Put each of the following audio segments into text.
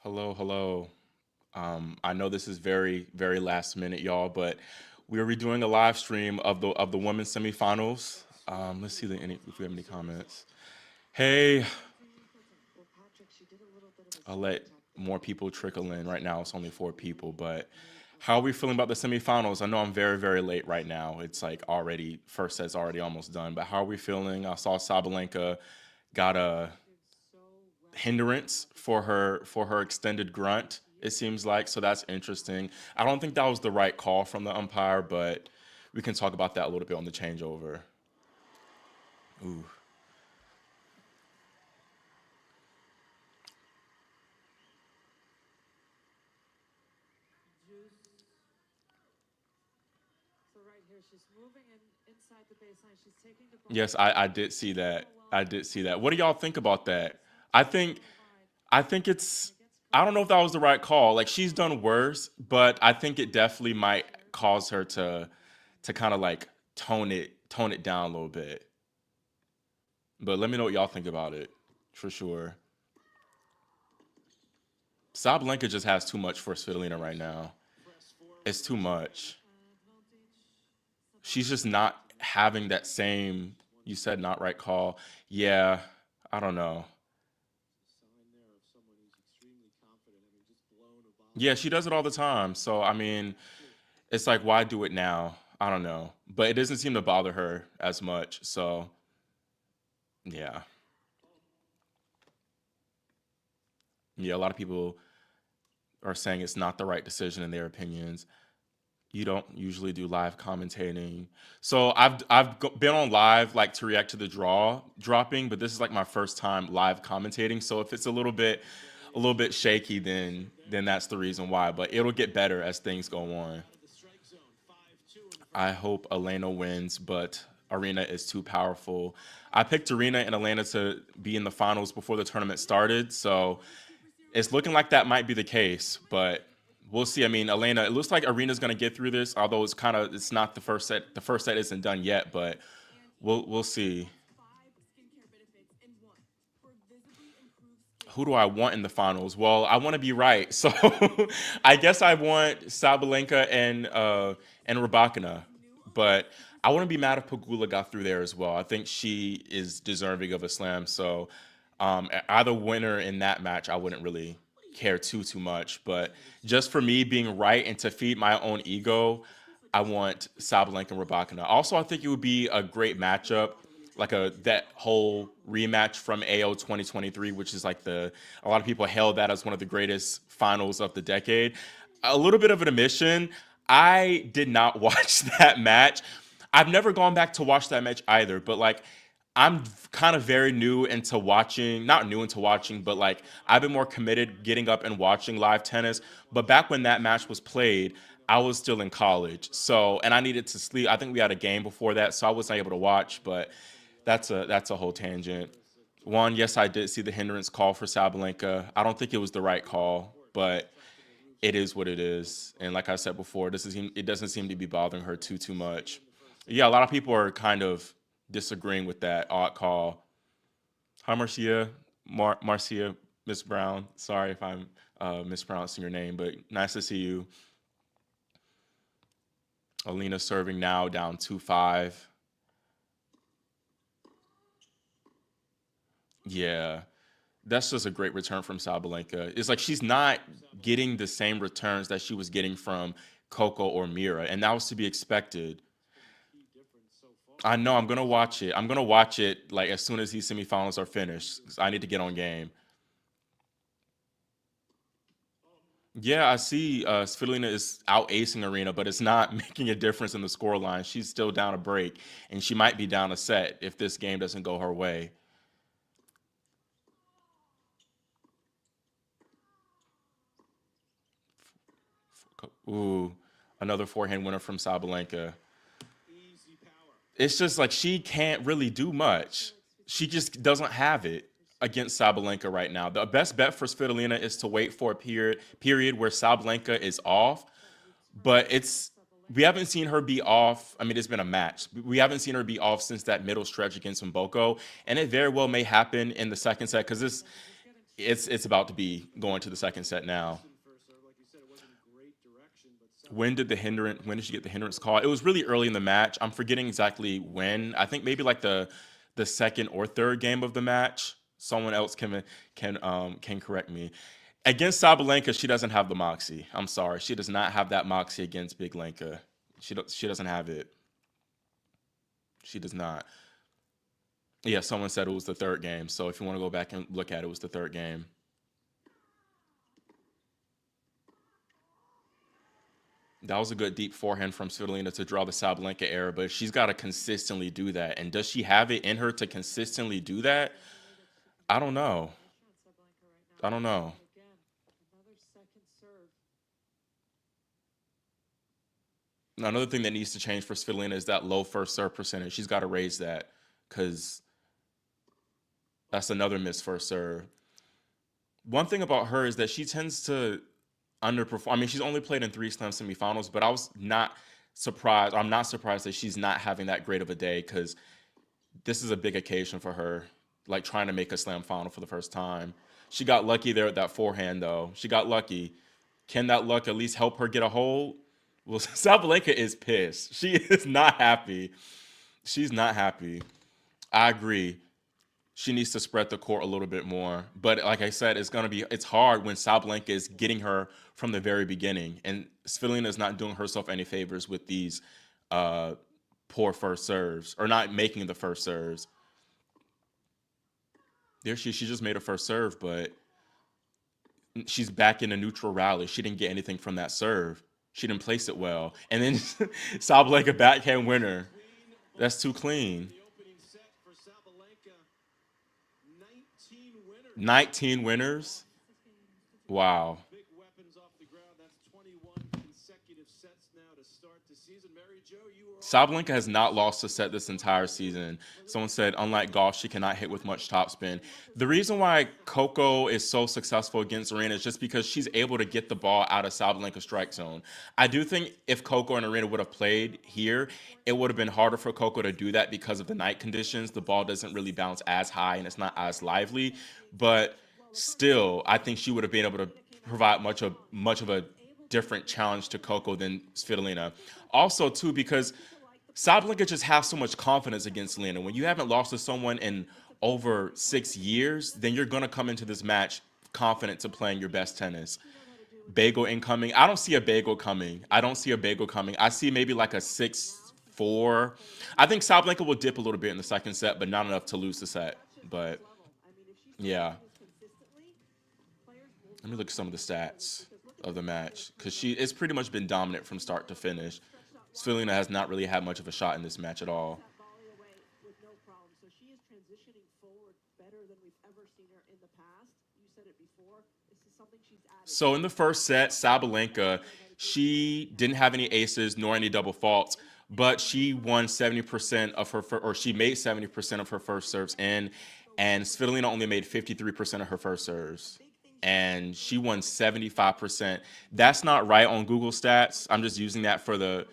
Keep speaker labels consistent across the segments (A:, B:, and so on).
A: Hello, hello. I know this is very, very last minute, y'all, but we are redoing a live stream of the women's semifinals. Let's see if we have any comments. Hey, I'll let more people trickle in. Right now, it's only four people, but how are we feeling about the semifinals? I know I'm very, very late right now. It's like already first set's already almost done, but how are we feeling? I saw Sabalenka got a hindrance for her extended grunt. It seems like so that's interesting. I don't think that was the right call from the umpire, but we can talk about that a little bit on the changeover. Ooh. Yes, I did see that. I did see that. What do y'all think about that? I think I think it's I don't know if that was the right call. Like she's done worse, but I think it definitely might cause her to kind of like tone it down a little bit. But let me know what y'all think about it for sure. Sabalenka just has too much for Svitolina right now. It's too much. She's just not having that same. You said not right call. Yeah, I don't know. Yeah, she does it all the time. So I mean, it's like why do it now? I don't know, but it doesn't seem to bother her as much. So yeah, yeah. A lot of people are saying it's not the right decision in their opinions. You don't usually do live commentating. So been on live like to react to the draw dropping, but this is like my first time live commentating. So if it's a little bit shaky, then that's the reason why. But it'll get better as things go on. I hope Elena wins, but Aryna is too powerful. I picked Aryna and Elena to be in the finals before the tournament started, so it's looking like that might be the case, but we'll see. I mean, Elena, it looks like Arena's going to get through this, although it's not the first set. The first set isn't done yet, but we'll see. Who do I want in the finals? Well, I want to be right, so I guess I want Sabalenka and Rybakina, but I wouldn't be mad if Pegula got through there as well. I think she is deserving of a slam. So either winner in that match, I wouldn't really care too much. But just for me being right and to feed my own ego, I want Sabalenka and Rybakina. Also, I think it would be a great matchup, like a that whole rematch from AO 2023, which is like the a lot of people hailed that as one of the greatest finals of the decade. A little bit of an admission, I did not watch that match. I've never gone back to watch that match either, but like I'm kind of very new into watching, not new into watching, but like I've been more committed getting up and watching live tennis. But back when that match was played, I was still in college. So, and I needed to sleep. I think we had a game before that, so I wasn't able to watch, but that's a whole tangent. One, yes, I did see the hindrance call for Sabalenka. I don't think it was the right call, but it is what it is. And like I said before, it doesn't seem to be bothering her too much. Yeah, a lot of people are kind of disagreeing with that odd call. Hi, Marcia, Marcia, Miss Brown. Sorry if I'm mispronouncing your name, but nice to see you. Elena serving now down 2-5. Yeah, that's just a great return from Sabalenka. It's like she's not getting the same returns that she was getting from Coco or Mira, and that was to be expected. I know I'm gonna watch it. I'm gonna watch it like as soon as these semifinals are finished. 'Cause I need to get on game. Yeah, I see. Svitolina is out acing Arena, but it's not making a difference in the scoreline. She's still down a break, and she might be down a set if this game doesn't go her way. Ooh, another forehand winner from Sabalenka. It's just like she can't really do much. She just doesn't have it against Sabalenka right now. The best bet for Svitolina is to wait for a period where Sabalenka is off, but it's we haven't seen her be off. I mean, it's been a match. We haven't seen her be off since that middle stretch against Mboko, and it very well may happen in the second set because It's about to be going to the second set now. When did she get the hindrance call? It was really early in the match. I'm forgetting exactly when. I think maybe like the second or third game of the match. Someone else can correct me. Against Sabalenka, she doesn't have the moxie. I'm sorry, she does not have that moxie against Big Lenka. She doesn't have it. She does not. Yeah, someone said it was the third game. So if you want to go back and look at it, it was the third game. That was a good deep forehand from Svitolina to draw the Sabalenka error, but she's got to consistently do that. And does she have it in her to consistently do that? I don't know. I don't know. Another thing that needs to change for Svitolina is that low first serve percentage. She's got to raise that because that's another missed first serve. One thing about her is that she tends to underperform. I mean, she's only played in 3 slam semifinals, but I was not surprised. I'm not surprised that she's not having that great of a day because this is a big occasion for her, like trying to make a slam final for the first time. She got lucky there at that forehand, though. She got lucky. Can that luck at least help her get a hold? Well, Sabalenka is pissed. She is not happy. She's not happy. I agree. She needs to spread the court a little bit more. But like I said, it's hard when Sabalenka is getting her from the very beginning, and Svitolina is not doing herself any favors with these uh, poor first serves or not making the first serves. There she just made a first serve, but she's back in a neutral rally. She didn't get anything from that serve. She didn't place it well, and then Sabalenka backhand winner. That's too clean. 19 winners. Wow. Sabalenka has not lost a set this entire season. Someone said, unlike golf, she cannot hit with much topspin. The reason why Coco is so successful against Aryna is just because she's able to get the ball out of Sabalenka's strike zone. I do think if Coco and Aryna would have played here, it would have been harder for Coco to do that because of the night conditions. The ball doesn't really bounce as high and it's not as lively. But still, I think she would have been able to provide much of a different challenge to Coco than Svitolina. Also, too, because Sabalenka just has so much confidence against Elena. When you haven't lost to someone in over 6 years, then you're gonna come into this match confident to playing your best tennis. Bagel incoming. I don't see a bagel coming. I don't see a bagel coming. I see maybe like a 6-4. I think Sabalenka will dip a little bit in the second set, but not enough to lose the set. But yeah, let me look at some of the stats of the match because it's pretty much been dominant from start to finish. Svitolina has not really had much of a shot in this match at all. So in the first set, Sabalenka, she didn't have any aces nor any double faults, but she won 70% of or she made 70% of her first serves in, and Svitolina only made 53% of her first serves. And she won 75%. That's not right on Google Stats. I'm just using that for the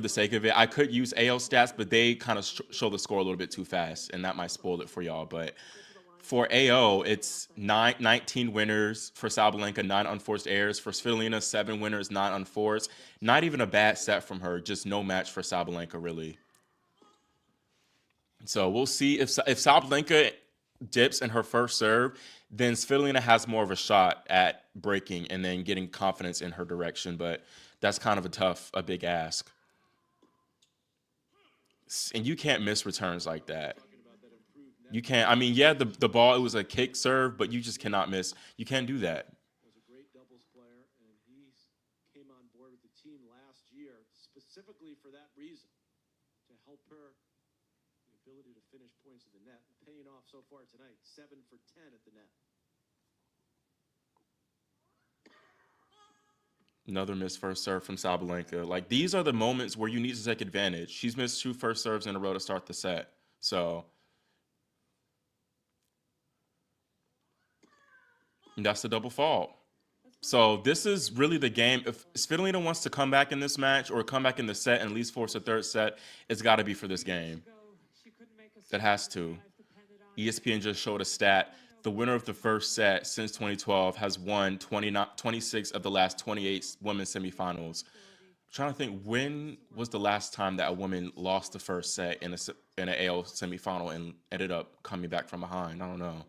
A: sake of it. I could use AL Stats, but they kind of show the score a little bit too fast, and that might spoil it for y'all. But for AO, it's 19 winners for Sabalenka, 9 unforced errors. For Svitolina, 7 winners, 9 unforced. Not even a bad set from her. Just no match for Sabalenka, really. So we'll see if Sabalenka dips in her first serve, then Svitolina has more of a shot at breaking and then getting confidence in her direction. But that's kind of a big ask. And you can't miss returns like that. You can't. I mean, yeah, the ball, it was a kick serve, but you just cannot miss. You can't do that. Another missed first serve from Sabalenka. Like, these are the moments where you need to take advantage. She's missed 2 first serves in a row to start the set. So that's the double fault. So this is really the game. If Svitolina wants to come back in this match or come back in the set and at least force a third set, it's got to be for this game. It has to. ESPN just showed a stat. The winner of the first set since 2012 has won 26 of the last 28 women's semifinals. I'm trying to think, when was the last time that a woman lost the first set in in an AO semifinal and ended up coming back from behind? I don't know.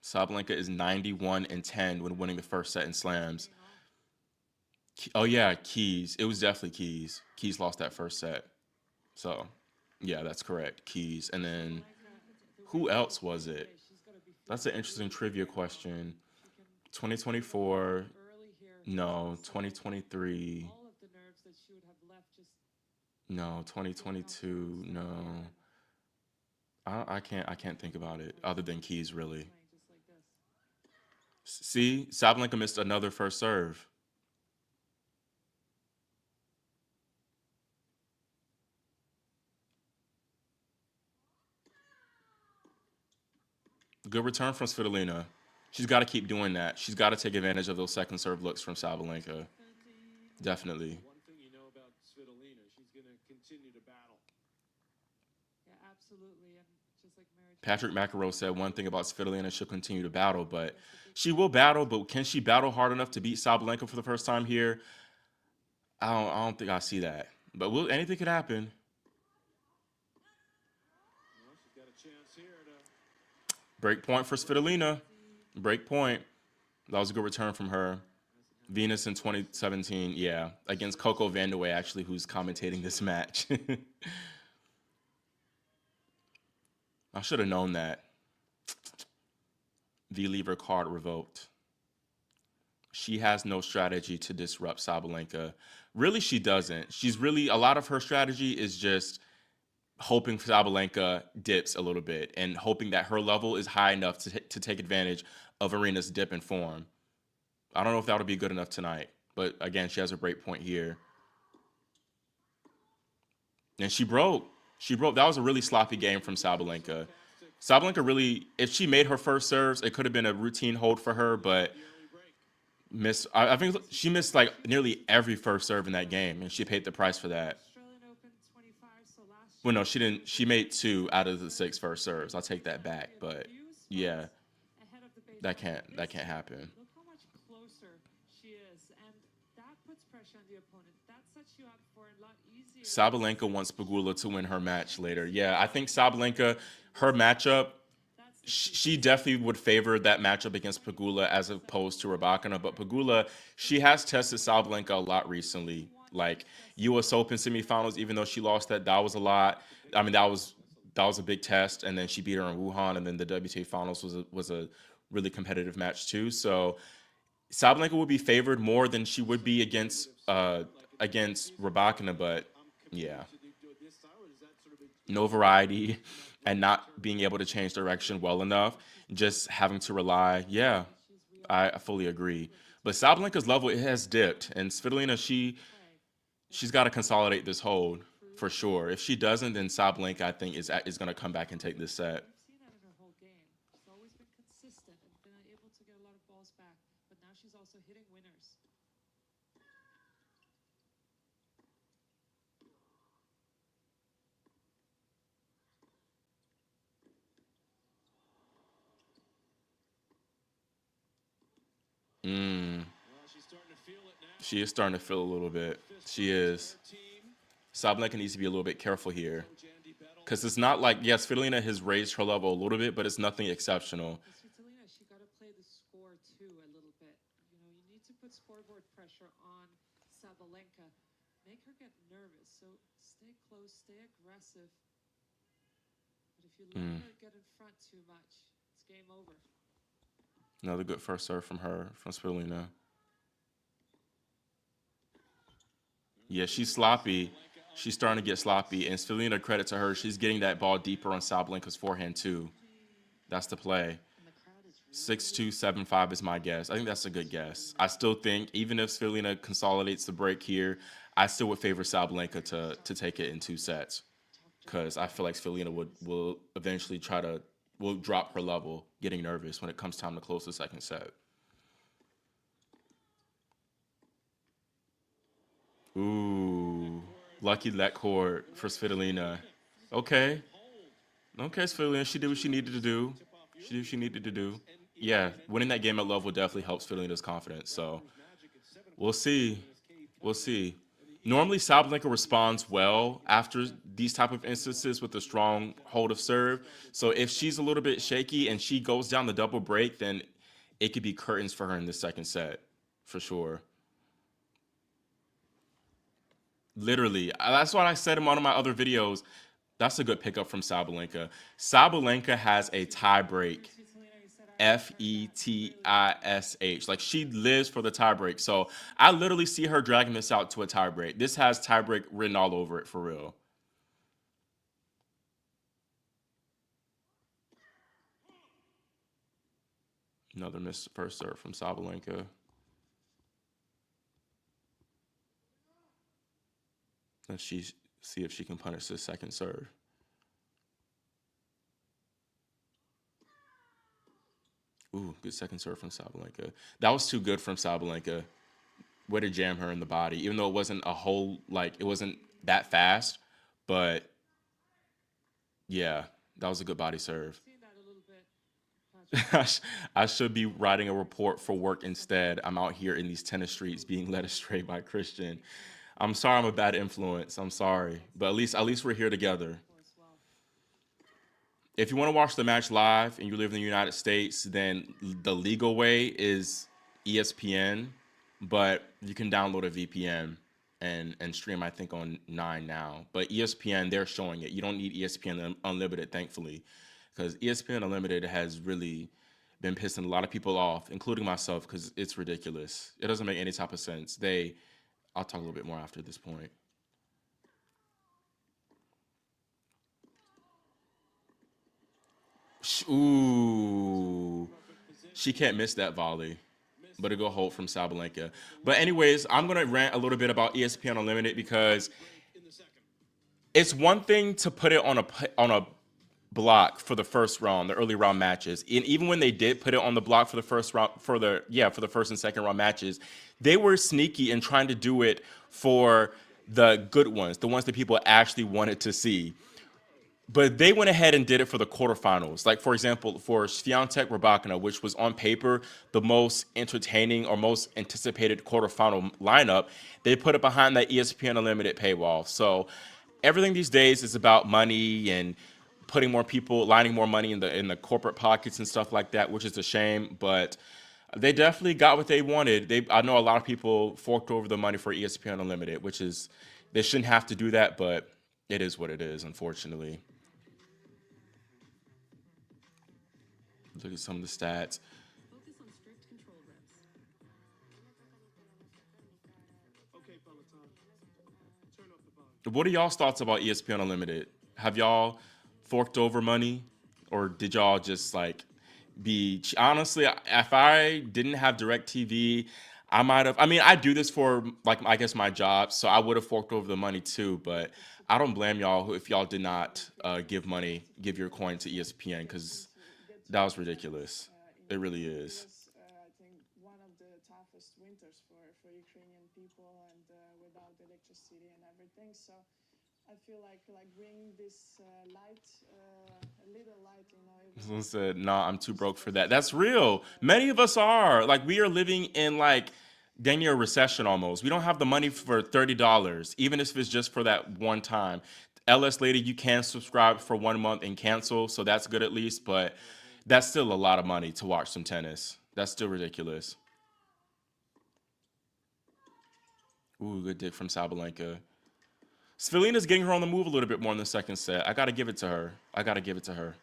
A: Sabalenka is 91-10 when winning the first set in slams. Oh yeah, Keys. It was definitely Keys. Keys lost that first set. So, yeah, that's correct. Keys. And then who else was it? That's an interesting trivia question. 2024, no. 2023, no. 2022, no. I can't think about it other than Keys, really. See, Sabalenka missed another first serve. Good return from Svitolina. She's got to keep doing that. She's got to take advantage of those second serve looks from Sabalenka. Definitely. Patrick McEnroe said one thing about Svitolina: she'll continue to battle, but she will battle. But can she battle hard enough to beat Sabalenka for the first time here? I don't think I see that. But anything could happen. Break point for Svitolina. Break point. That was a good return from her. Venus in 2017, yeah, against Coco Vandeweghe, actually, who's commentating this match. I should have known that. V-Lever card revoked. She has no strategy to disrupt Sabalenka. Really, she doesn't. She's really, a lot of her strategy is just hoping Sabalenka dips a little bit and hoping that her level is high enough to take advantage of Aryna's dip in form. I don't know if that would be good enough tonight. But again, she has a break point here. And she broke. She broke. That was a really sloppy game from Sabalenka. Sabalenka really, if she made her first serves, it could have been a routine hold for her, but missed. I think she missed like nearly every first serve in that game, and she paid the price for that. Well, no, she didn't. She made two out of the six first serves. I'll take that back, but yeah, that can't happen. Sabalenka wants Pegula to win her match later. Yeah, I think Sabalenka, her matchup, she definitely would favor that matchup against Pegula as opposed to Rybakina. But Pegula, she has tested Sabalenka a lot recently. Like U.S. Open semifinals, even though she lost that was a lot. I mean, that was a big test, and then she beat her in Wuhan, and then the WTA finals was a really competitive match too. So Sabalenka would be favored more than she would be against Rybakina, but yeah, no variety and not being able to change direction well enough, just having to rely. Yeah, I fully agree. But Sabalenka's level, it has dipped, and Svitolina, she's got to consolidate this hold for sure. If she doesn't, then Sabalenka, I think, is going to come back and take this set. Mm, she is starting to feel a little bit. She is. Sabalenka needs to be a little bit careful here. Because it's not like, yes, Svitolina has raised her level a little bit, but it's nothing exceptional. Mm. Another good first serve from her, from Svitolina. Yeah, she's sloppy. She's starting to get sloppy. And Svitolina, credit to her, she's getting that ball deeper on Sabalenka's forehand, too. That's the play. 6-2, 7-5 is my guess. I think that's a good guess. I still think, even if Svitolina consolidates the break here, I still would favor Sabalenka to take it in two sets. Because I feel like Svitolina will eventually will drop her level, getting nervous when it comes time to close the second set. Ooh, lucky let court for Svitolina. Okay, okay, Svitolina. She did what she needed to do. She did what she needed to do. Yeah, winning that game at love will definitely help Svitolina's confidence. So we'll see. We'll see. Normally, Sabalenka responds well after these type of instances with a strong hold of serve. So if she's a little bit shaky and she goes down the double break, then it could be curtains for her in the second set, for sure. Literally, that's what I said in one of my other videos. That's a good pickup from Sabalenka. Sabalenka has a tie break. Fetish. Like she lives for the tiebreak. So I literally see her dragging this out to a tiebreak. This has tiebreak written all over it for real. Another missed first serve from Sabalenka. Let's see if she can punish this second serve. Ooh, good second serve from Sabalenka. That was too good from Sabalenka. Way to jam her in the body, even though it wasn't a whole like it wasn't that fast, but yeah, that was a good body serve. I should be writing a report for work instead. I'm out here in these tennis streets being led astray by Christian. I'm sorry I'm a bad influence. I'm sorry. But at least we're here together. If you want to watch the match live and you live in the United States, then the legal way is ESPN, but you can download a VPN and stream I think on 9 now. But ESPN they're showing it. You don't need ESPN Unlimited thankfully because ESPN Unlimited has really been pissing a lot of people off, including myself because it's ridiculous. It doesn't make any type of sense. I'll talk a little bit more after this point. Ooh. She can't miss that volley, but a good hold from Sabalenka. But anyways, I'm gonna rant a little bit about ESPN Unlimited because it's one thing to put it on a block for the first round, the early round matches, and even when they did put it on the block for the first round, for the first and second round matches, they were sneaky in trying to do it for the good ones, the ones that people actually wanted to see. But they went ahead and did it for the quarterfinals. Like, for example, for Swiatek Rybakina, which was on paper the most entertaining or most anticipated quarterfinal lineup, they put it behind that ESPN Unlimited paywall. So everything these days is about money and putting more people, lining more money in the corporate pockets and stuff like that, which is a shame. But they definitely got what they wanted. I know a lot of people forked over the money for ESPN Unlimited, which is they shouldn't have to do that, but it is what it is, unfortunately. Look at some of the stats. What are y'all's thoughts about ESPN Unlimited? Have y'all forked over money, or did y'all just like be honestly? If I didn't have Direct TV, I might have. I mean, I do this for like I guess my job, so I would have forked over the money too. But I don't blame y'all if y'all did not give your coin to ESPN because that was ridiculous. It really is. Someone said, "Nah, I'm too broke for that." That's real. Many of us are. Like we are living in like dang near a recession almost. We don't have the money for $30, even if it's just for that one time. LS Lady, you can subscribe for 1 month and cancel, so that's good at least. But that's still a lot of money to watch some tennis. That's still ridiculous. Ooh, good dick from Sabalenka. Svitolina's getting her on the move a little bit more in the second set. I gotta give it to her. I gotta give it to her.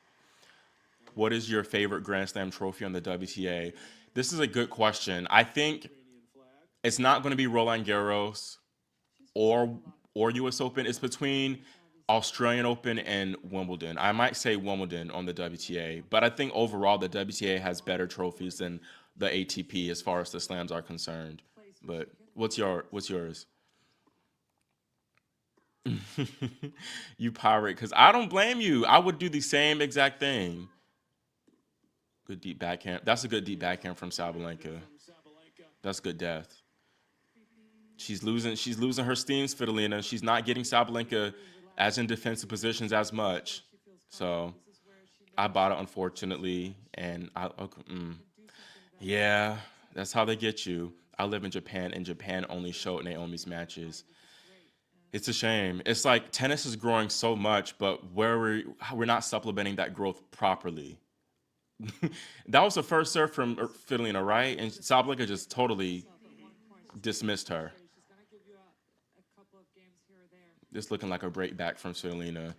A: What is your favorite Grand Slam trophy on the WTA? This is a good question. I think it's not going to be Roland Garros or US Open. It's between Australian Open and Wimbledon. I might say Wimbledon on the WTA, but I think overall the WTA has better trophies than the ATP as far as the slams are concerned. But what's yours? You pirate because I don't blame you. I would do the same exact thing. Good deep backhand. That's a good deep backhand from Sabalenka. That's good depth. She's losing her steam, Svitolina. She's not getting Sabalenka as in defensive positions as much. So I bought it unfortunately, and okay, yeah, that's how they get you. I live in Japan, and Japan only showed Naomi's matches. It's a shame. It's like tennis is growing so much, but we're not supplementing that growth properly. That was the first serve from Fidelina, right? And Sabalenka just totally dismissed her. This looking like a break back from Fidelina.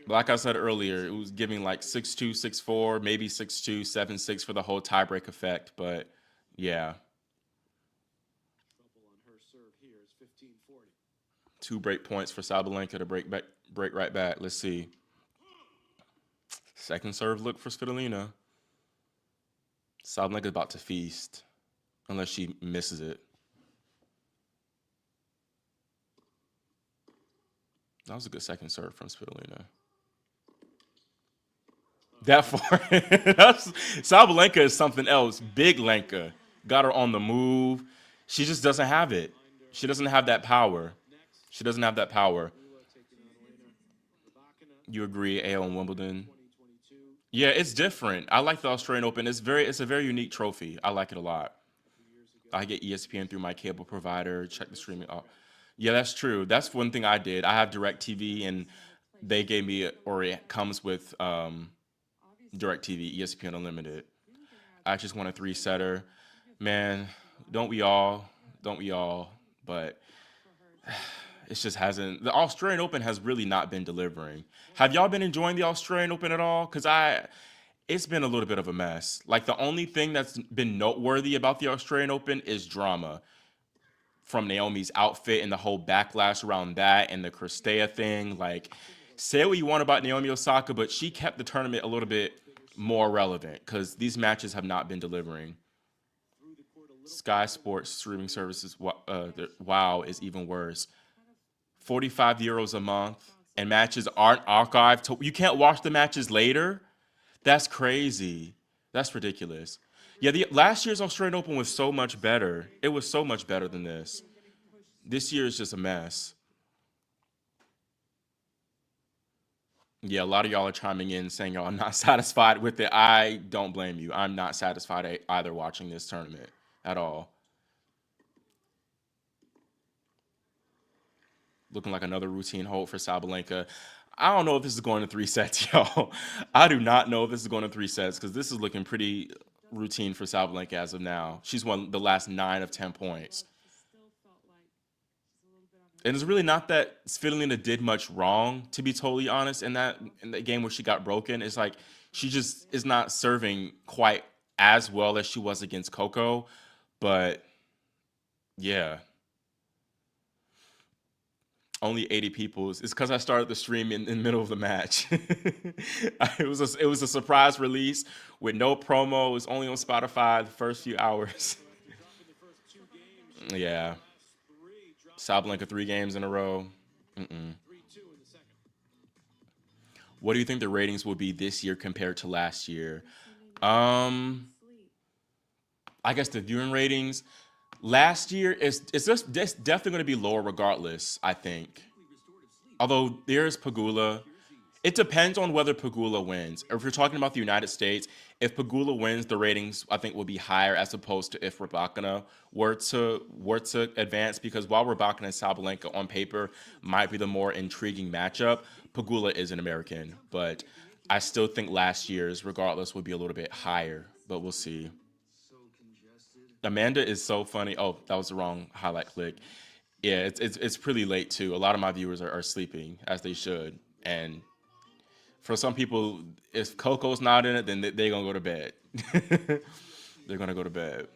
A: Like I said earlier, it was giving like 6-2, 6-4, maybe 6-2, 7-6 for the whole tiebreak effect. But yeah, two break points for Sabalenka to break right back. Let's see. Second serve look for Svitolina. Sabalenka's about to feast, unless she misses it. That was a good second serve from Svitolina. That far. That's, Sabalenka is something else. Big Lenka. Got her on the move. She just doesn't have it. She doesn't have that power. She doesn't have that power. You agree, AO and Wimbledon? Yeah, it's different. I like the Australian Open. It's a very unique trophy. I like it a lot. I get ESPN through my cable provider, check the streaming. Oh, yeah, that's true. That's one thing I did. I have DirecTV, and they gave me, or it comes with DirecTV, ESPN Unlimited. I just want a three setter. Man, don't we all? Don't we all? But it just hasn't. The Australian Open has really not been delivering. Have y'all been enjoying the Australian Open at all? It's been a little bit of a mess. Like the only thing that's been noteworthy about the Australian Open is drama from Naomi's outfit and the whole backlash around that and the Christea thing. Like, say what you want about Naomi Osaka, but she kept the tournament a little bit more relevant because these matches have not been delivering. Sky Sports streaming services, wow, is even worse. 45 euros a month, and matches aren't archived. You can't watch the matches later. That's crazy. That's ridiculous. Yeah, the last year's Australian Open was so much better. It was so much better than this. This year is just a mess. Yeah, a lot of y'all are chiming in saying y'all are not satisfied with it. I don't blame you. I'm not satisfied either watching this tournament at all. Looking like another routine hold for Sabalenka. I don't know if this is going to three sets, y'all. I do not know if this is going to three sets because this is looking pretty routine for Sabalenka as of now. She's won the last 9 of 10 points. And it's really not that Svitolina did much wrong, to be totally honest. In that game where she got broken, it's like she just is not serving quite as well as she was against Coco. But yeah, only 80 people. It's because I started the stream in the middle of the match. It was a surprise release with no promo. It was only on Spotify the first few hours. Yeah, Sabalenka 3 games in a row. Mm-mm. What do you think the ratings will be this year compared to last year? Um, I guess the viewing ratings last year it's definitely going to be lower regardless. I think. Although there's Pegula, it depends on whether Pegula wins. If you're talking about the United States, if Pegula wins, the ratings I think will be higher as opposed to if Rybakina were to advance. Because while Rybakina and Sabalenka on paper might be the more intriguing matchup, Pegula is an American, but I still think last year's, regardless, would be a little bit higher. But we'll see. Amanda is so funny. Oh, that was the wrong highlight click. Yeah, it's pretty late too. A lot of my viewers are sleeping as they should, and for some people, if Coco's not in it, then they're gonna go to bed. They're gonna go to bed.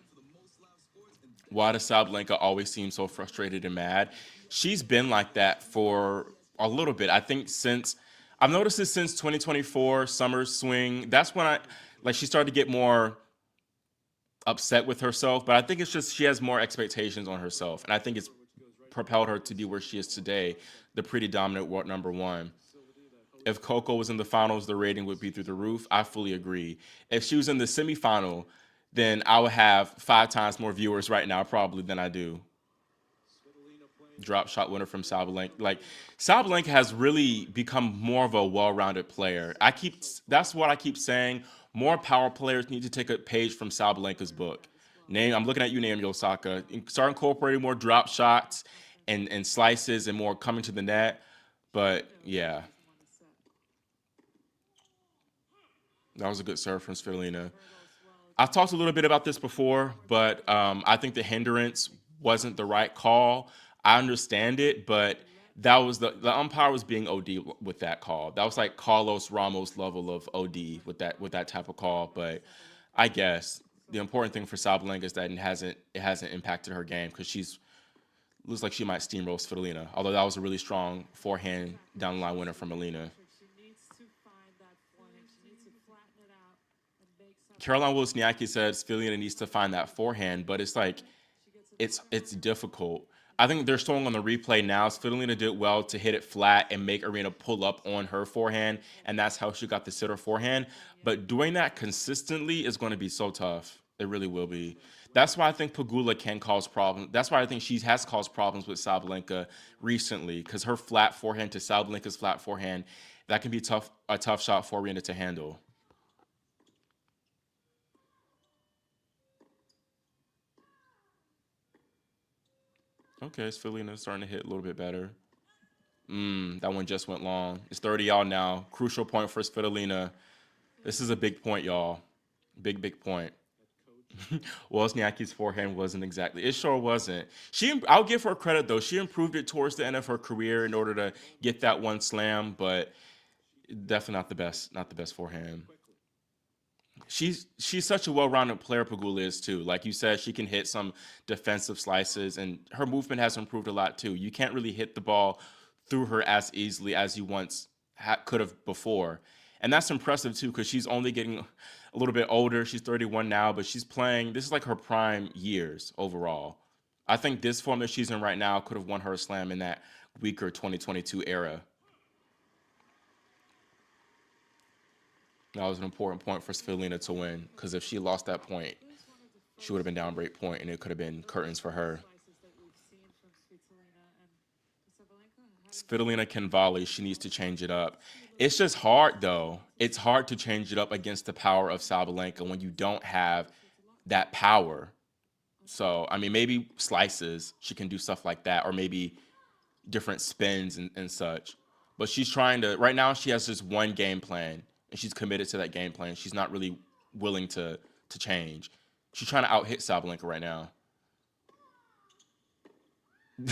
A: Why does Sabalenka always seem so frustrated and mad? She's been like that for a little bit. I think since I've noticed this since 2024 summer swing. That's when I like she started to get more upset with herself. But I think it's just she has more expectations on herself, and I think it's propelled her to be where she is today, the pretty dominant world number one. If Coco was in the finals, the rating would be through the roof. I fully agree. If she was in the semifinal, then I would have 5 times more viewers right now, probably, than I do. Drop shot winner from Sabalenka. Like Sabalenka has really become more of a well-rounded player. That's what I keep saying. More power players need to take a page from Sabalenka's book. I'm looking at you, Naomi Osaka. Start incorporating more drop shots and slices and more coming to the net. But yeah, that was a good serve from Svitolina. I've talked a little bit about this before, but I think the hindrance wasn't the right call. I understand it, but that was the umpire was being OD with that call. That was like Carlos Ramos level of OD with that type of call. But I guess the important thing for Sabalenka is that it hasn't impacted her game because she's looks like she might steamroll Svitolina. Although that was a really strong forehand down the line winner from Elina. Caroline Wozniacki said Svitolina needs to find that forehand, but it's like it's difficult. I think they're showing on the replay now. Svitolina did well to hit it flat and make Aryna pull up on her forehand, and that's how she got the sitter forehand. But doing that consistently is going to be so tough. It really will be. That's why I think Pegula can cause problems. That's why I think she has caused problems with Sabalenka recently, because her flat forehand to Sabalenka's flat forehand, that can be a tough shot for Aryna to handle. Okay, Svitolina's starting to hit a little bit better. That one just went long. It's 30 y'all now. Crucial point for Svitolina. This is a big point, y'all. Big point. Wozniacki's forehand wasn't exactly. It sure wasn't. I'll give her credit though. She improved it towards the end of her career in order to get that one slam, but definitely not the best. Not the best forehand. She's such a well-rounded player. Pagula is too. Like you said, she can hit some defensive slices, and her movement has improved a lot too. You can't really hit the ball through her as easily as you once could have before, and that's impressive too because she's only getting a little bit older. She's 31 now, but she's playing. This is like her prime years overall. I think this form that she's in right now could have won her a slam in that weaker 2022 era. That was an important point for Svitolina to win because if she lost that point, she would have been down break point, and it could have been curtains for her. Svitolina can volley. She needs to change it up. It's just hard, though. It's hard to change it up against the power of Sabalenka when you don't have that power. So, I mean, maybe slices, she can do stuff like that, or maybe different spins and such. But she's trying to, right now, she has just one game plan, and she's committed to that game plan. She's not really willing to change. She's trying to out hit Sabalenka right now.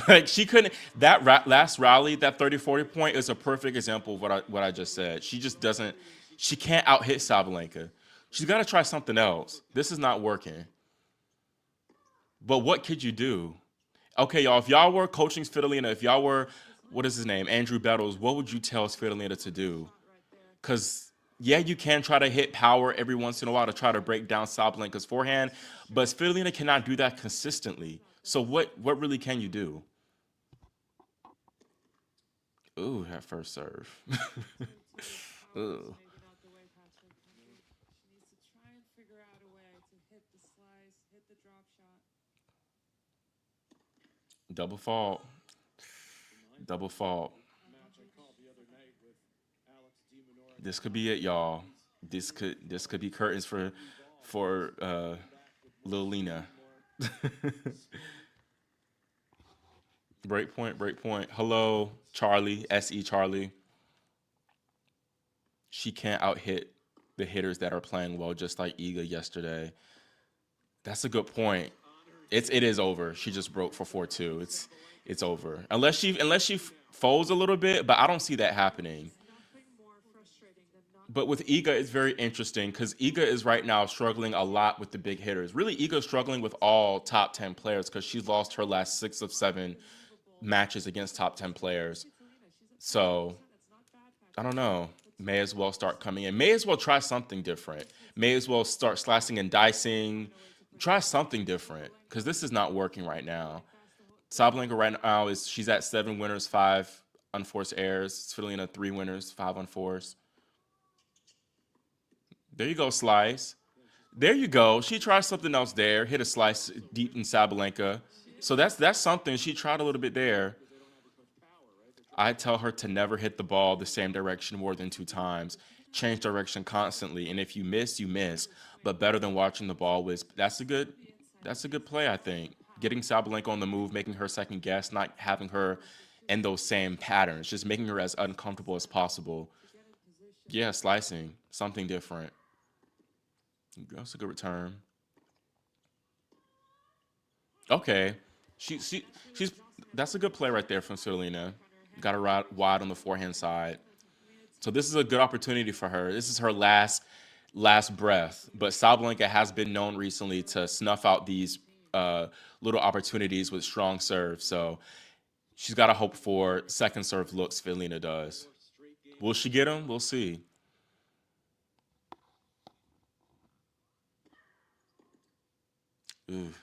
A: Like she couldn't. Last rally, that 30-40 point is a perfect example of what I just said. She just doesn't. She can't out hit Sabalenka. She's got to try something else. This is not working. But what could you do? Okay, y'all. If y'all were coaching Svitolina, if y'all were, what is his name, Andrew Bettles, what would you tell Svitolina to do? Because yeah, you can try to hit power every once in a while to try to break down Sabalenka's forehand, but Svitolina cannot do that consistently. So what really can you do? Ooh, that first serve. Ooh. Double fault. Double fault. This could be it, y'all. This could be curtains for Lil Lena. Break point, break point. Hello, Charlie, SE Charlie. She can't out hit the hitters that are playing well, just like Iga yesterday. That's a good point. It is over. She just broke for 4-2. It's over. Unless she folds a little bit, but I don't see that happening. But with Iga, it's very interesting because Iga is right now struggling a lot with the big hitters. Really, Iga's struggling with all top 10 players because she's lost her last 6 of 7 matches against top 10 players. So I don't know. May as well start coming in. May as well try something different. May as well start slicing and dicing. Try something different because this is not working right now. Sabalenka right now she's at 7 winners, 5 unforced errors. Svitolina 3 winners, 5 unforced. There you go, slice. There you go. She tried something else there. Hit a slice deep in Sabalenka. So that's something. She tried a little bit there. I tell her to never hit the ball the same direction more than 2 times. Change direction constantly, and if you miss, you miss. But better than watching the ball whiz. That's a good play, I think. Getting Sabalenka on the move, making her second guess, not having her in those same patterns, just making her as uncomfortable as possible. Yeah, slicing, something different. That's a good return. Okay, she's that's a good play right there from Svitolina. Got her wide on the forehand side. So this is a good opportunity for her. This is her last breath. But Sabalenka has been known recently to snuff out these uh, little opportunities with strong serve. So she's got to hope for second serve looks. Svitolina does. Will she get them? We'll see. Ooh,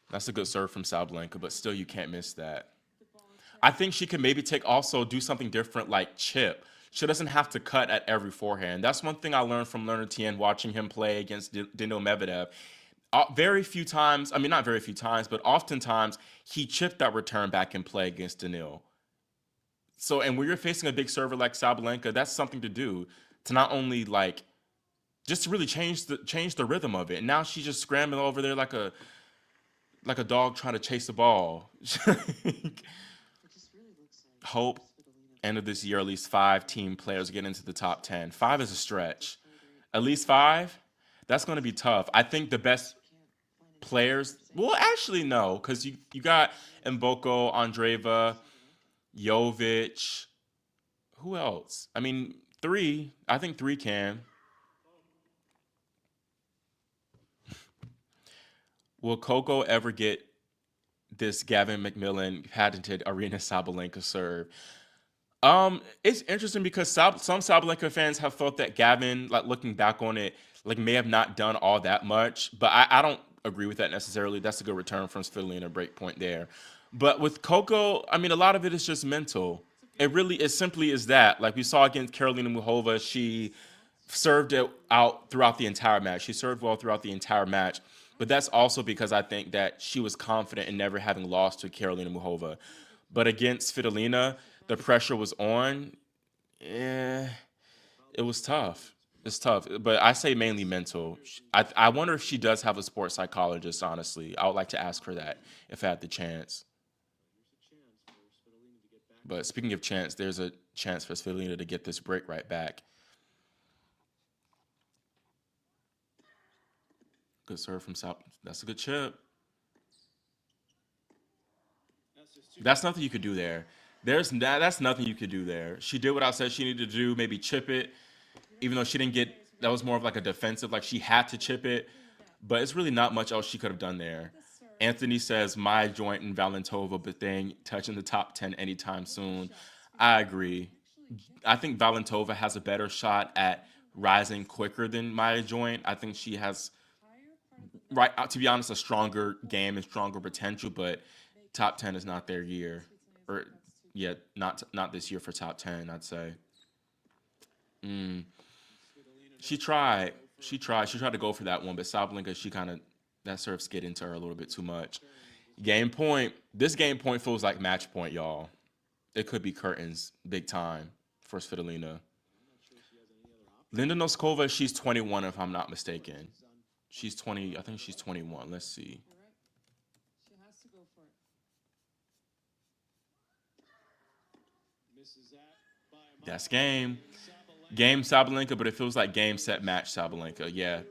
A: that's a good serve from Sabalenka, but still you can't miss that. I think she could maybe take also do something different like chip. She doesn't have to cut at every forehand. That's one thing I learned from Leonard Tien watching him play against Daniil Medvedev. Very few times, I mean not very few times, but oftentimes he chipped that return back in play against Daniil. So and when you're facing a big server like Sabalenka, that's something to do to not only like just to really change the rhythm of it. And now she's just scrambling over there like a dog trying to chase the ball. Hope end of this year at least 5 team players get into the top 10. Five is a stretch. At least five. That's going to be tough. I think the best players. Well, actually no, because you got Mboko, Andreeva, Jovic. Who else? I mean, three. I think three can. Will Coco ever get this Gavin McMillan patented Aryna Sabalenka serve? It's interesting because some Sabalenka fans have felt that Gavin, like looking back on it, like may have not done all that much, but I don't agree with that necessarily. That's a good return from Svitolina break point there. But with Coco, I mean, a lot of it is just mental. It simply is that. Like we saw against Karolina Muhova, she served it out throughout the entire match. She served well throughout the entire match. But that's also because I think that she was confident in never having lost to Karolina Muhova. But against Svitolina, the pressure was on. Eh, it was tough. It's tough. But I say mainly mental. I wonder if she does have a sports psychologist, honestly. I would like to ask her that if I had the chance. But speaking of chance, there's a chance for Svitolina to get this break right back. Good serve from South. That's a good chip. That's nothing you could do there. That's nothing you could do there. She did what I said she needed to do, maybe chip it, even though she didn't get that was more of like a defensive, like she had to chip it. But it's really not much else she could have done there. Anthony says my joint and Valentova, but they ain't touching the top 10 anytime soon. I agree. I think Valentova has a better shot at rising quicker than Maya Joint. I think she has right to be honest a stronger game and stronger potential, but top 10 is not their year. Or yeah, not this year for top 10, I'd say. Mm. She tried to go for that one, but Sabalenka, she kind of that serves get into her a little bit too much. Game point. This game point feels like match point, y'all. It could be curtains, big time for Svitolina. Linda Noskova, she's 21 if I'm not mistaken. She's 20. I think she's 21. Let's see. That's game. Game Sabalenka, but it feels like game set match Sabalenka. Yeah,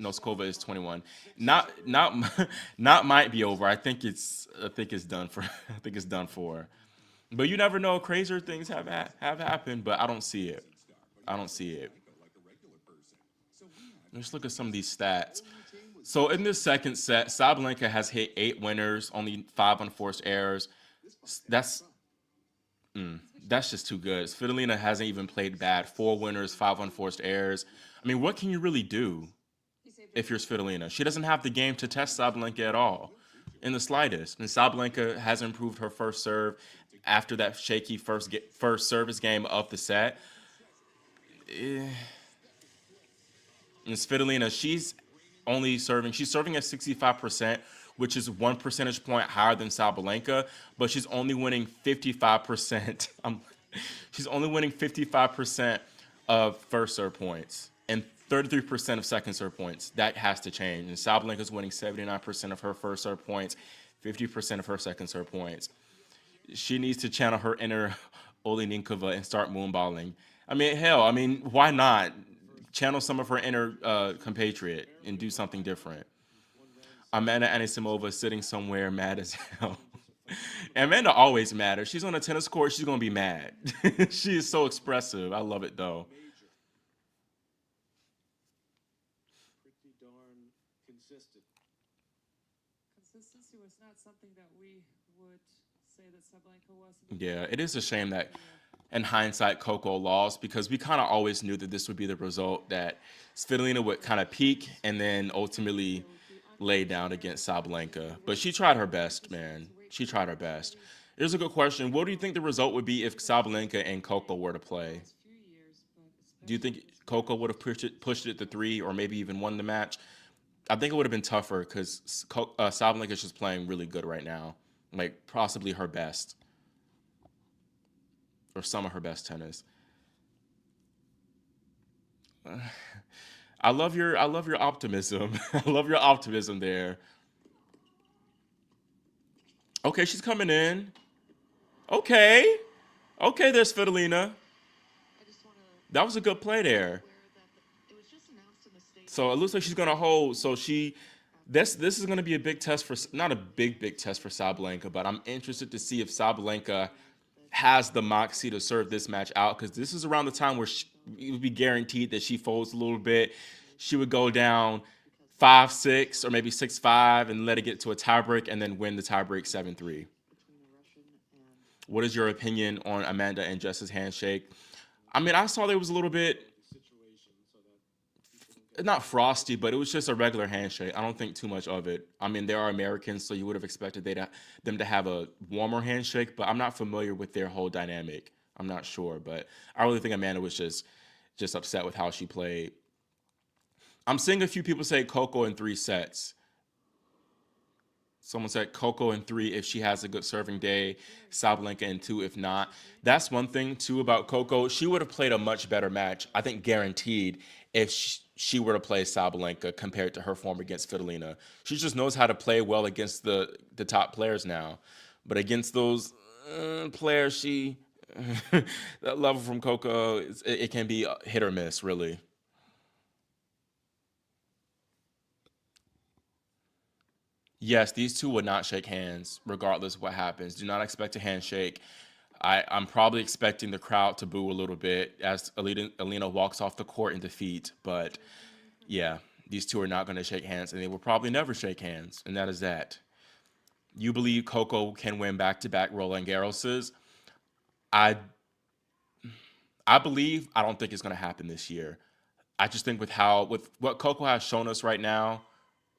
A: Noskova is 21. Not not might be over. I think it's done for. I think it's done for. But you never know. Crazier things have happened, but I don't see it. I don't see it. Let's look at some of these stats. So in this second set, Sabalenka has hit 8 winners, only 5 unforced errors. That's that's just too good. Svitolina hasn't even played bad. 4 winners, 5 unforced errors. I mean, what can you really do if you're Svitolina? She doesn't have the game to test Sabalenka at all, in the slightest. And Sabalenka has improved her first serve after that shaky first service game of the set. Eh, And Svitolina, she's serving at 65%, which is 1 percentage point higher than Sabalenka, but she's only winning 55%. She's only winning 55% of first serve points and 33% of second serve points. That has to change. And Sabalenka's winning 79% of her first serve points, 50% of her second serve points. She needs to channel her inner Oleninkova and start moonballing. I mean, hell, I mean, why not channel some of her inner compatriot and do something different? Amanda Anisimova sitting somewhere mad as hell. Amanda always mad. If she's on a tennis court, she's gonna be mad. She is so expressive. I love it though. Yeah, it is a shame that in hindsight Coco lost because we kind of always knew that this would be the result, that Svitolina would kind of peak and then ultimately lay down against Sabalenka. But she tried her best, man. She tried her best. Here's a good question. What do you think the result would be if Sabalenka and Coco were to play? Do you think Coco would have pushed it to three or maybe even won the match? I think it would have been tougher because Sabalenka is just playing really good right now, like possibly her best or some of her best tennis. I love your optimism. I love your optimism there. Okay, she's coming in. Okay, okay, there's Fidelina. That was a good play there. So it looks like she's gonna hold. So this is gonna be a big test for, not a big test for Sabalenka, but I'm interested to see if Sabalenka has the moxie to serve this match out, because this is around the time where it would be guaranteed that she folds a little bit. She would go down 5-6 or maybe 6-5 and let it get to a tiebreak and then win the tiebreak 7-3. What is your opinion on Amanda and Jess's handshake? I mean, I saw there was a little bit, not frosty, but it was just a regular handshake. I don't think too much of it. I mean, they are Americans, so you would have expected them to have a warmer handshake, but I'm not familiar with their whole dynamic. I'm not sure, but I really think Amanda was just upset with how she played. I'm seeing a few people say Coco in 3 sets. Someone said Coco in three if she has a good serving day, Sabalenka in two if not. That's one thing too about Coco. She would have played a much better match, I think, guaranteed, if she were to play Sabalenka compared to her form against Fidelina. She just knows how to play well against the top players now, but against those players, that level from Coco, it can be hit or miss, really. Yes, these two would not shake hands regardless of what happens. Do not expect a handshake. I'm probably expecting the crowd to boo a little bit as Elena walks off the court in defeat. But yeah, these two are not going to shake hands, and they will probably never shake hands. And that is that. You believe Coco can win back-to-back Roland Garroses? I I believe. I don't think it's going to happen this year. I just think with what Coco has shown us right now.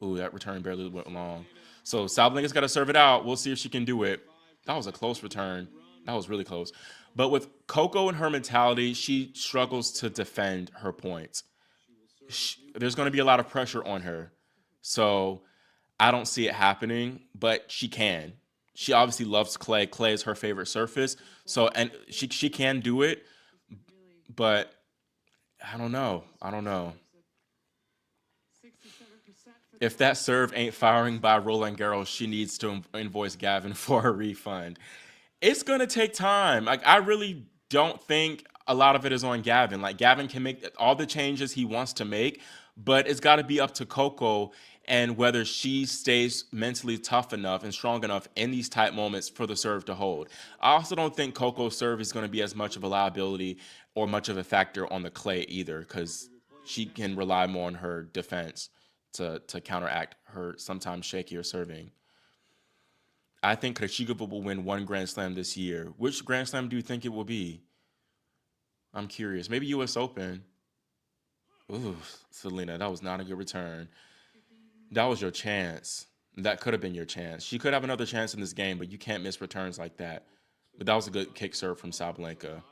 A: Ooh, that return barely went long. So Sabalenka's got to serve it out. We'll see if she can do it. That was a close return. That was really close. But with Coco and her mentality, she struggles to defend her points. There's going to be a lot of pressure on her. So I don't see it happening, but she can. She obviously loves clay. Clay is her favorite surface. So, and she can do it, but I don't know. I don't know. If that serve ain't firing by Roland Garros, she needs to invoice Gavin for a refund. It's gonna take time. Like, I really don't think a lot of it is on Gavin. Like, Gavin can make all the changes he wants to make, but it's got to be up to Coco and whether she stays mentally tough enough and strong enough in these tight moments for the serve to hold. I also don't think Coco's serve is going to be as much of a liability or much of a factor on the clay either, because she can rely more on her defense to counteract her sometimes shakier serving. I think Krejcikova will win one Grand Slam this year. Which Grand Slam do you think it will be? I'm curious. Maybe U.S. Open. Ooh, Selena, that was not a good return. That was your chance. That could have been your chance. She could have another chance in this game, but you can't miss returns like that. But that was a good kick serve from Sabalenka.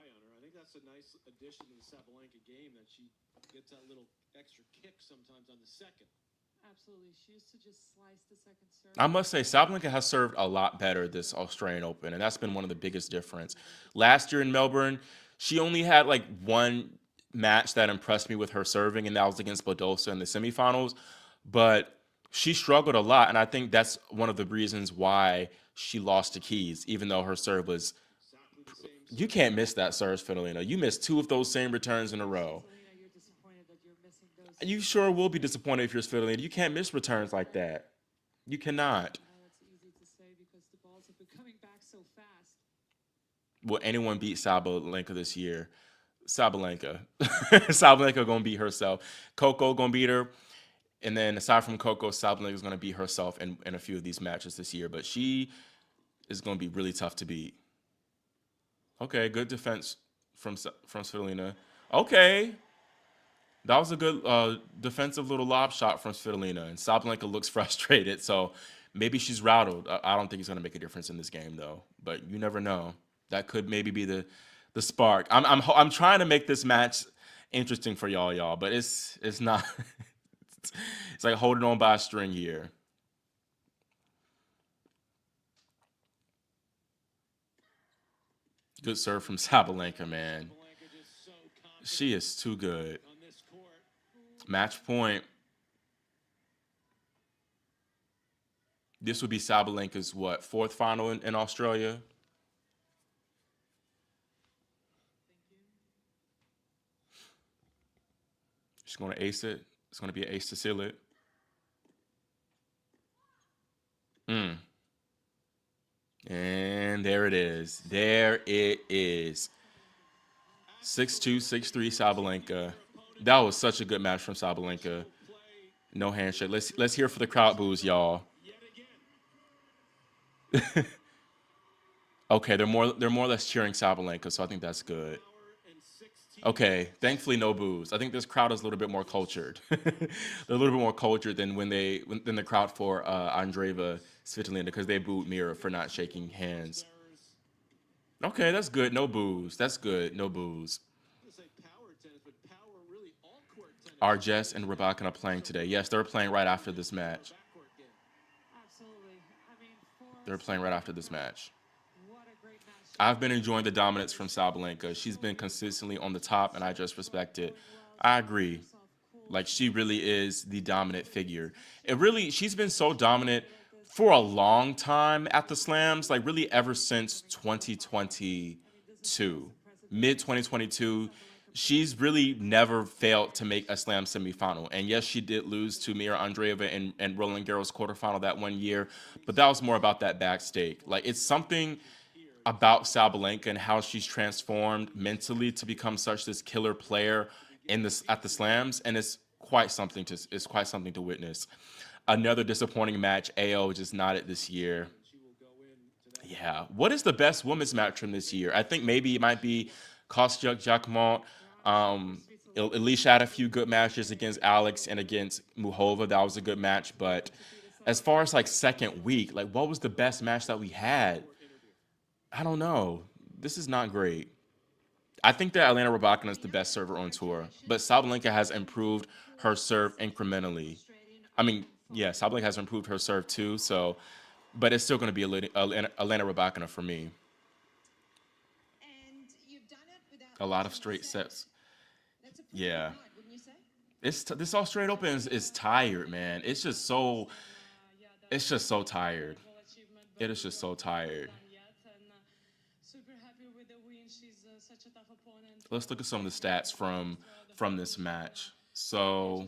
A: I must say, Sabalenka has served a lot better this Australian Open, and that's been one of the biggest difference. Last year in Melbourne, she only had like one match that impressed me with her serving, and that was against Badosa in the semifinals. But she struggled a lot, and I think that's one of the reasons why she lost to Keys, even though her serve was. You can't miss that serve, Svitolina. You missed two of those same returns in a row. You sure will be disappointed if you're Svitolina. You can't miss returns like that. You cannot. Will anyone beat Sabalenka this year? Sabalenka. Sabalenka gonna beat herself. Coco gonna beat her. And then aside from Coco, Sabalenka is gonna beat herself in a few of these matches this year. But she is gonna be really tough to beat. Okay, good defense from Svitolina. Okay, that was a good defensive little lob shot from Svitolina, and Sabalenka looks frustrated. So maybe she's rattled. I don't think it's gonna make a difference in this game though. But you never know. That could maybe be the spark. I'm trying to make this match interesting for y'all, but it's not. It's like holding on by a string here. Good serve from Sabalenka, man. She is too good. Match point. This would be Sabalenka's what, fourth final in Australia? She's going to ace it. It's going to be an ace to seal it. Mm. And there it is. There it is. 6-2, 6-3 Sabalenka. That was such a good match from Sabalenka. No handshake. Let's hear for the crowd boos, y'all. Okay, they're more or less cheering Sabalenka, so I think that's good. Okay, thankfully no boos. I think this crowd is a little bit more cultured. They're a little bit more cultured than than the crowd for Andreeva Svitolina because they booed Mira for not shaking hands. Okay, that's good. No boos. That's good. No boos. Are Jess and Rybakina playing today? Yes, they're playing right after this match. They're playing right after this match. I've been enjoying the dominance from Sabalenka. She's been consistently on the top, and I just respect it. I agree. Like she really is the dominant figure. She's been so dominant for a long time at the slams, like really ever since 2022, mid 2022. She's really never failed to make a slam semifinal. And yes, she did lose to Mira Andreeva and Roland Garros quarterfinal that one year, but that was more about that backstage. Like it's something about Sabalenka and how she's transformed mentally to become such this killer player in this at the slams, and it's quite something to witness. Another disappointing match. AO just not it this year. Yeah, what is the best women's match from this year? I think maybe it might be Kostyuk Jacquemont. Um, Alicia had a few good matches against Alex and against Muhova. That was a good match, but as far as like second week, like what was the best match that we had? I don't know. This is not great. I think that Elena Rybakina is the best server on tour, but Sabalenka has improved her serve incrementally. I mean, yeah, Sabalenka has improved her serve too. So, but it's still going to be Elena Rybakina for me. A lot of straight sets. Yeah, this Australian Open is tired, man. It's just so tired. It is just so tired. Let's look at some of the stats from this match. So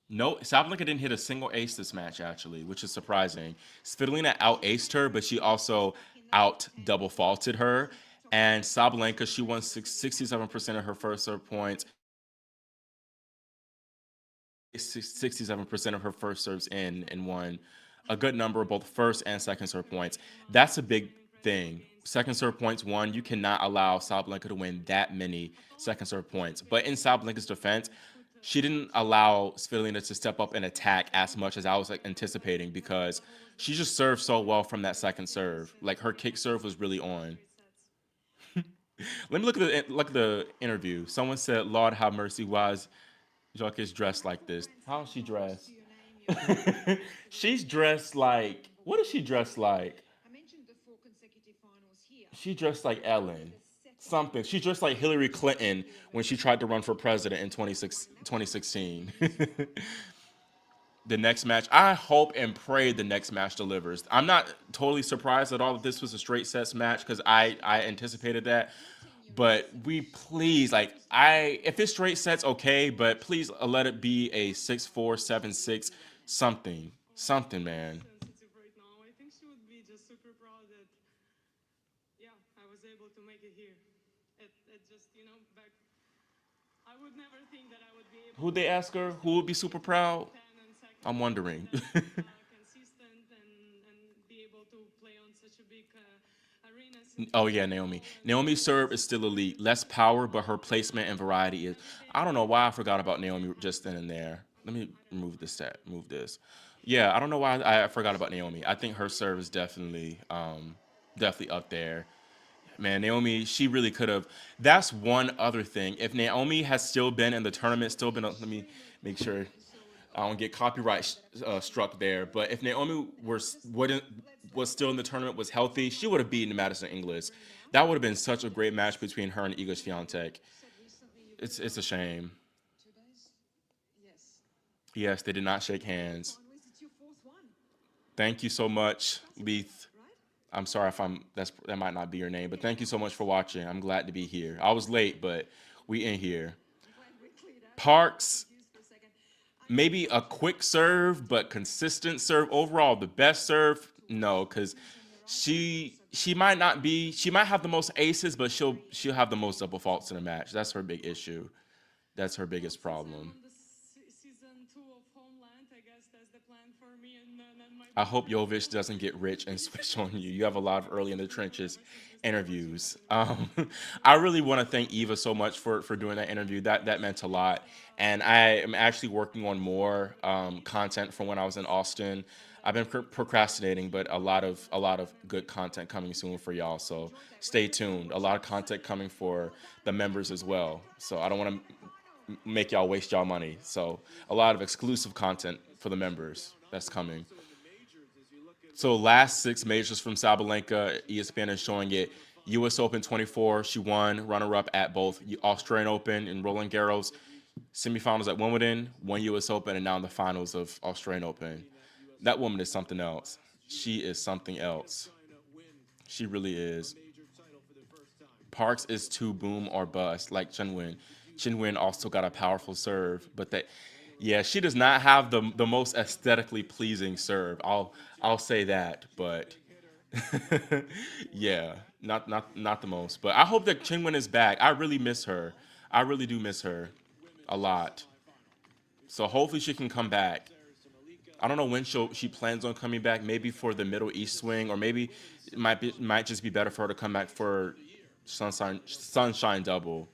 A: no, Sabalenka didn't hit a single ace this match actually, which is surprising. Svitolina out aced her, but she also out double faulted her. And Sabalenka, she won 67% of her first serve points, 67% of her first serves in, and won a good number of both first and second serve points. That's a big thing. Second serve points won. You cannot allow Sabalenka to win that many second serve points. But in Sabalenka's defense, she didn't allow Svitolina to step up and attack as much as I was like anticipating because she just served so well from that second serve. Like her kick serve was really on. Let me look at the interview. Someone said, "Lord have mercy, why is Jokic dressed like this. How is she dressed? She's dressed like, what is she dressed like? She dressed like Ellen. Something. She dressed like Hillary Clinton when she tried to run for president in 2016. The next match, I hope and pray the next match delivers. I'm not totally surprised at all that this was a straight sets match because I anticipated that. But we please, like, if it's straight sets, okay, but please let it be a 6-4, 7-6, something, man. Who'd they ask her? Who would be super proud? I'm wondering. Oh yeah, Naomi. Naomi's serve is still elite. Less power, but her placement and variety is. I don't know why I forgot about Naomi just then and there. Let me remove this set. Move this. Yeah, I don't know why I forgot about Naomi. I think her serve is definitely up there. Man, Naomi, she really could have. That's one other thing. If Naomi has still been in the tournament, still been. Let me make sure I don't get copyright struck there. But if Naomi was still in the tournament, was healthy, she would have beaten Madison Inglis. That would have been such a great match between her and Iga Swiatek. It's a shame. Yes, they did not shake hands. Thank you so much, Leith. I'm sorry if that might not be your name, but thank you so much for watching. I'm glad to be here. I was late, but we in here. Parks, maybe a quick serve, but consistent serve overall. The best serve, no, because she might have the most aces, but she'll have the most double faults in a match. That's her big issue. That's her biggest problem. I hope Jovic doesn't get rich and switch on you. You have a lot of early in the trenches interviews. I really want to thank Eva so much for doing that interview. That meant a lot, and I am actually working on more content from when I was in Austin. I've been procrastinating, but a lot of good content coming soon for y'all. So stay tuned. A lot of content coming for the members as well. So I don't want to make y'all waste y'all money. So a lot of exclusive content for the members that's coming. So last six majors from Sabalenka, ESPN is showing it. U.S. Open 24, she won, runner-up at both Australian Open and Roland Garros, semifinals at Wimbledon, one U.S. Open, and now in the finals of Australian Open. That woman is something else. She is something else. She really is. Parks is too boom or bust, like Chenwin. Chenwin also got a powerful serve, but yeah, she does not have the most aesthetically pleasing serve. I'll say that, but yeah, not the most. But I hope that Chenwin is back. I really miss her. I really do miss her a lot. So hopefully she can come back. I don't know when she plans on coming back. Maybe for the Middle East swing, or maybe might just be better for her to come back for Sunshine Double.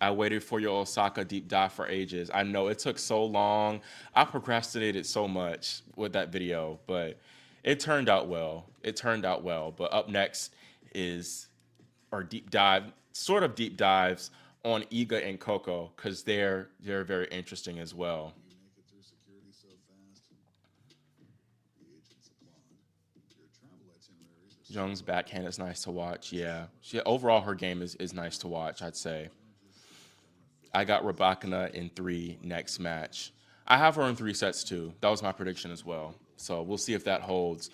A: I waited for your Osaka deep dive for ages. I know it took so long. I procrastinated so much with that video, but it turned out well. It turned out well. But up next is our deep dive, sort of deep dives on Iga and Coco, because they're very interesting as well. Young's backhand is nice to watch. Yeah, overall her game is nice to watch, I'd say. I got Rybakina in three next match. I have her in three sets too. That was my prediction as well. So we'll see if that holds.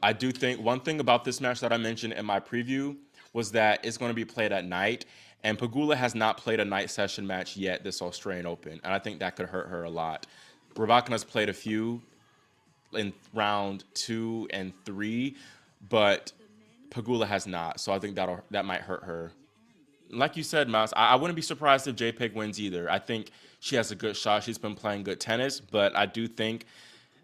A: I do think one thing about this match that I mentioned in my preview was that it's going to be played at night, and Pegula has not played a night session match yet this Australian Open, and I think that could hurt her a lot. Rybakina's played a few in round 2 and 3, but Pegula has not, so I think that might hurt her. Like you said, Miles, I wouldn't be surprised if JPEG wins either. I think she has a good shot. She's been playing good tennis, but I do think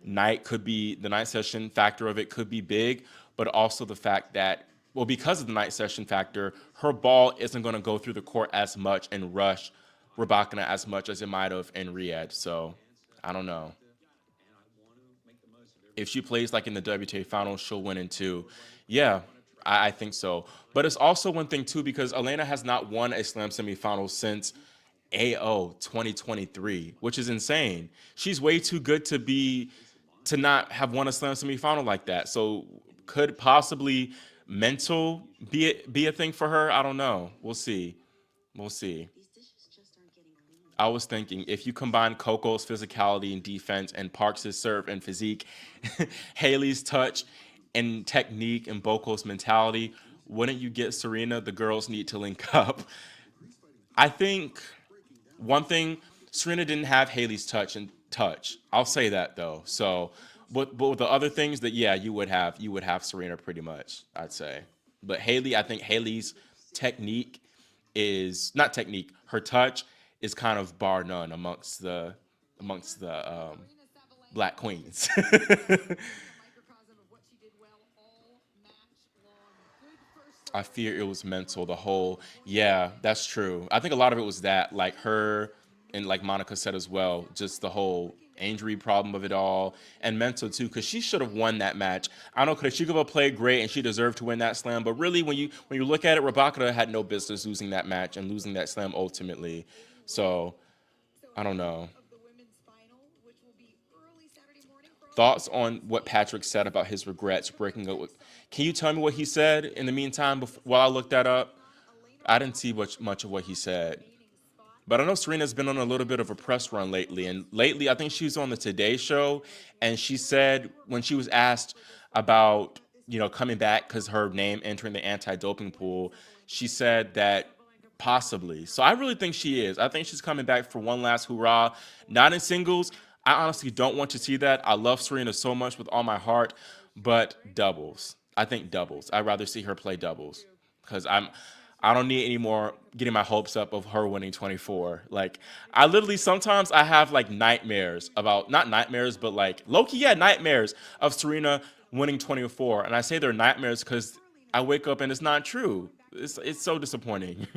A: the night session factor of it could be big, but also the fact that, well, because of the night session factor, her ball isn't going to go through the court as much and rush Rybakina as much as it might have in Riyadh. So I don't know. If she plays like in the WTA finals, she'll win in two. Yeah, I think so. But it's also one thing too because Elena has not won a Slam semifinal since AO 2023, which is insane. She's way too good to not have won a slam semifinal like that. So could possibly mental be a thing for her? I don't know. We'll see. We'll see. I was thinking if you combine Coco's physicality and defense and Parks' serve and physique, Haley's touch and technique and Boko's mentality, wouldn't you get Serena? The girls need to link up. I think one thing, Serena didn't have Haley's touch. I'll say that though. So, but with the other things that yeah, you would have Serena pretty much. I'd say, but Haley, I think Haley's technique is not technique. Her touch is kind of bar none amongst the Black Queens. I fear it was mental. The whole, yeah, that's true. I think a lot of it was that, like her, and like Monica said as well, just the whole injury problem of it all, and mental too, because she should have won that match. I know Krejcikova played great and she deserved to win that slam, but really, when you look at it, Rybakina had no business losing that match and losing that slam ultimately. So I don't know. Thoughts on what Patrick said about his regrets breaking up with? Can you tell me what he said in the meantime while I look that up? I didn't see much of what he said. But I know Serena's been on a little bit of a press run lately. And lately, I think she was on the Today Show. And she said when she was asked about, coming back because her name entering the anti-doping pool, she said that possibly. So I really think she is. I think she's coming back for one last hurrah. Not in singles. I honestly don't want to see that. I love Serena so much with all my heart. But doubles. I think doubles. I'd rather see her play doubles because I don't need any more getting my hopes up of her winning 24. Like I literally sometimes I have like nightmares about not nightmares but like low-key yeah nightmares of Serena winning 24, and I say they're nightmares because I wake up and it's not true. It's so disappointing.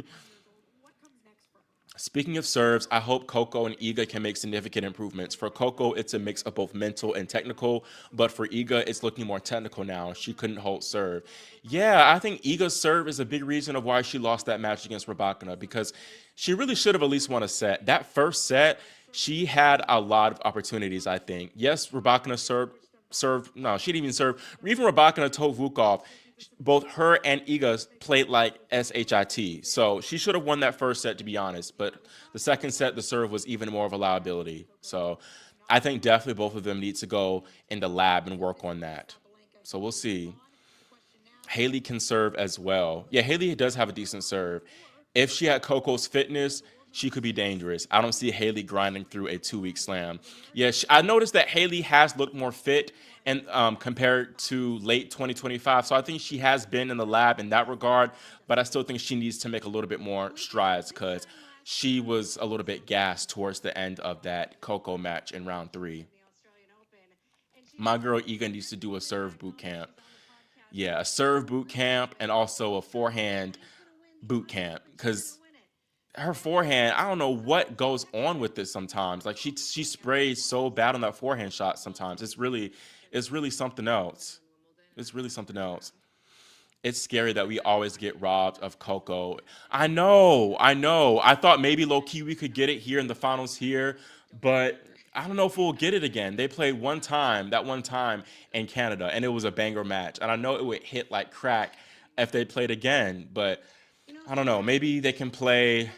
A: Speaking of serves, I hope Coco and Iga can make significant improvements. For Coco, it's a mix of both mental and technical, but for Iga, it's looking more technical now. She couldn't hold serve. Yeah, I think Iga's serve is a big reason of why she lost that match against Rybakina because she really should have at least won a set. That first set, she had a lot of opportunities, I think. Yes, Rybakina no, she didn't even serve. Even Rybakina told Vukov, both her and Iga played like shit. So she should have won that first set, to be honest. But the second set, the serve was even more of a liability. So I think definitely both of them need to go in the lab and work on that. So we'll see. Haley can serve as well. Yeah, Haley does have a decent serve. If she had Coco's fitness, she could be dangerous. I don't see Haley grinding through a 2-week slam. Yeah, I noticed that Haley has looked more fit and compared to late 2025. So I think she has been in the lab in that regard, but I still think she needs to make a little bit more strides because she was a little bit gassed towards the end of that Coco match in round 3. My girl Iga needs to do a serve boot camp. Yeah, a serve boot camp and also a forehand boot camp because her forehand, I don't know what goes on with it sometimes. Like she sprays so bad on that forehand shot sometimes. It's really something else. It's really something else. It's scary that we always get robbed of Coco. I know, I know. I thought maybe low key we could get it here in the finals here, but I don't know if we'll get it again. They played that one time in Canada, and it was a banger match. And I know it would hit like crack if they played again, but I don't know. Maybe they can play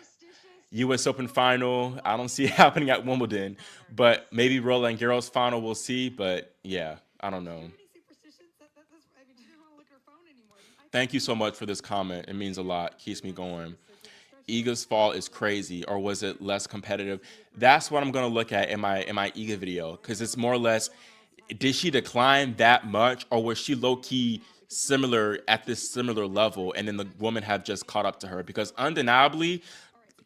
A: U.S. Open final. I don't see it happening at Wimbledon, but maybe Roland Garros final. We'll see. But yeah, I don't know. Thank you so much for this comment. It means a lot. Keeps me going. Iga's fall is crazy, or was it less competitive? That's what I'm gonna look at in my Iga video, because it's more or less, did she decline that much, or was she low key similar at this similar level, and then the women have just caught up to her? Because undeniably,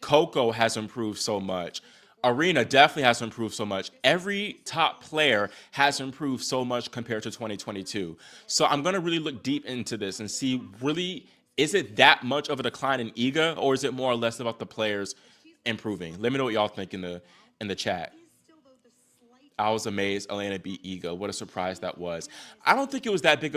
A: Coco has improved so much. Aryna definitely has improved so much. Every top player has improved so much compared to 2022. So I'm gonna really look deep into this and see really is it that much of a decline in Iga, or is it more or less about the players improving? Let me know what y'all think in the chat. I was amazed Elena beat Iga. What a surprise that was. I don't think it was that big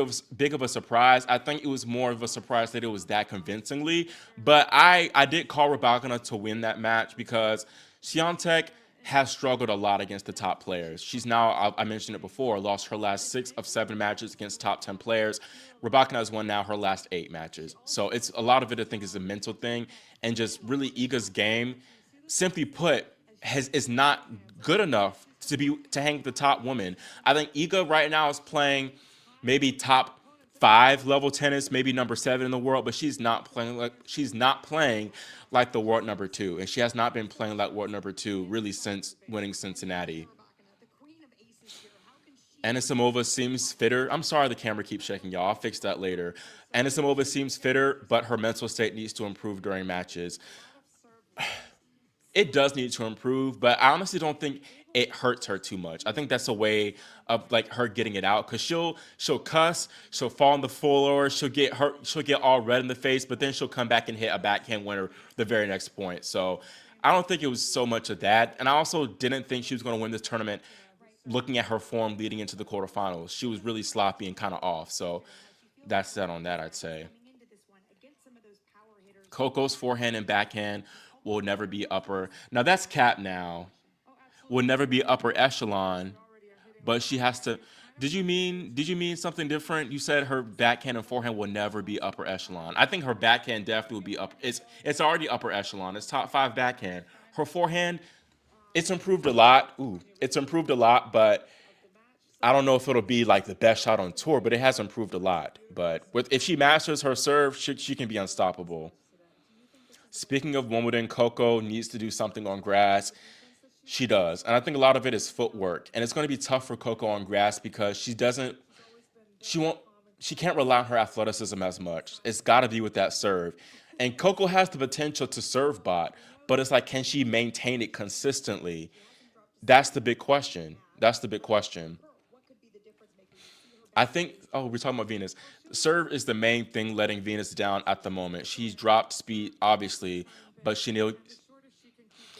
A: of a surprise. I think it was more of a surprise that it was that convincingly. But I did call Rybakina to win that match because Swiatek has struggled a lot against the top players. She's now, I mentioned it before, lost her last 6 of 7 matches against top 10 players. Rybakina has won now her last 8 matches. So it's a lot of it, I think, is a mental thing and just really Iga's game, simply put, is not good enough to hang with the top woman. I think Iga right now is playing maybe top 5 level tennis, maybe number 7 in the world, but she's not playing like the world number 2, and she has not been playing like world number 2 really since winning Cincinnati. Anisimova seems fitter. I'm sorry the camera keeps shaking, y'all. I'll fix that later. Anisimova seems fitter, but her mental state needs to improve during matches. It does need to improve, but I honestly don't think it hurts her too much. I think that's a way of like her getting it out because she'll cuss, she'll fall on the floor, she'll get all red in the face, but then she'll come back and hit a backhand winner the very next point. So I don't think it was so much of that, and I also didn't think she was going to win this tournament. Looking at her form leading into the quarterfinals, she was really sloppy and kind of off. So that's that on that, I'd say. Coco's forehand and backhand will never be upper. Now that's cap now. Will never be upper echelon, but she has to. Did you mean something different? You said her backhand and forehand will never be upper echelon. I think her backhand definitely will be up. It's already upper echelon. It's top 5 backhand. Her forehand, it's improved a lot. Ooh, it's improved a lot, but I don't know if it'll be like the best shot on tour. But it has improved a lot. But if she masters her serve, she can be unstoppable. Speaking of Wimbledon, Coco needs to do something on grass. She does. And I think a lot of it is footwork. And it's going to be tough for Coco on grass because she won't, she can't rely on her athleticism as much. It's got to be with that serve. And Coco has the potential to serve bot, but it's like, can she maintain it consistently? That's the big question. That's the big question. I think, oh, we're talking about Venus. Serve is the main thing letting Venus down at the moment. She's dropped speed, obviously, but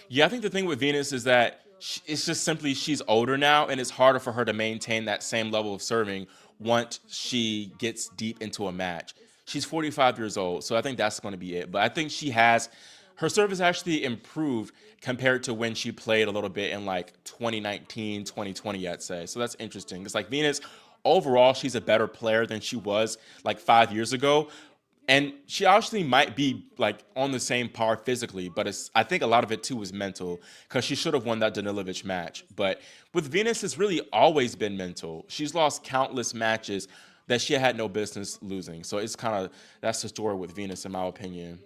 A: yeah, I think the thing with Venus is that it's just simply she's older now, and it's harder for her to maintain that same level of serving once she gets deep into a match. She's 45 years old, so I think that's going to be it. But I think her service actually improved compared to when she played a little bit in like 2019, 2020, I'd say. So that's interesting. It's like Venus, overall, she's a better player than she was like 5 years ago. And she actually might be like on the same par physically, but I think a lot of it too was mental because she should have won that Danilovic match. But with Venus, it's really always been mental. She's lost countless matches that she had no business losing. So it's kind of that's the story with Venus, in my opinion.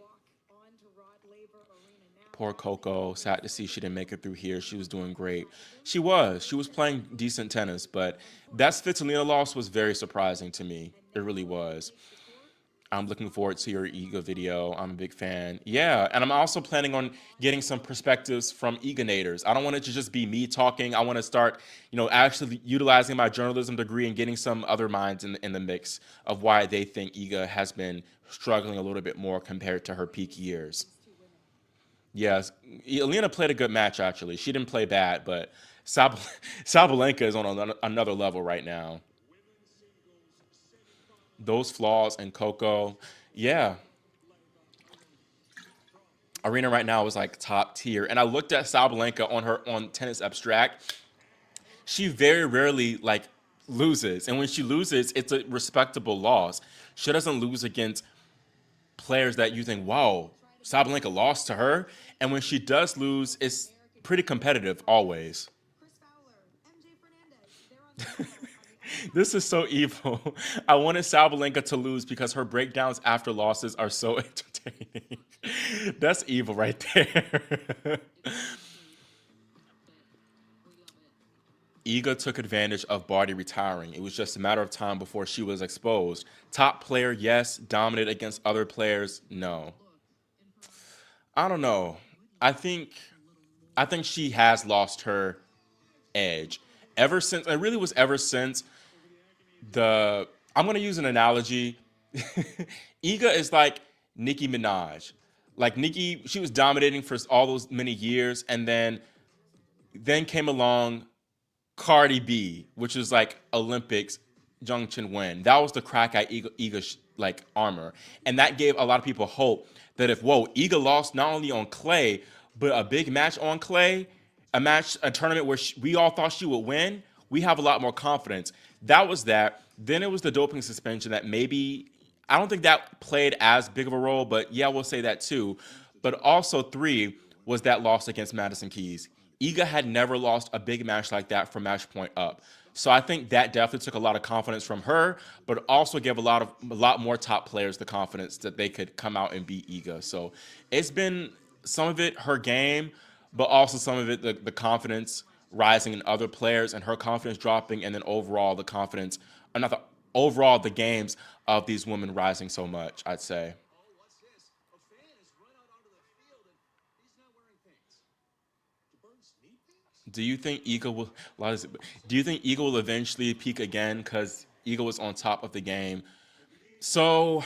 A: Poor Coco. Sad to see she didn't make it through here. She was doing great. She was playing decent tennis, but that Svitolina loss was very surprising to me. It really was. I'm looking forward to your Ego video. I'm a big fan. Yeah, and I'm also planning on getting some perspectives from Eganators. I don't want it to just be me talking. I want to start, actually utilizing my journalism degree and getting some other minds in the mix of why they think Iga has been struggling a little bit more compared to her peak years. Yes, Elena played a good match actually. She didn't play bad, but Sab- Sabalenka is on another level right now. Those flaws in Coco, yeah, Aryna right now is like top tier. And I looked at Sabalenka on Tennis Abstract. She very rarely like loses, and when she loses, it's a respectable loss. She doesn't lose against players that you think, wow, Sabalenka lost to her. And when she does lose, it's pretty competitive always. This is so evil. I wanted Sabalenka to lose because her breakdowns after losses are so entertaining. That's evil right there. Iga took advantage of Barty retiring. It was just a matter of time before she was exposed. Top player, yes. Dominant against other players, no. I don't know. I think I think she has lost her edge. Ever since it really was ever since the I'm gonna use an analogy. Iga is like Nicki Minaj. Like Nicki, she was dominating for all those many years, and then came along Cardi B, which is like Olympics junction win. That was the crack at Iga like armor, and that gave a lot of people hope that if Iga lost not only on clay but a big match on clay, a tournament where we all thought she would win, we have a lot more confidence. That was that. Then it was the doping suspension that maybe I don't think that played as big of a role, but yeah, we'll say that too. But also three was that loss against Madison Keys. Iga had never lost a big match like that from match point up. So I think that definitely took a lot of confidence from her, but also gave a lot more top players the confidence that they could come out and beat Iga. So it's been some of it her game, but also some of it the confidence rising in other players and her confidence dropping, and then overall the confidence, not the overall the games of these women rising so much. I'd say. Do you think Eagle will? Do you think Eagle will eventually peak again? Because Eagle was on top of the game. So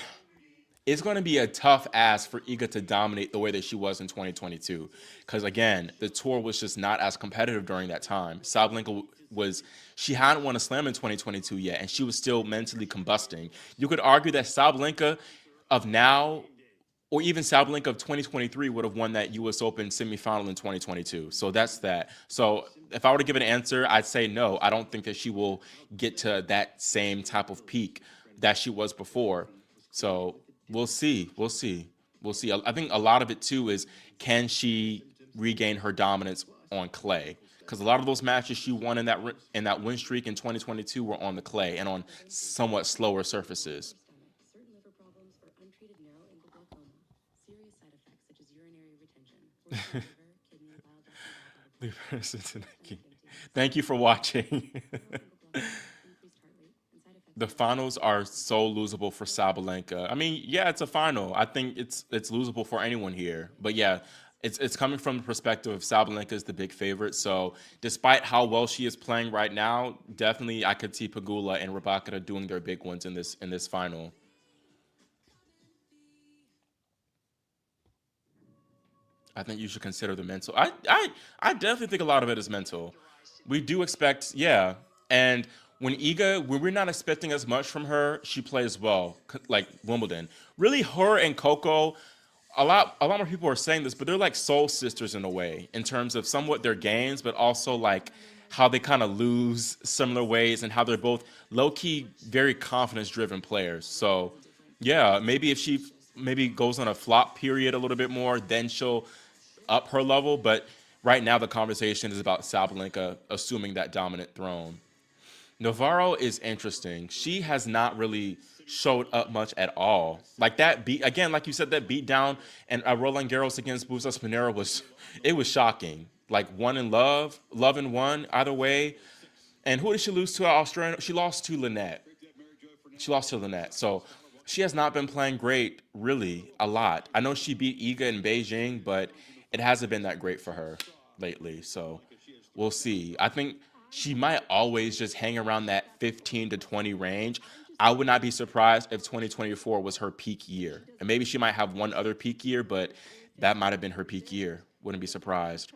A: it's going to be a tough ask for Iga to dominate the way that she was in 2022. Because again, the tour was just not as competitive during that time. Sabalenka was she hadn't won a slam in 2022 yet, and she was still mentally combusting. You could argue that Sabalenka of now or even Sabalenka of 2023 would have won that U.S. Open semifinal in 2022. So that's that. So if I were to give an answer, I'd say no. I don't think that she will get to that same type of peak that she was before. So we'll see. We'll see. We'll see. I think a lot of it too is can she regain her dominance on clay? Because a lot of those matches she won in that win streak in 2022 were on the clay and on somewhat slower surfaces. Thank you for watching. The finals are so losable for Sabalenka. I mean, yeah, it's a final. I think it's losable for anyone here. But yeah, it's coming from the perspective of Sabalenka is the big favorite. So despite how well she is playing right now, definitely I could see Pegula and Rybakina doing their big ones in this final. I think you should consider the mental. I definitely think a lot of it is mental. We do expect, yeah. And when we're not expecting as much from her, she plays well, like Wimbledon. Really, her and Coco, a lot more people are saying this, but they're like soul sisters in a way, in terms of somewhat their games, but also like how they kind of lose similar ways and how they're both low key, very confidence driven players. So yeah, maybe if she maybe goes on a flop period a little bit more, then she'll up her level. But right now, the conversation is about Sabalenka assuming that dominant throne. Navarro is interesting. She has not really showed up much at all. Like that beat again, like you said, that beat down and Roland Garros against Busa Spinera was it was shocking. Like one in love, love in one, either way. And who did she lose to? Australian. She lost to Lynette. She lost to Lynette. So she has not been playing great, really, a lot. I know she beat Iga in Beijing, but it hasn't been that great for her lately. So we'll see. I think she might always just hang around that 15 to 20 range. I would not be surprised if 2024 was her peak year. And maybe she might have one other peak year, but that might have been her peak year. Wouldn't be surprised.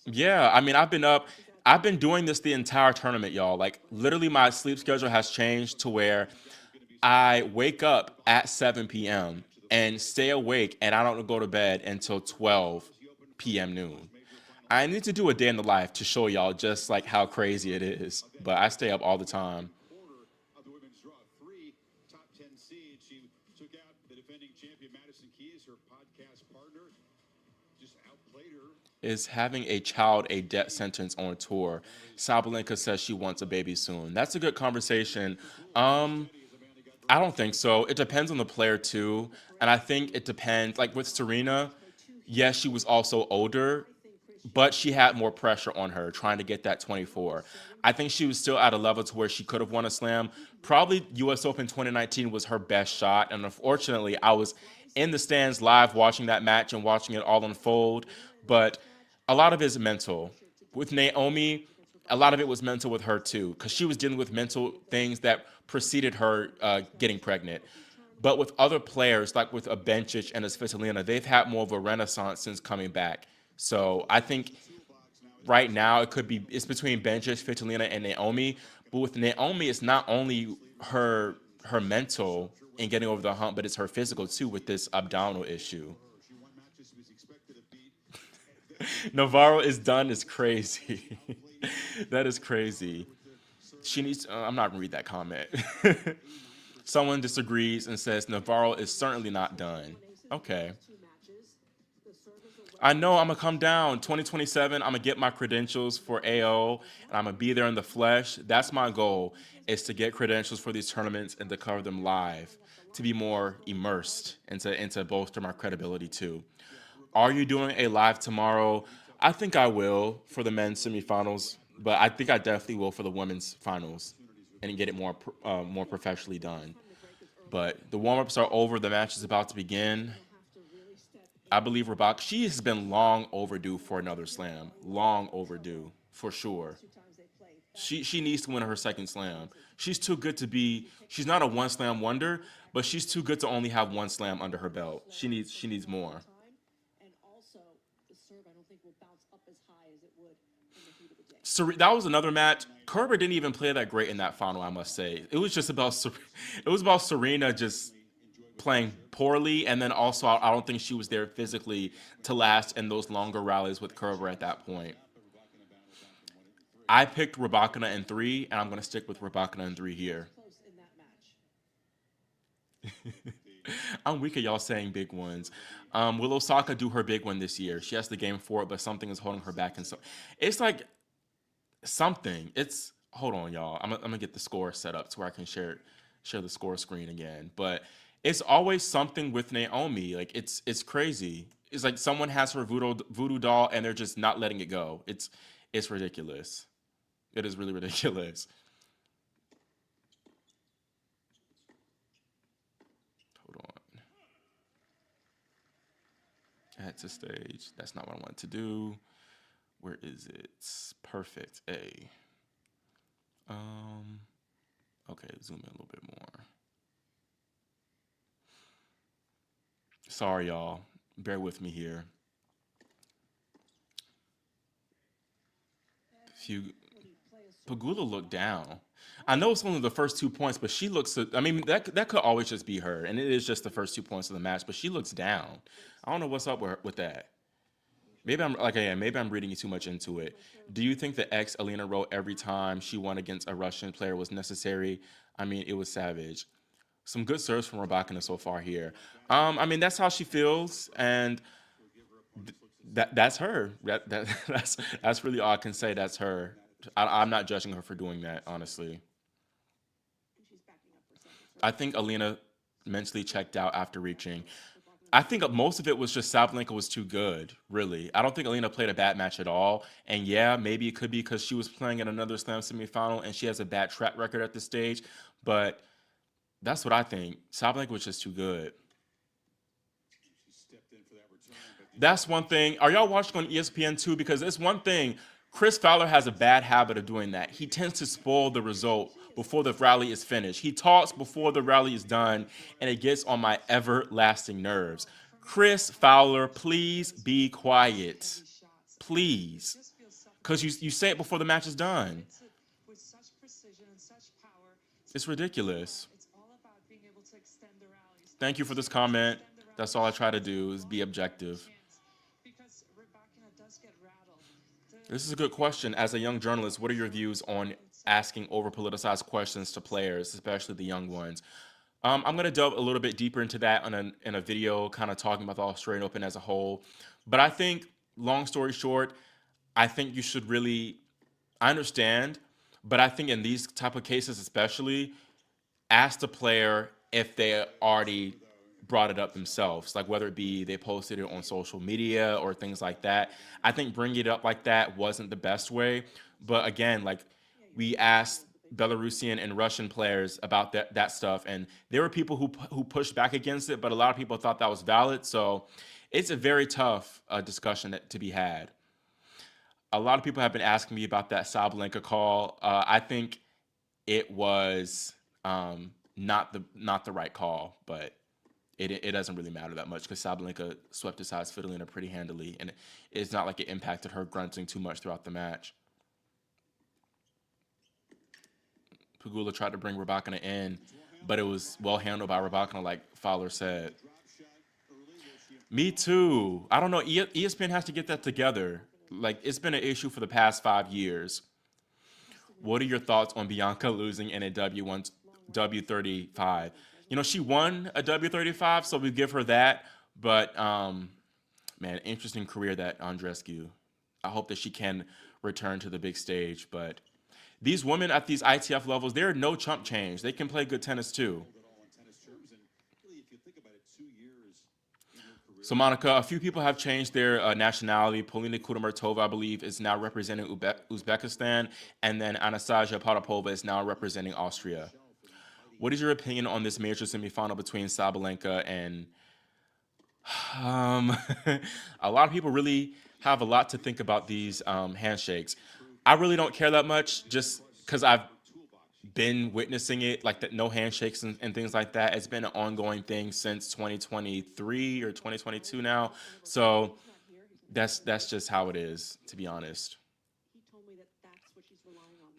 A: Yeah, I mean, I've been doing this the entire tournament, y'all. Like, literally, my sleep schedule has changed to where I wake up at 7 p.m. and stay awake, and I don't go to bed until 12 p.m. noon. I need to do a day in the life to show y'all just like how crazy it is. But I stay up all the time. Is having a child a death sentence on tour? Sabalenka says she wants a baby soon. That's a good conversation. Um, I don't think so. It depends on the player too, and I think it depends. Like with Serena, yes, she was also older, but she had more pressure on her trying to get that 24. I think she was still at a level to where she could have won a slam. Probably US Open 2019 was her best shot. And unfortunately, I was in the stands live watching that match and watching it all unfold. But a lot of it is mental. With Naomi, a lot of it was mental with her too, because she was dealing with mental things that preceded her getting pregnant. But with other players, like with a Bencic and a Svitolina, they've had more of a renaissance since coming back. So I think right now it's between Benjic, Svitolina, and Naomi. But with Naomi, it's not only her mental and getting over the hump, but it's her physical too with this abdominal issue. Navarro is done is crazy. That is crazy. She needs. I'm not gonna read that comment. Someone disagrees and says Navarro is certainly not done. Okay. I know I'm gonna come down 2027. I'm gonna get my credentials for AO and I'm gonna be there in the flesh. That's my goal, is to get credentials for these tournaments and to cover them live, to be more immersed and to bolster my credibility too. Are you doing a live tomorrow? I think I will for the men's semifinals, but I think I definitely will for the women's finals and get it more professionally done. But the warm-ups are over. The match is about to begin. I believe Rybak. She has been long overdue for another slam. Long overdue, for sure. She needs to win her second slam. She's too good to be. She's not a one slam wonder, but she's too good to only have one slam under her belt. She needs more. That was another match. Kerber didn't even play that great in that final, I must say. It was just about it was about Serena just playing poorly, and then also I don't think she was there physically to last in those longer rallies with Kerber at that point. I picked Rybakina in three, and I'm going to stick with Rybakina in three here. I'm weak at y'all saying big ones. Will Osaka do her big one this year? She has the game for it, but something is holding her back. And so it's like something. It's hold on, y'all. I'm gonna get the score set up to where I can share the score screen again. But it's always something with Naomi. Like it's crazy. It's like someone has her voodoo doll and they're just not letting it go. It's ridiculous. It is really ridiculous. Hold on. Add to stage. That's not what I wanted to do. Where is it? Perfect. A. Um. Okay, zoom in a little bit more. Sorry, y'all. Bear with me here. If you Pegula looked down. I know it's only the first 2 points, but she looks. I mean, that could always just be her, and it is just the first 2 points of the match. But she looks down. I don't know what's up with that. Maybe I'm like, yeah, maybe I'm reading too much into it. Do you think the ex Elena wrote every time she won against a Russian player was necessary? I mean, it was savage. Some good serves from Rybakina so far here. I mean, that's how she feels, and that's her. That's really all I can say. That's her. I'm not judging her for doing that, honestly. I think Alina mentally checked out after reaching. I think most of it was just Sabalenka was too good, really. I don't think Elena played a bad match at all. And yeah, maybe it could be because she was playing in another Slam semifinal and she has a bad track record at this stage. But that's what I think. Sabalenka was just too good. That's one thing. Are y'all watching on ESPN too? Because it's one thing. Chris Fowler has a bad habit of doing that. He tends to spoil the result before the rally is finished. He talks before the rally is done, and it gets on my everlasting nerves. Chris Fowler, please be quiet. Please. Because you say it before the match is done. It's ridiculous. Thank you for this comment. That's all I try to do is be objective. This is a good question. As a young journalist, what are your views on asking over politicized questions to players, especially the young ones? I'm going to delve a little bit deeper into that in a video, kind of talking about the Australian Open as a whole. But I think, long story short, I think you should really, I understand, but I think in these type of cases especially, ask the player if they already brought it up themselves, like whether it be they posted it on social media or things like that. I think bringing it up like that wasn't the best way. But again, like we asked Belarusian and Russian players about that stuff, and there were people who pushed back against it, but a lot of people thought that was valid. So it's a very tough discussion to be had. A lot of people have been asking me about that Sabalenka call. I think it was not the right call, but it doesn't really matter that much because Sabalenka swept aside Svitolina pretty handily, and it's not like it impacted her grunting too much throughout the match. Pegula tried to bring Rybakina in, but it was well handled by Rybakina, like Fowler said. Me too. I don't know. ESPN has to get that together. Like, it's been an issue for the past 5 years. What are your thoughts on Bianca losing in a W35? You know, she won a W35, so we give her that. But man, interesting career that Andrescu. I hope that she can return to the big stage. But these women at these ITF levels, they're no chump change. They can play good tennis too. So, Monica, a few people have changed their nationality. Polina Kudamertova, I believe, is now representing Uzbekistan, and then Anastasia Potapova is now representing Austria. What is your opinion on this major semifinal between Sabalenka and um, a lot of people really have a lot to think about these handshakes. I really don't care that much just because I've been witnessing it, like the no handshakes and things like that. It's been an ongoing thing since 2023 or 2022 now. So that's just how it is, to be honest.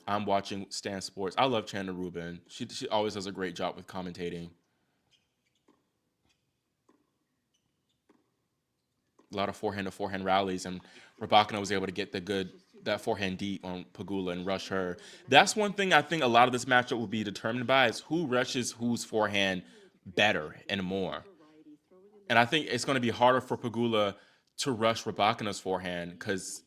A: I'm watching Stan Sports. I love Chandler Rubin. She always does a great job with commentating. A lot of forehand to forehand rallies, and Rybakina was able to get the good that forehand deep on Pegula and rush her. That's one thing I think a lot of this matchup will be determined by is who rushes whose forehand better and more. And I think it's going to be harder for Pegula to rush Rybakina's forehand because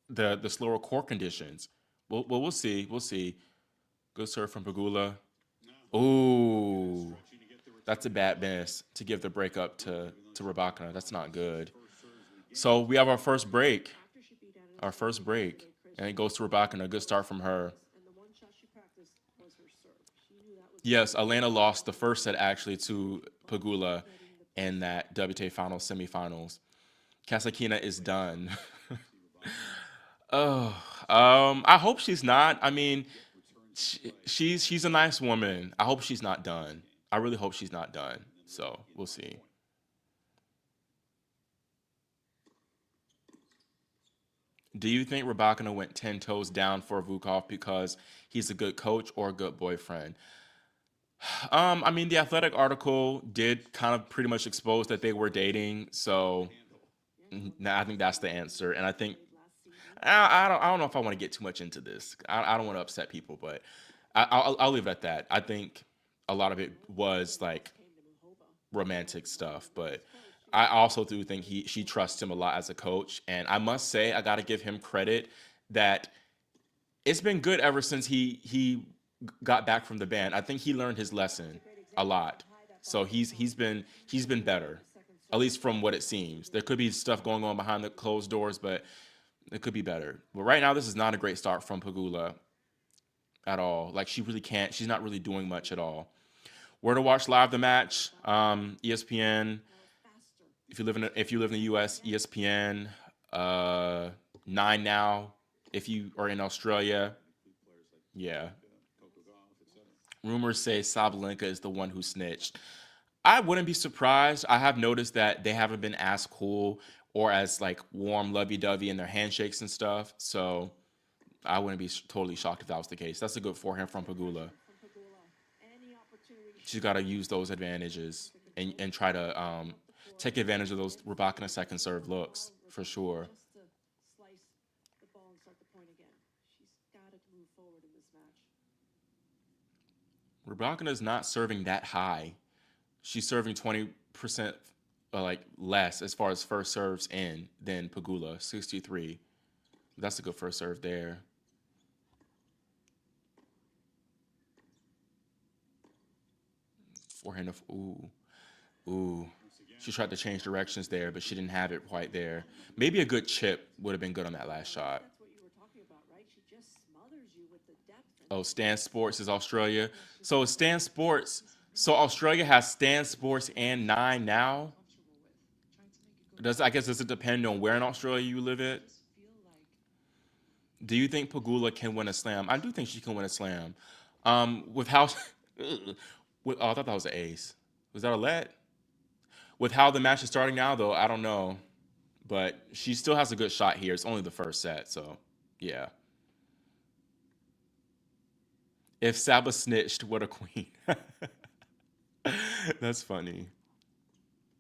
A: the slower court conditions. We'll see. We'll see. Good serve from Pegula. Ooh, that's a bad miss to give the break up to Rybakina. That's not good. So we have our first break. Our first break. And it goes to Rybakina. A good start from her. Yes, Elena lost the first set actually to Pegula in that WTA final semifinals. Kasakina is done. Oh, I hope she's not. I mean, she's a nice woman. I hope she's not done. I really hope she's not done. So we'll see. Do you think Rybakina went 10 toes down for Vukov because he's a good coach or a good boyfriend? I mean, the athletic article did kind of pretty much expose that they were dating. So I think that's the answer. And I think I don't know if I want to get too much into this. I don't want to upset people, but I'll leave it at that. I think a lot of it was like romantic stuff, but I also do think she trusts him a lot as a coach. And I must say, I got to give him credit that it's been good ever since he got back from the ban. I think he learned his lesson a lot. So he's been better, at least from what it seems. There could be stuff going on behind the closed doors, but it could be better. But right now, this is not a great start from Pegula at all. Like she really can't. She's not really doing much at all. Where to watch live the match? ESPN. If you live in the U.S., ESPN. 9 now. If you are in Australia, yeah. Rumors say Sabalenka is the one who snitched. I wouldn't be surprised. I have noticed that they haven't been as cool or as like warm, lovey-dovey in their handshakes and stuff. So I wouldn't be totally shocked if that was the case. That's a good forehand from Pegula. She's got to use those advantages and try to take advantage of those Rybakina second serve looks for sure. Rybakina is not serving that high. She's serving 20% like less as far as first serves in than Pegula, 63. That's a good first serve there. Forehand of ooh. She tried to change directions there, but she didn't have it quite there. Maybe a good chip would have been good on that last shot. Oh, Stan Sports is Australia. So Stan Sports. So Australia has Stan Sports and 9 now. Does it depend on where in Australia you live at? Do you think Pagula can win a slam? I do think she can win a slam. With how with, oh, I thought that was an ace. Was that a let? With how the match is starting now, though, I don't know. But she still has a good shot here. It's only the first set, so yeah. If Saba snitched, what a queen. That's funny.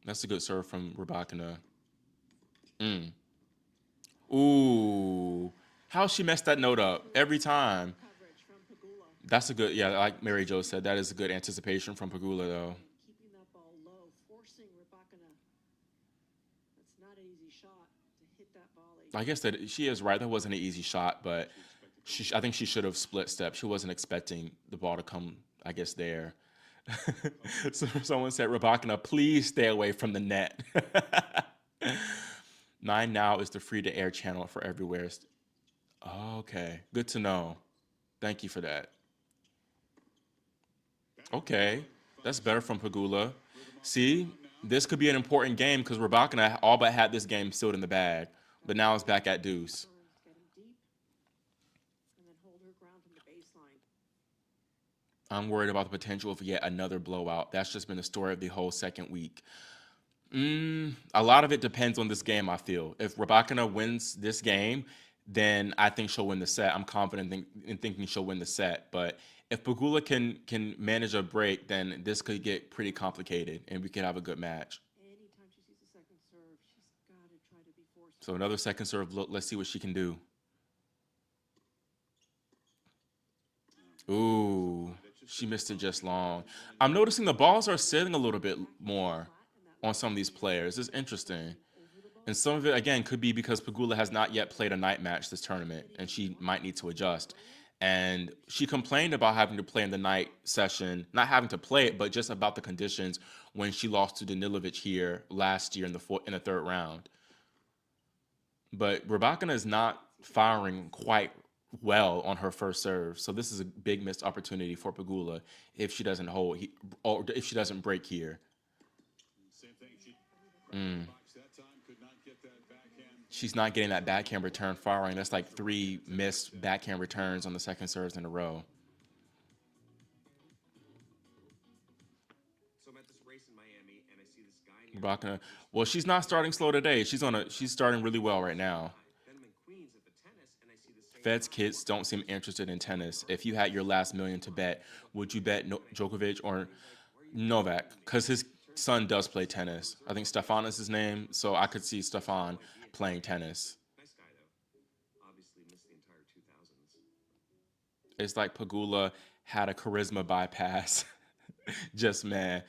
A: That's a good serve from Rybakina. Mm. Ooh. How she messed that note up every time. That's a good, yeah, like Mary Jo said, that is a good anticipation from Pegula, though. I guess that she is right. That wasn't an easy shot, but I think she should have split step. She wasn't expecting the ball to come, I guess, there. So someone said, Rybakina, please stay away from the net. Nine Now is the free to air channel for everywhere. Oh, okay, good to know. Thank you for that. Okay, that's better from Pegula. See, this could be an important game because Rybakina all but had this game sealed in the bag, but now it's back at deuce. I'm worried about the potential of yet another blowout. That's just been the story of the whole second week. A lot of it depends on this game, I feel. If Rybakina wins this game, then I think she'll win the set. I'm confident in thinking she'll win the set. But if Pegula can manage a break, then this could get pretty complicated, and we could have a good match. So another second serve look. Let's see what she can do. Ooh, she missed it just long. I'm noticing the balls are sitting a little bit more on some of these players. It's interesting. And some of it, again, could be because Pegula has not yet played a night match this tournament, and she might need to adjust. And she complained about having to play in the night session, not having to play it, but just about the conditions when she lost to Danilovic here last year in the third round. But Rybakina is not firing quite well on her first serve, so this is a big missed opportunity for Pegula if she doesn't or if she doesn't break here. Mm. She's not getting that backhand return firing. That's like three missed backhand returns on the second serves in a row. Rybakina, well, she's not starting slow today. She's starting really well right now. Fed's kids don't seem interested in tennis. If you had your last million to bet, would you bet Djokovic or Novak? Because his son does play tennis. I think Stefan is his name, so I could see Stefan playing tennis. It's like Pegula had a charisma bypass. Just man.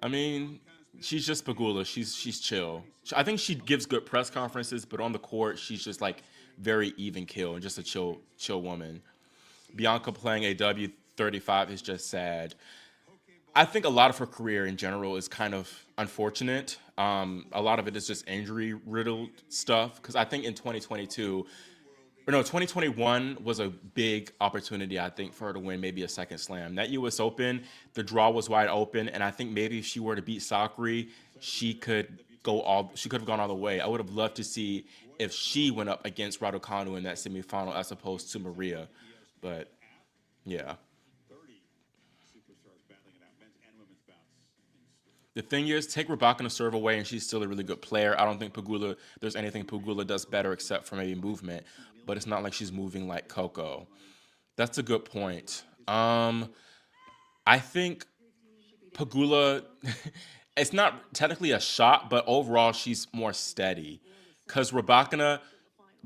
A: I mean, she's just Pegula. She's chill. I think she gives good press conferences, but on the court, she's just like very even kill and just a chill woman. Bianca playing a W35 is just sad. I think a lot of her career in general is kind of unfortunate. A lot of it is just injury riddled stuff. Because I think in 2022, or no, 2021 was a big opportunity, I think, for her to win maybe a second slam. That US Open, the draw was wide open, and I think maybe if she were to beat Sakari, she could have gone all the way. I would have loved to see if she went up against Raducanu in that semifinal as opposed to Maria. But yeah. The thing is, take Rybakina serve away, and she's still a really good player. I don't think there's anything Pegula does better except for maybe movement, but it's not like she's moving like Coco. That's a good point. I think Pegula, it's not technically a shot, but overall she's more steady. Because Rybakina,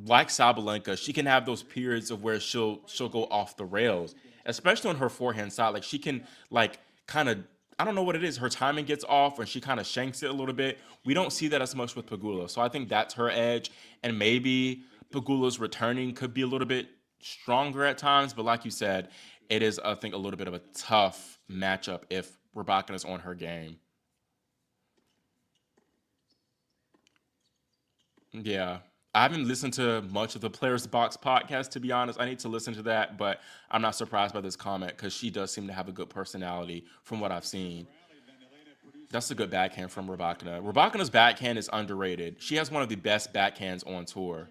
A: like Sabalenka, she can have those periods of where she'll go off the rails, especially on her forehand side. Like she can like kind of, I don't know what it is. Her timing gets off and she kind of shanks it a little bit. We don't see that as much with Pegula, so I think that's her edge. And maybe Pegula's returning could be a little bit stronger at times, but like you said, it is I think a little bit of a tough matchup if Rybakina is on her game. Yeah. I haven't listened to much of the Players Box podcast, to be honest. I need to listen to that, but I'm not surprised by this comment because she does seem to have a good personality from what I've seen. That's a good backhand from Rybakina. Rybakina's backhand is underrated. She has one of the best backhands on tour.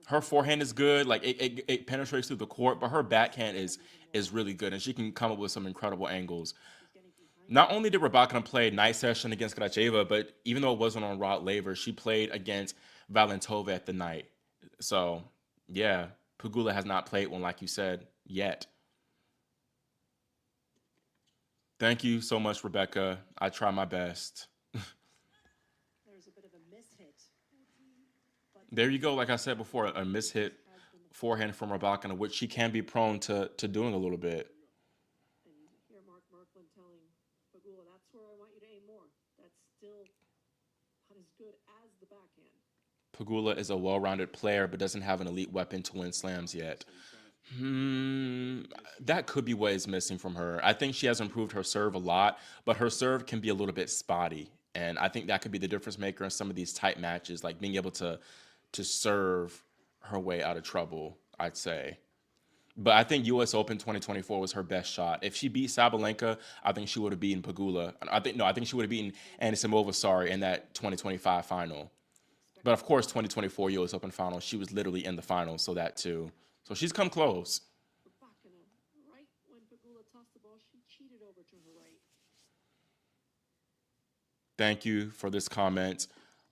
A: Her forehand is good, like it penetrates through the court, but her backhand is really good, and she can come up with some incredible angles. Not only did Rybakina play night session against Kracheva, but even though it wasn't on Rod Laver, she played against Valentova at the night. So yeah, Pagula has not played one like you said yet. Thank you so much, Rebecca. I try my best. There you go. Like I said before, a mishit forehand from Rybakina, which she can be prone to doing a little bit. Pagula is a well-rounded player, but doesn't have an elite weapon to win slams yet. Hmm, that could be what is missing from her. I think she has improved her serve a lot, but her serve can be a little bit spotty, and I think that could be the difference maker in some of these tight matches, like being able to serve her way out of trouble. I'd say. But I think U.S. Open 2024 was her best shot. If she beat Sabalenka, I think she would have beaten Pagula. I think she would have beaten Anisimova, sorry, in that 2025 final. But of course, 2024 U.S. Open final, she was literally in the final, so that too. So she's come close. Thank you for this comment.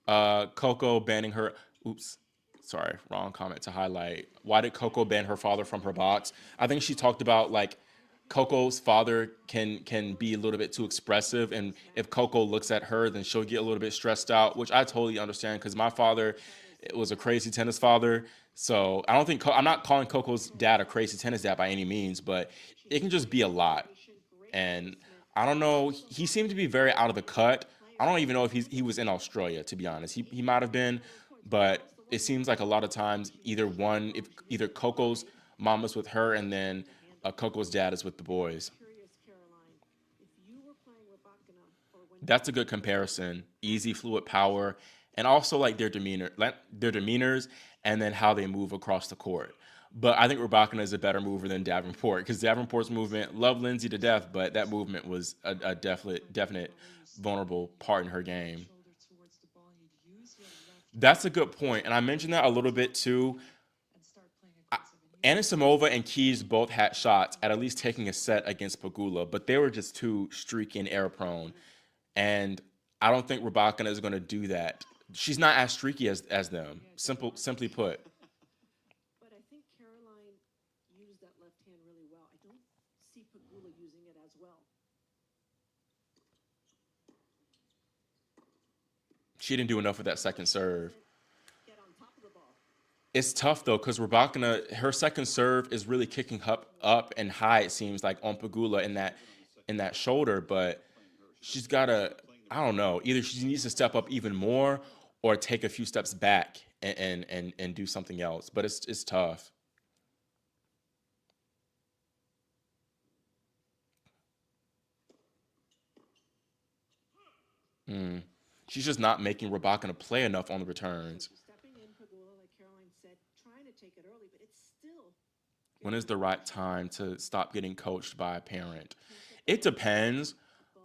A: Coco banning her. Oops. Sorry, wrong comment to highlight. Why did Coco ban her father from her box? I think she talked about like Coco's father can be a little bit too expressive, and if Coco looks at her, then she'll get a little bit stressed out, which I totally understand because my father was a crazy tennis father. So I don't think I'm not calling Coco's dad a crazy tennis dad by any means, but it can just be a lot. And I don't know. He seemed to be very out of the cut. I don't even know if he was in Australia, to be honest. He might have been, but it seems like a lot of times if either Coco's mom is with her and then Coco's dad is with the boys. That's a good comparison. Easy, fluid power, and also like their demeanors, and then how they move across the court. But I think Rybakina is a better mover than Davenport because Davenport's movement, love Lindsay to death, but that movement was a definite vulnerable part in her game. That's a good point, and I mentioned that a little bit too. Anisimova and Keys both had shots at least taking a set against Pagula, but they were just too streaky and error prone. And I don't think Rybakina is going to do that. She's not as streaky as them. Simply put, she didn't do enough with that second serve. It's tough though because Rybakina, her second serve is really kicking up and high. It seems like on Pagula in that shoulder, but she's got to. I don't know. Either she needs to step up even more or take a few steps back and do something else. But it's tough. Mm. She's just not making Rybakina play enough on the returns. When is the right time to stop getting coached by a parent? It depends.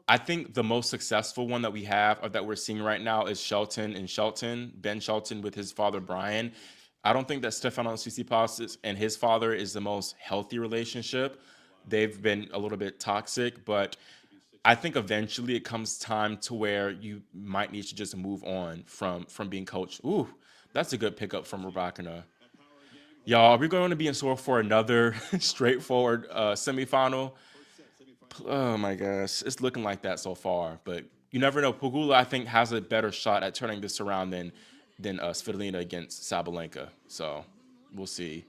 A: I think the most successful one that we have or that we're seeing right now is Shelton and Shelton, Ben Shelton with his father Brian. I don't think that Stefanos Tsitsipas and his father is the most healthy relationship. They've been a little bit toxic, but I think eventually it comes time to where you might need to just move on from being coached. Ooh, that's a good pickup from Rybakina. Y'all, are we going to be in store for another straightforward semifinal? Oh my gosh, it's looking like that so far. But you never know. Pagula, I think, has a better shot at turning this around than Svitolina against Sabalenka. So we'll see.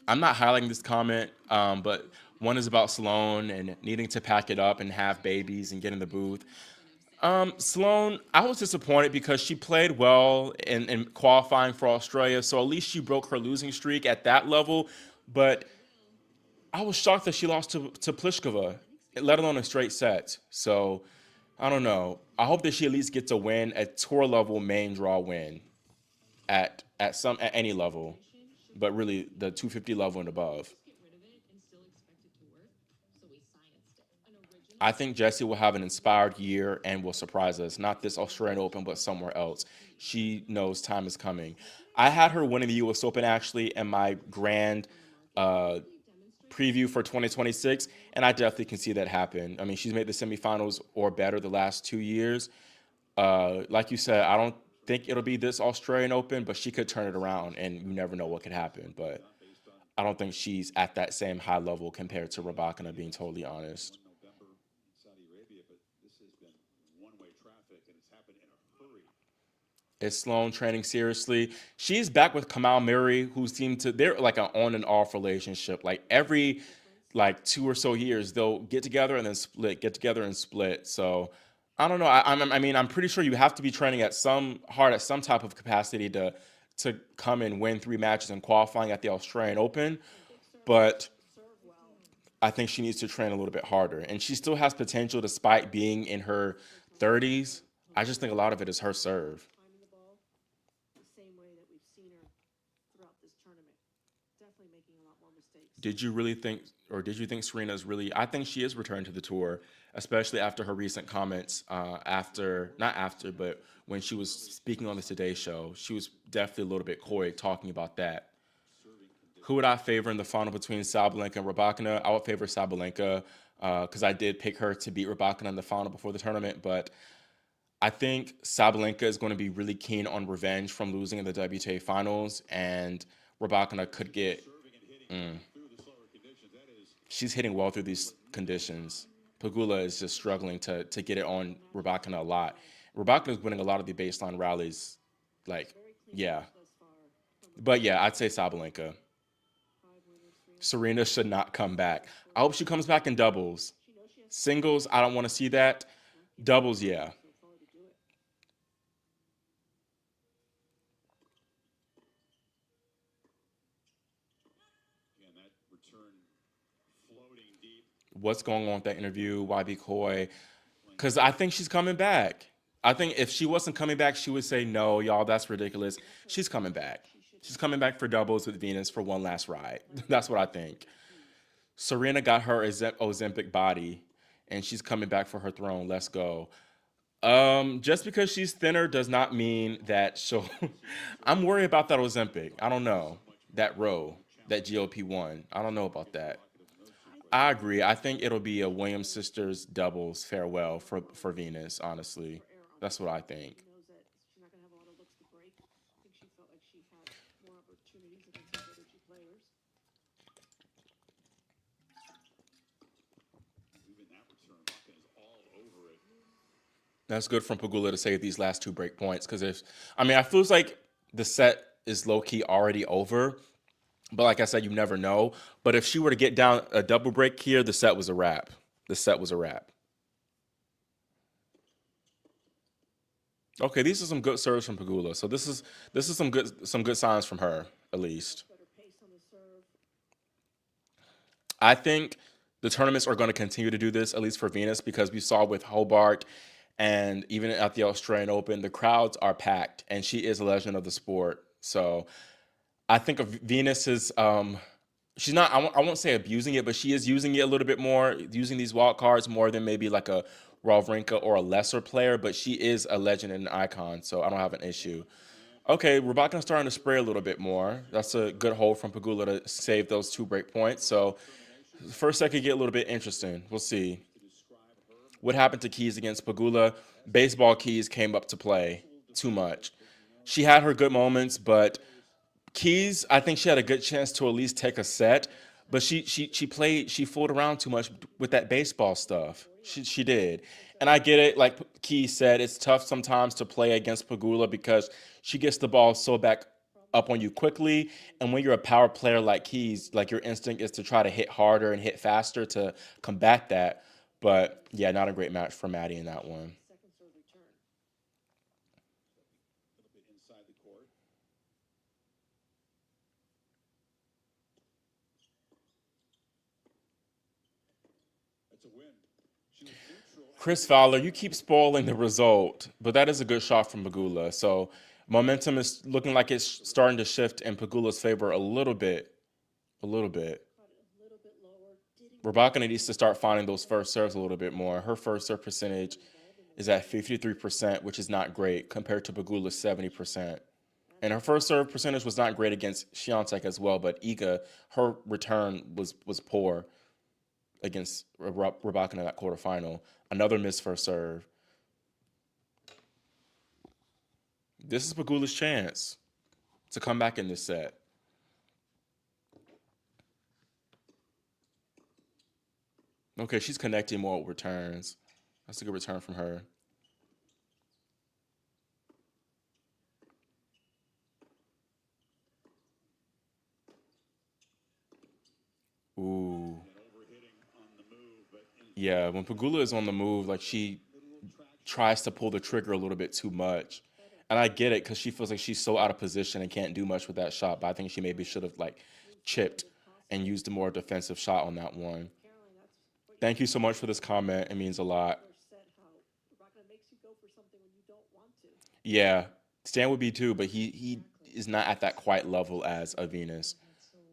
A: I'm not highlighting this comment, but one is about Sloane and needing to pack it up and have babies and get in the booth. Sloane, I was disappointed because she played well in qualifying for Australia, so at least she broke her losing streak at that level. But I was shocked that she lost to Pliskova, let alone a straight set. So I don't know. I hope that she at least gets a win, a tour level main draw win at any level, but really the 250 level and above. I think Jessie will have an inspired year and will surprise us. Not this Australian Open, but somewhere else. She knows time is coming. I had her winning the U.S. Open actually in my grand uh, preview for 2026, and I definitely can see that happen. I mean, she's made the semifinals or better the last 2 years. Like you said, I don't think it'll be this Australian Open, but she could turn it around, and you never know what could happen. But I don't think she's at that same high level compared to Rybakina, being totally honest. Is Sloan training seriously? She's back with Kamal Murray, who seem to they're like an on and off relationship. Like every like 2 or so years, they'll get together and then split, get together and split. So I don't know. I mean, I'm pretty sure you have to be training at some hard at some type of capacity to come and win 3 matches in qualifying at the Australian Open. But I think she needs to train a little bit harder, and she still has potential despite being in her 30s. I just think a lot of it is her serve. Did you really think, or did you think Serena's really? I think she is returning to the tour, especially after her recent comments. After, not after, but when she was speaking on the Today Show, she was definitely a little bit coy talking about that. Who would I favor in the final between Sabalenka and Rybakina? I would favor Sabalenka because I did pick her to beat Rybakina in the final before the tournament, but I think Sabalenka is going to be really keen on revenge from losing in the WTA finals, and Rybakina could get. Mm, she's hitting well through these conditions. Pagula is just struggling to get it on Rybakina a lot. Rybakina is winning a lot of the baseline rallies. Like, yeah. But yeah, I'd say Sabalenka. Serena should not come back. I hope she comes back in doubles. Singles, I don't want to see that. Doubles, yeah. What's going on with that interview? Why be coy? Because I think she's coming back. I think if she wasn't coming back, she would say, no, y'all, that's ridiculous. She's coming back. She's coming back for doubles with Venus for one last ride. That's what I think. Serena got her Ozempic body, and she's coming back for her throne. Let's go. Just because she's thinner does not mean that she'll. I'm worried about that Ozempic. I don't know. That row, that GLP-1. I don't know about that. I agree. I think it'll be a Williams sisters doubles farewell for Venus. Honestly, that's what I think. That's good from Pagula to save these last 2 break points because if I mean I feels like the set is low key already over, but like I said, you never know. But if she were to get down a double break here, the set was a wrap. The set was a wrap. Okay, these are some good serves from Pagula. So this is some good signs from her at least. I think the tournaments are going to continue to do this, at least for Venus, because we saw with Hobart and even at the Australian Open, the crowds are packed, and she is a legend of the sport. So I think of Venus is she's not I won't say abusing it, but she is using it a little bit more, using these wild cards more than maybe like a Wawrinka or a lesser player, but she is a legend and an icon, so I don't have an issue. Okay, Rybakina's starting to spray a little bit more. That's a good hold from Pagula to save those 2 break points. So the first set could get a little bit interesting. We'll see. What happened to Keys against Pagula? Baseball Keys came up to play too much. She had her good moments, but Keys, I think she had a good chance to at least take a set, but she fooled around too much with that baseball stuff. She did. And I get it, like Keys said, it's tough sometimes to play against Pagula because she gets the ball so back up on you quickly. And when you're a power player like Keys, like your instinct is to try to hit harder and hit faster to combat that. But yeah, not a great match for Maddie in that one. Chris Fowler, you keep spoiling the result, but that is a good shot from Pagula. So momentum is looking like it's starting to shift in Pagula's favor a little bit. A little bit. Rybakina needs to start finding those first serves a little bit more. Her first serve percentage is at 53%, which is not great compared to Pegula's 70%. And her first serve percentage was not great against Świątek as well, but Iga, her return was poor against Rybakina in that quarterfinal. Another missed first serve. This is Pegula's chance to come back in this set. Okay, she's connecting more with returns. That's a good return from her. Ooh. Yeah, when Pegula is on the move, like she tries to pull the trigger a little bit too much. And I get it because she feels like she's so out of position and can't do much with that shot. But I think she maybe should have like chipped and used a more defensive shot on that one. Thank you so much for this comment. It means a lot. Yeah, Stan would be too, but he is not at that quite level as a Venus.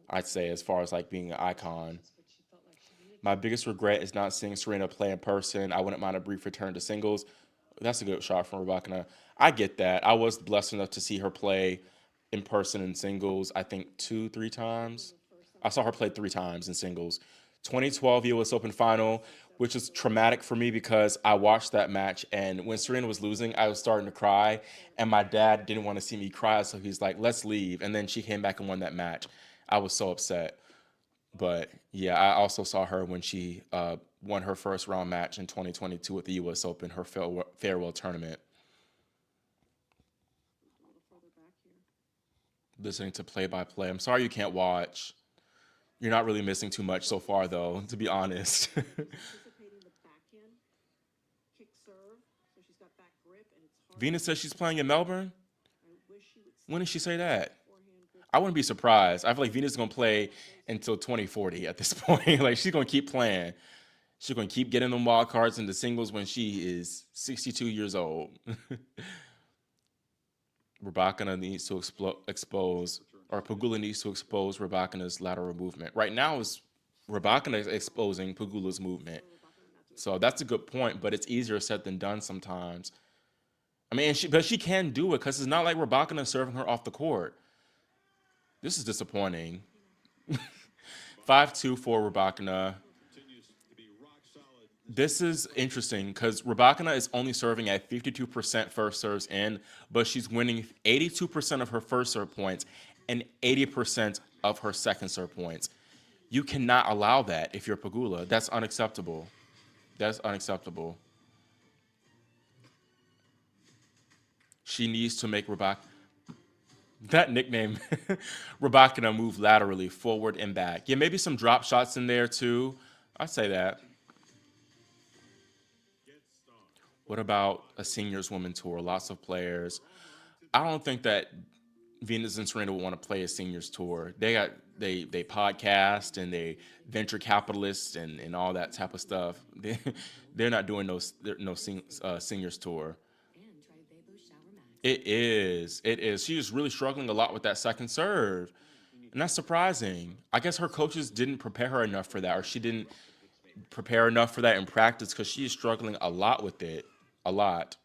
A: I'd say as far as like being an icon. My biggest regret is not seeing Serena play in person. I wouldn't mind a brief return to singles. That's a good shot from Rybakina. I get that. I was blessed enough to see her play in person in singles, I think two, three times. I saw her play three times in singles. 2012 US Open final, which is traumatic for me because I watched that match and when Serena was losing, I was starting to cry and my dad didn't want to see me cry, so he's like, let's leave. And then she came back and won that match. I was so upset. But yeah, I also saw her when she won her first round match in 2022 at the US Open, her farewell tournament. Listening to play by play. I'm sorry you can't watch. You're not really missing too much so far, though, to be honest. Venus says she's playing in Melbourne. When did she say that? I wouldn't be surprised. I feel like Venus is gonna play until 2040 at this point. Like she's gonna keep playing. She's gonna keep getting them wild cards into singles when she is 62 years old. Rybakina needs to expose, or Pegula needs to expose Rybakina's lateral movement. Right now, is Rybakina is exposing Pegula's movement. So that's a good point, but it's easier said than done sometimes. I mean, but she can do it because it's not like Rybakina serving her off the court. This is disappointing. 5-2 for Rybakina. This is interesting because Rybakina is only serving at 52% first serves in, but she's winning 82% of her first serve points and 80% of her second serve points. You cannot allow that if you're Pegula. That's unacceptable. That's unacceptable. She needs to make that nickname, Rybakina, move laterally, forward and back. Yeah, maybe some drop shots in there too. I'd say that. What about a seniors women tour? Lots of players. I don't think that Venus and Serena would want to play a seniors tour. They podcast and they venture capitalists and all that type of stuff. They're not doing seniors tour. It is. It is. She is really struggling a lot with that second serve. And that's surprising. I guess her coaches didn't prepare her enough for that, or she didn't prepare enough for that in practice because she is struggling a lot with it. A lot.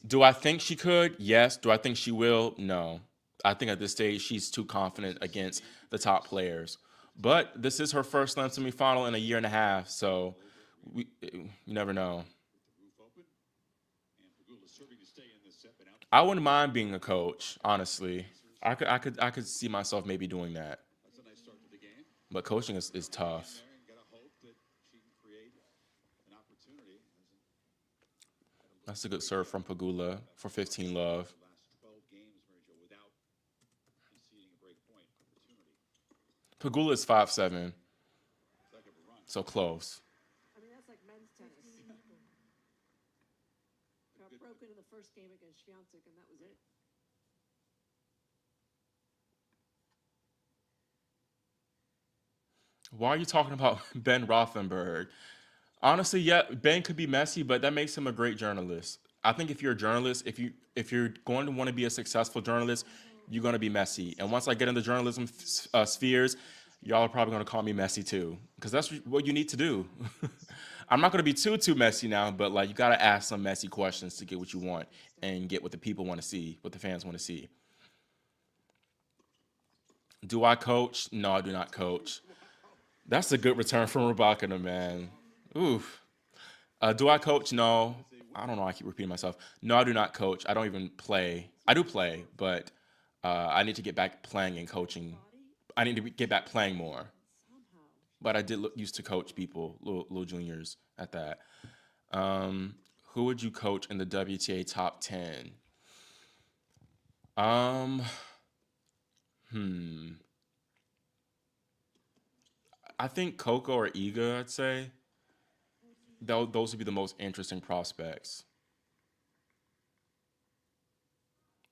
A: Do I think she could? Yes. Do I think she will? No. I think at this stage she's too confident against the top players. But this is her first slam semifinal in a year and a half, so you never know. I wouldn't mind being a coach, honestly. I could see myself maybe doing that. But coaching is tough. That's a good serve from Pegula for 15 love. Pegula is 5'7", so close. Why are you talking about Ben Rothenberg? Honestly, yeah, Ben could be messy, but that makes him a great journalist. I think if you're a journalist, if you're going to want to be a successful journalist, you're going to be messy. And once I get in the journalism spheres, Y'all are probably gonna call me messy too, because that's what you need to do. I'm not gonna be too messy now, but like you gotta ask some messy questions to get what you want and get what the people want to see, what the fans want to see. Do I coach? No, I do not coach. That's a good return from Rybakina, man. Oof. Do I coach? No. I don't know. I keep repeating myself. No, I do not coach. I don't even play. I do play, but I need to get back playing and coaching. I need to get back playing more. But I did used to coach people, little juniors at that. Um, who would you coach in the WTA top 10? Um, hmm. I think Coco or Iga, I'd say. Those would be the most interesting prospects.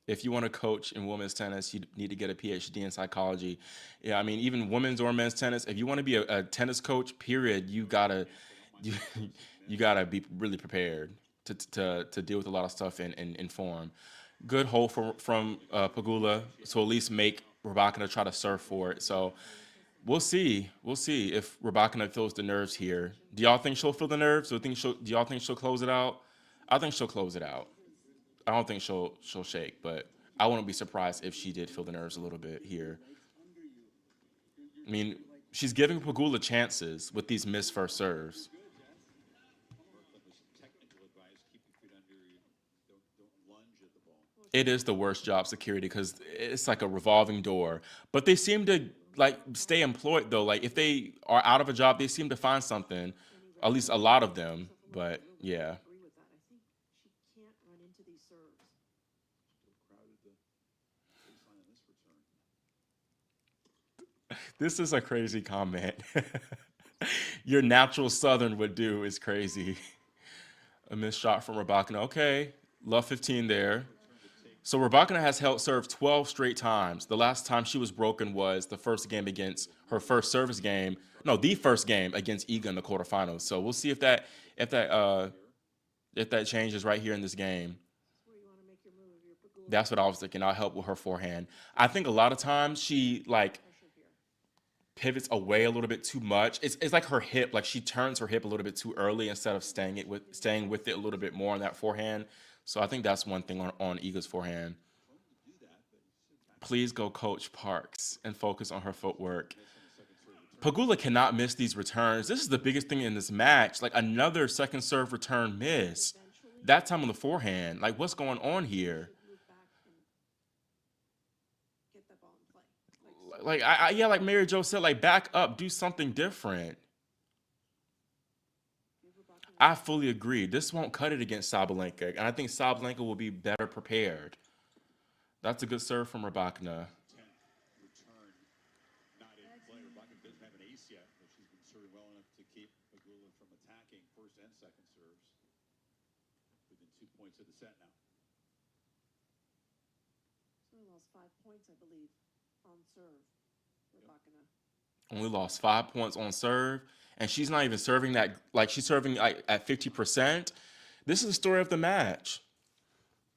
A: If you want to coach in women's tennis, you need to get a PhD in psychology. Yeah, I mean, even women's or men's tennis. If you want to be a tennis coach, period, you, you gotta be really prepared to deal with a lot of stuff in form. Good hold from Pagula to at least make Rybakina try to surf for it. So we'll see. We'll see if Rybakina feels the nerves here. Do y'all think she'll feel the nerves? Do y'all think she'll close it out? I think she'll close it out. I don't think she'll shake, but I wouldn't be surprised if she did feel the nerves a little bit here. I mean, she's giving Pagula chances with these missed first serves. It is the worst job security because it's like a revolving door. But they seem to like stay employed though. Like if they are out of a job, they seem to find something. At least a lot of them. But yeah, this is a crazy comment. Your natural Southern would do is crazy. A missed shot from Rybakina. Okay, love 15 there. So Rybakina has held serve 12 straight times. The last time she was broken was the first game against her first service game. No, the first game against Iga in the quarterfinals. So we'll see if that if that changes right here in this game. That's what I was thinking. I'll help with her forehand. I think a lot of times she like pivots away a little bit too much. It's like her hip, like she turns her hip a little bit too early instead of staying with it a little bit more on that forehand. So I think that's one thing on Iga's forehand. Please go coach Parks and focus on her footwork. Pagula cannot miss these returns. This is the biggest thing in this match. Like another second serve return miss. That time on the forehand. Like what's going on here? Like yeah, like Mary Jo said, like back up, do something different. I fully agree. This won't cut it against Sabalenka, and I think Sabalenka will be better prepared. That's a good serve from Rybakina. Only lost 5 points on serve, and she's not even serving that. Like she's serving like at 50%. This is the story of the match.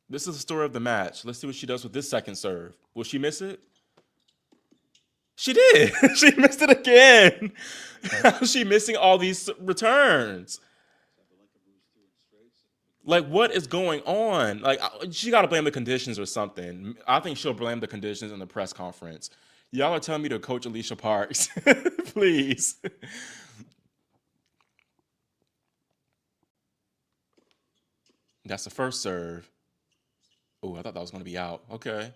A: This is the story of the match. Let's see what she does with this second serve. Will she miss it? She did. She missed it again. How's she missing all these returns? Like, what is going on? Like, she got to blame the conditions or something. I think she'll blame the conditions in the press conference. Y'all are telling me to coach Alicia Parks. Please. That's the first serve. Oh, I thought that was going to be out. Okay.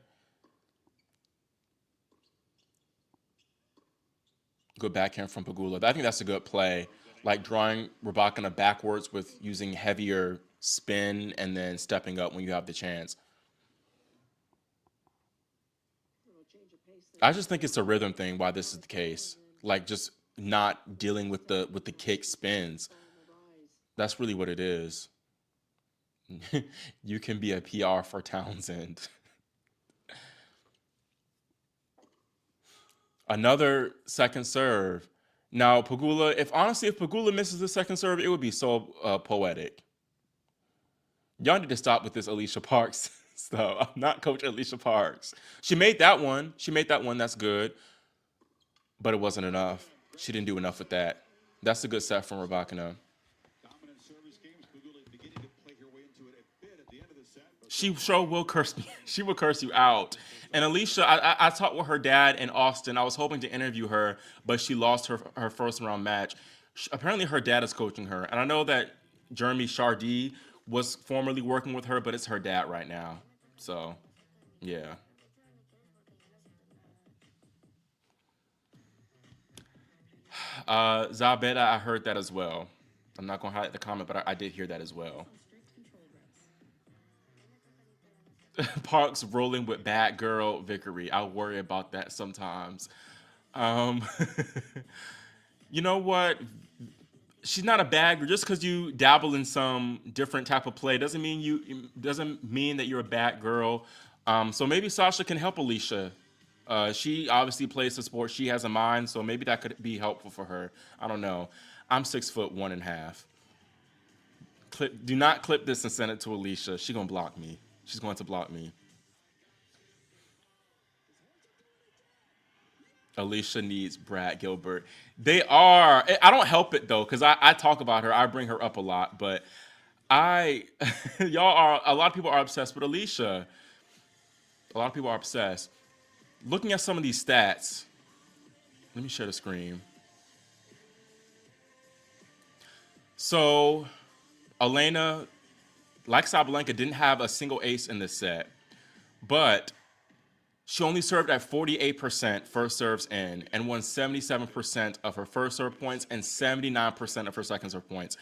A: Good backhand from Pagula. I think that's a good play. Like drawing Rybakina backwards with using heavier spin and then stepping up when you have the chance. I just think it's a rhythm thing why this is the case. Like just not dealing with the kick spins. That's really what it is. You can be a PR for Townsend. Another second serve. Now Pagula, if Pagula misses the second serve, it would be so poetic. Y'all need to stop with this Alicia Parks stuff. I'm not Coach Alicia Parks. She made that one. She made that one. That's good. but it wasn't enough. She didn't do enough with that. That's a good set from Rybakina. She sure will curse me. She will curse you out. And Alicia, I talked with her dad in Austin. I was hoping to interview her, but she lost her first round match. Apparently, her dad is coaching her, and I know that Jeremy Chardy was formerly working with her, but it's her dad right now. So, yeah. Zabeta, I heard that as well. I'm not gonna highlight the comment, but I did hear that as well. Parks rolling with bad girl Vickery. I worry about that sometimes. Um, you know what? She's not a bad girl. Just because you dabble in some different type of play doesn't mean that you're a bad girl. So maybe Sasha can help Alicia. She obviously plays the sport. She has a mind, so maybe that could be helpful for her. I don't know. I'm 6'1.5". Do not clip this and send it to Alicia. She's gonna block me. She's going to block me. Alicia needs Brad Gilbert. They are. I don't help it though, because I talk about her. I bring her up a lot, but I y'all are a lot of people are obsessed with Alicia. A lot of people are obsessed. Looking at some of these stats, let me share the screen. So, Elena, like Sabalenka, didn't have a single ace in this set, but she only served at 48% first serves in and won 77% of her first serve points and 79% of her second serve points.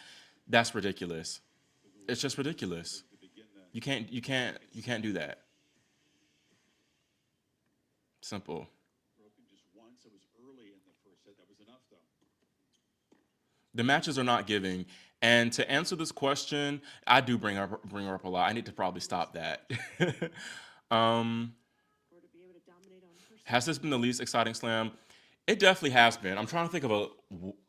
A: That's ridiculous. It's just ridiculous. You can't do that. Simple. The matches are not giving. And to answer this question, I do bring her up a lot. I need to probably stop that. um, has this been the least exciting slam? It definitely has been. I'm trying to think of a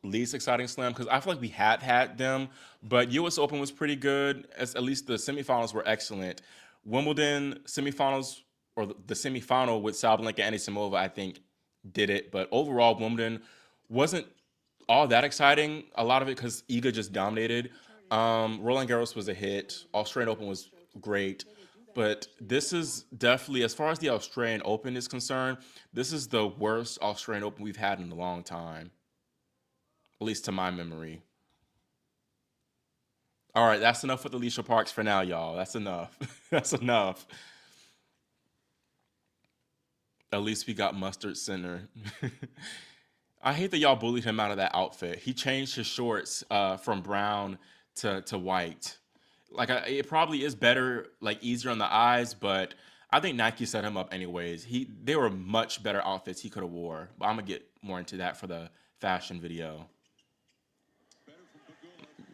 A: least exciting slam because I feel like we have had them, but U.S. Open was pretty good. As at least the semifinals were excellent. Wimbledon semifinals or the semifinal with Sabalenka and Anisimova, I think, did it. But overall, Wimbledon wasn't all that exciting. A lot of it because Iga just dominated. Roland Garros was a hit. Australian Open was great. But this is definitely, as far as the Australian Open is concerned, this is the worst Australian Open we've had in a long time, at least to my memory. All right, that's enough with Alicia Parks for now, y'all. That's enough. That's enough. At least we got Mustard Center. I hate that y'all bullied him out of that outfit. He changed his shorts from brown to white. Like it probably is better, like easier on the eyes, but I think Nike set him up anyways. They were much better outfits he could have wore. But I'm gonna get more into that for the fashion video.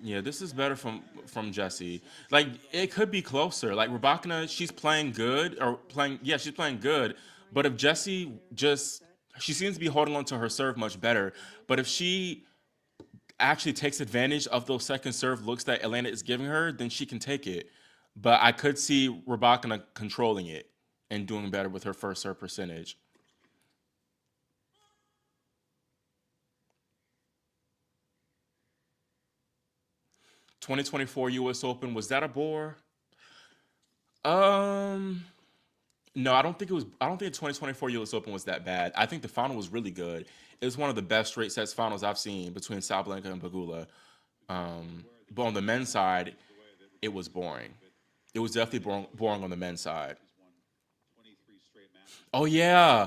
A: Yeah, this is better from Jesse. Like it could be closer. Like Rybakina, she's playing good or playing. Yeah, she's playing good. But if Jesse just she seems to be holding on to her serve much better. But if she actually takes advantage of those second serve looks that Elena is giving her, then she can take it. But I could see Rybakina controlling it and doing better with her first serve percentage. 2024 U.S. Open, was that a bore? Um, no, I don't think it was. I don't think the 2024 U.S. Open was that bad. I think the final was really good. It was one of the best straight sets finals I've seen between Sabalenka and Pegula. But on the men's side, it was boring. It was definitely boring on the men's side. Oh yeah,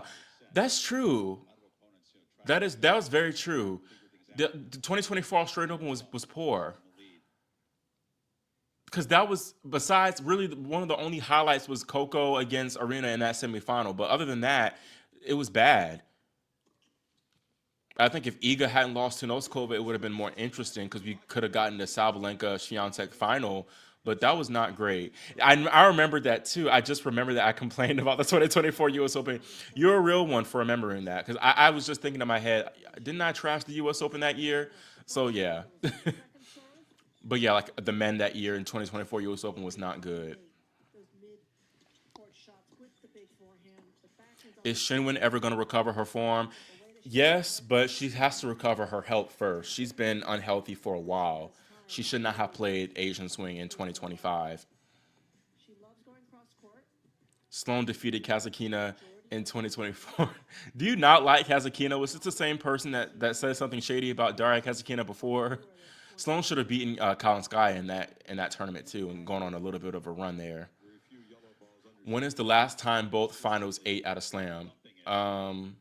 A: that's true. That was very true. The 2024 Australian Open was poor because that was besides really one of the only highlights was Coco against Aryna in that semifinal. But other than that, it was bad. I think if Iga hadn't lost to Noskova, it would have been more interesting because we could have gotten the Sabalenka Swiatek final. But that was not great. I remember that too. I just remember that I complained about the 2024 U.S. Open. You're a real one for remembering that because I was just thinking in my head, didn't I trash the U.S. Open that year? So yeah. But yeah, like the men that year in 2024 U.S. Open was not good. Is Shinwin ever going to recover her form? Yes, but she has to recover her health first. She's been unhealthy for a while. She should not have played Asian Swing in 2025. Sloan defeated Kazakina in 2024. Do you not like Kazakina? Was this the same person that said something shady about Daria Kazakina before? Sloan should have beaten Colin Sky in that tournament too, and gone on a little bit of a run there. When is the last time both finals ate at a slam? Um,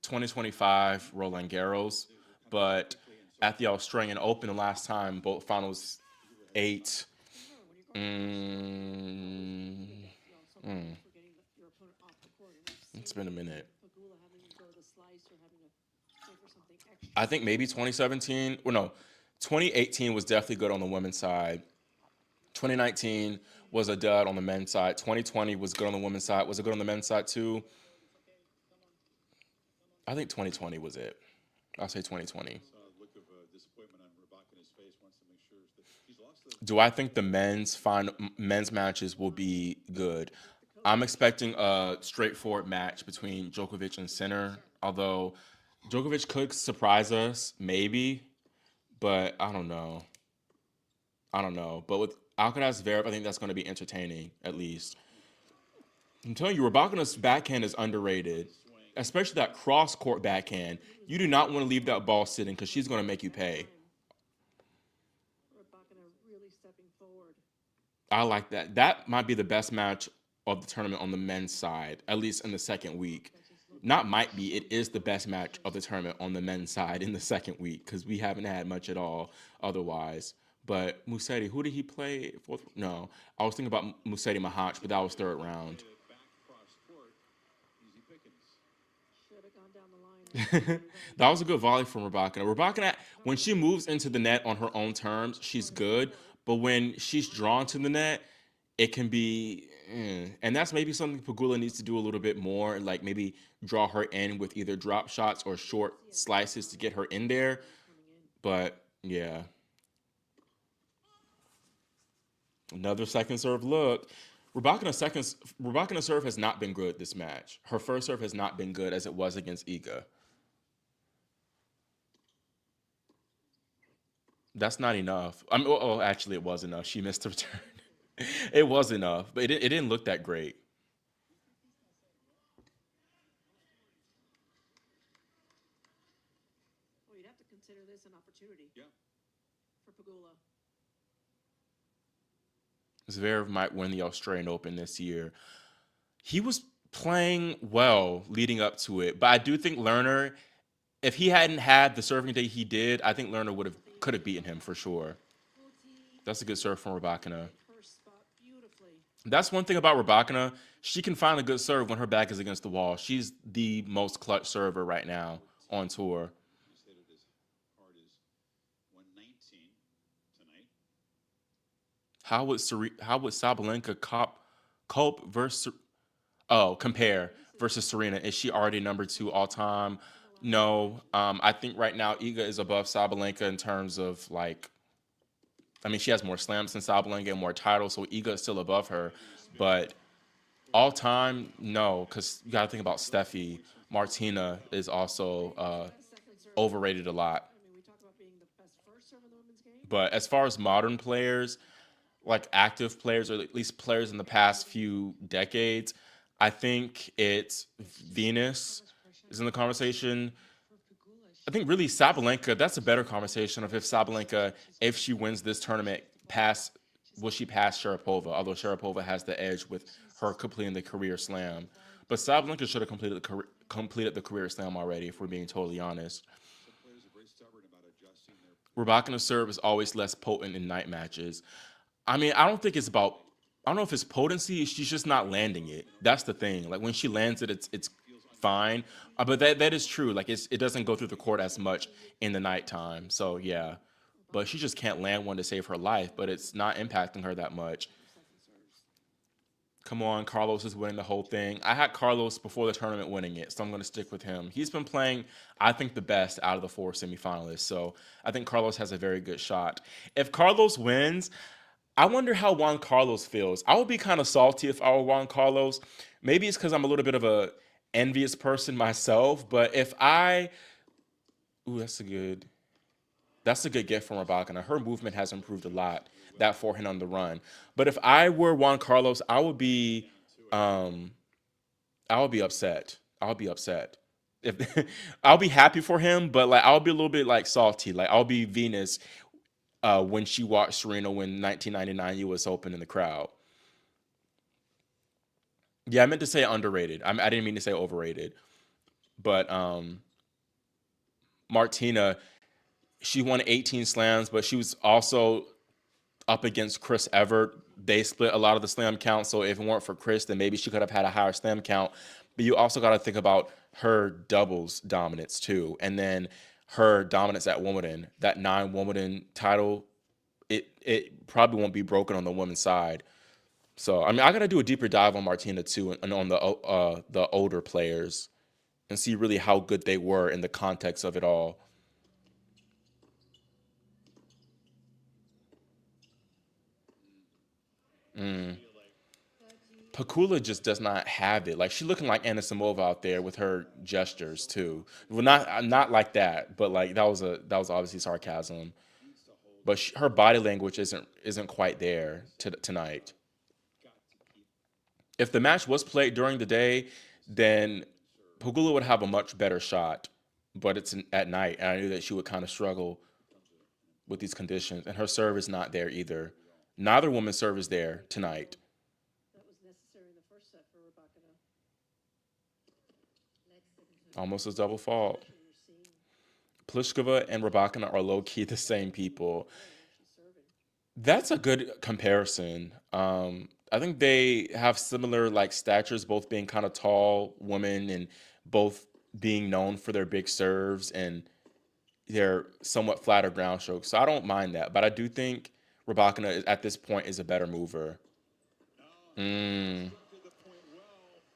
A: 2025 Roland Garros, but at the Australian Open the last time both finals ate. Mm, mm, it's been a minute. I think maybe 2017. Well, no, 2018 was definitely good on the women's side. 2019 was a dud on the men's side. 2020 was good on the women's side. Was it good on the men's side too? I think 2020 was it. I'll say 2020. Do I think the men's matches will be good? I'm expecting a straightforward match between Djokovic and Sinner. Although Djokovic could surprise us, maybe, but I don't know. I don't know. But with Alcaraz Zverev, I think that's going to be entertaining at least. I'm telling you, Rybakina's backhand is underrated, especially that cross court backhand. You do not want to leave that ball sitting because she's going to make you pay. I like that. That might be the best match of the tournament on the men's side, at least in the second week. Not might be, it is the best match of the tournament on the men's side in the second week because we haven't had much at all otherwise. But Musetti, who did he play? Fourth? No, I was thinking about Musetti Mahatch, but that was third round. That was a good volley from Rybakina. Rybakina, when she moves into the net on her own terms, she's good. But when she's drawn to the net, it can be, and that's maybe something Pagula needs to do a little bit more, like maybe draw her in with either drop shots or short slices to get her in there. But yeah, another second serve look. Rybakina's serve has not been good this match. Her first serve has not been good as it was against Iga. That's not enough. I mean, actually, it was enough. She missed the return. It was enough, but it didn't look that great. Zverev might win the Australian Open this year. He was playing well leading up to it, but I do think Lerner, if he hadn't had the serving day he did, I think Lerner would have could have beaten him for sure. That's a good serve from Rybakina. That's one thing about Rybakina. She can find a good serve when her back is against the wall. She's the most clutch server right now on tour. How would Sabalenka cope versus compare versus Serena? Is she already number two all time? No. I think right now Iga is above Sabalenka in terms of like, I mean, she has more slams than Sabalenka and more titles, so Iga is still above her. But all time, no, because you got to think about Steffi. Martina is also overrated a lot. But as far as modern players, like active players, or at least players in the past few decades, I think it's Venus is in the conversation. I think really Sabalenka, that's a better conversation of if Sabalenka, if she wins this tournament, pass will she pass Sharapova? Although Sharapova has the edge with her completing the career slam. But Sabalenka should have completed the career slam already, if we're being totally honest. Rybakina's serve is always less potent in night matches. I mean, I don't think it's about. I don't know if it's potency. She's just not landing it. That's the thing. Like when she lands it, it's fine. But that is true. Like it doesn't go through the court as much in the nighttime. So yeah, but she just can't land one to save her life. But it's not impacting her that much. Come on, Carlos is winning the whole thing. I had Carlos before the tournament winning it, so I'm going to stick with him. He's been playing, I think, the best out of the four semifinalists. So I think Carlos has a very good shot. If Carlos wins, I wonder how Juan Carlos feels. I would be kind of salty if I were Juan Carlos. Maybe it's because I'm a little bit of a envious person myself, but if I, ooh, that's a good gift from Rybakina. Her movement has improved a lot. That forehand on the run. But if I were Juan Carlos, um, I would be upset. I'll be upset. If I'll be happy for him, but like I'll be a little bit like salty. Like I'll be Venus when she watched Serena win 1999 U.S. Open in the crowd. Yeah, I meant to say underrated. I didn't mean to say overrated. But Martina, she won 18 slams, but she was also up against Chris Evert. They split a lot of the slam count, so if it weren't for Chris, then maybe she could have had a higher slam count. But you also got to think about her doubles dominance too, and then her dominance at Wimbledon. That Wimbledon title, it probably won't be broken on the women's side. So I mean, I got to do a deeper dive on Martina too, and on the older players, and see really how good they were in the context of it all. Mm. Pekula just does not have it. Like she looking like Anna Samova out there with her gestures too. Well, not like that, but like that was obviously sarcasm. But her body language isn't quite there tonight. If the match was played during the day, then Pegula would have a much better shot. But at night, and I knew that she would kind of struggle with these conditions, and her serve is not there either. Neither woman's serve is there tonight. Almost a double fault. Pliskova and Rybakina are low key the same people. That's a good comparison. I think they have similar like statures, both being kind of tall women and both being known for their big serves and their somewhat flatter ground strokes. So I don't mind that, but I do think Rybakina at this point is a better mover. Mm.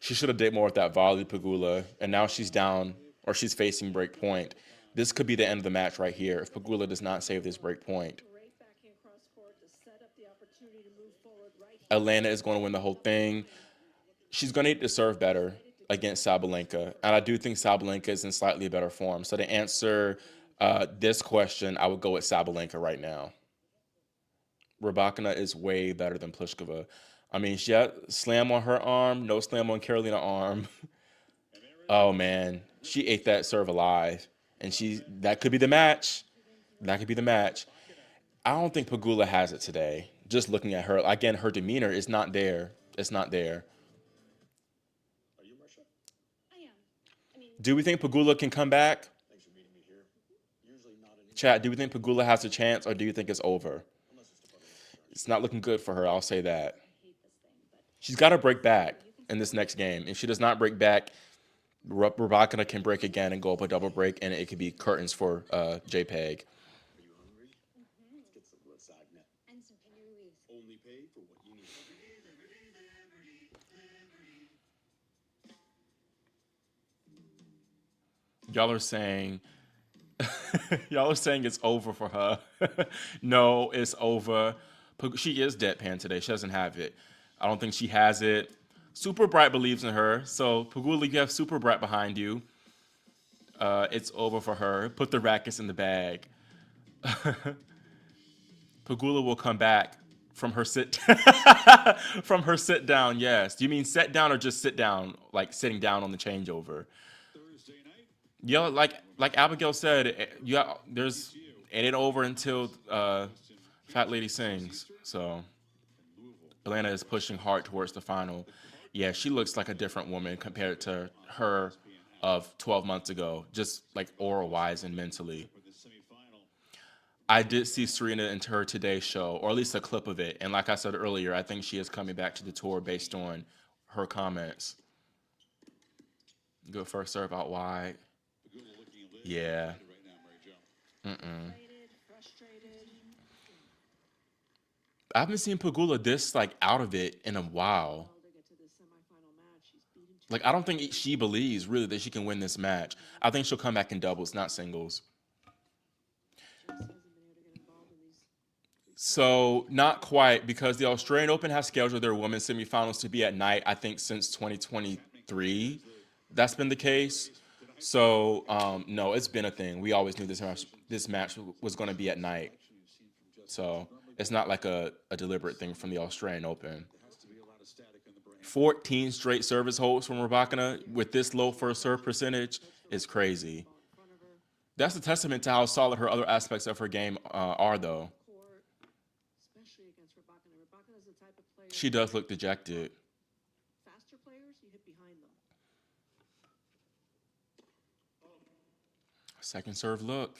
A: She should have did more with that volley, Pegula, and now she's down or she's facing break point. This could be the end of the match right here if Pegula does not save this break point. Elena is going to win the whole thing. She's going to need to serve better against Sabalenka, and I do think Sabalenka is in slightly better form. So to answer this question, I would go with Sabalenka right now. Rybakina is way better than Pliskova. I mean, she had slam on her arm, no slam on Carolina arm. Oh man, she ate that serve alive, and that could be the match. That could be the match. I don't think Pagula has it today. Just looking at her again, her demeanor is not there. It's not there. Do we think Pagula can come back? Chat. Do we think Pagula has a chance, or do you think it's over? It's not looking good for her. I'll say that. She's got to break back in this next game. If she does not break back, Rybakina can break again and go up a double break, and it could be curtains for JPEG. Y'all are saying y'all are saying it's over for her. No, it's over. She is deadpan today. She doesn't have it. I don't think she has it. Super Bright believes in her. So Pagula, you have Super Bright behind you. It's over for her. Put the rackets in the bag. Pagula will come back from her sit from her sit down. Yes. Do you mean sit down or just sit down, like sitting down on the changeover? Yeah, like Abigail said, yeah, there's it ain't over until Fat Lady sings. So Elena is pushing hard towards the final. Yeah, she looks like a different woman compared to her of 12 months ago, just like aura wise and mentally. I did see Serena in her Today show, or at least a clip of it. And like I said earlier, I think she is coming back to the tour based on her comments. Good first serve out wide. Yeah. Mm-mm. I haven't seen Pagula this like out of it in a while. Like I don't think she believes really that she can win this match. I think she'll come back in doubles, not singles. So not quite because the Australian Open has scheduled their women's semifinals to be at night. I think since 2023. that's been the case. So no, it's been a thing. We always knew this match was going to be at night. So it's not like a deliberate thing from the Australian Open. 14 straight service holds from Rybakina with this low first serve percentage is crazy. That's a testament to how solid her other aspects of her game are, though. She does look dejected. Second serve look.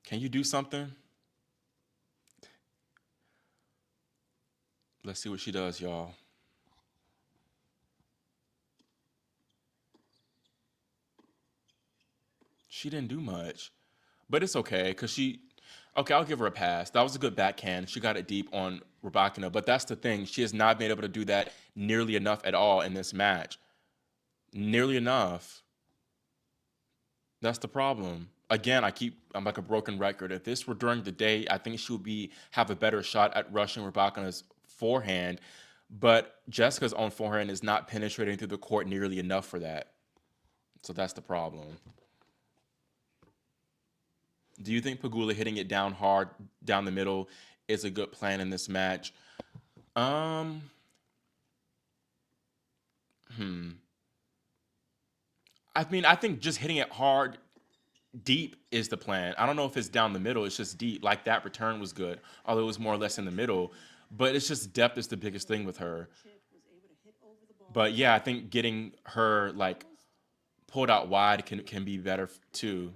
A: Can you do something? Let's see what she does, y'all. She didn't do much, but it's okay because she. Okay, I'll give her a pass. That was a good backhand. She got it deep on Rybakina, but that's the thing. She has not been able to do that nearly enough at all in this match. Nearly enough. That's the problem. Again, I'm like a broken record. If this were during the day, I think she would be have a better shot at rushing Rybakina's forehand. But Jessica's own forehand is not penetrating through the court nearly enough for that. So that's the problem. Do you think Pegula hitting it down hard down the middle is a good plan in this match? Um, hmm. I mean, I think just hitting it hard deep is the plan. I don't know if it's down the middle. It's just deep. Like that return was good, although it was more or less in the middle. But it's just depth is the biggest thing with her. But yeah, I think getting her like pulled out wide can be better too.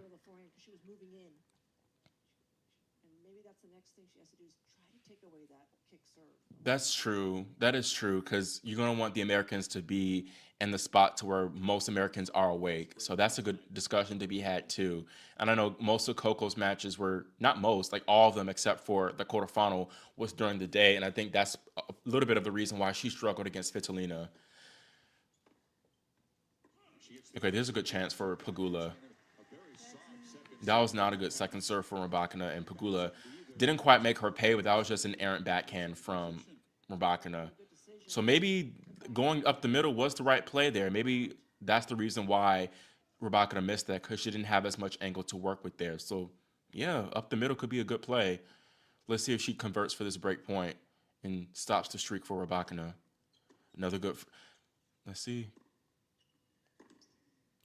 A: That's true. That is true because you're gonna want the Americans to be in the spot to where most Americans are awake. So that's a good discussion to be had too. And I know most of Coco's matches were not most, like all of them except for the quarterfinal was during the day, and I think that's a little bit of the reason why she struggled against Svitolina. Okay, there's a good chance for Pagula. That was not a good second serve for Rybakina, and Pagula didn't quite make her pay, but that was just an errant backhand from Rybakina. So maybe going up the middle was the right play there. Maybe that's the reason why Rybakina missed that because she didn't have as much angle to work with there. So yeah, up the middle could be a good play. Let's see if she converts for this break point and stops the streak for Rybakina. Another good. Let's see.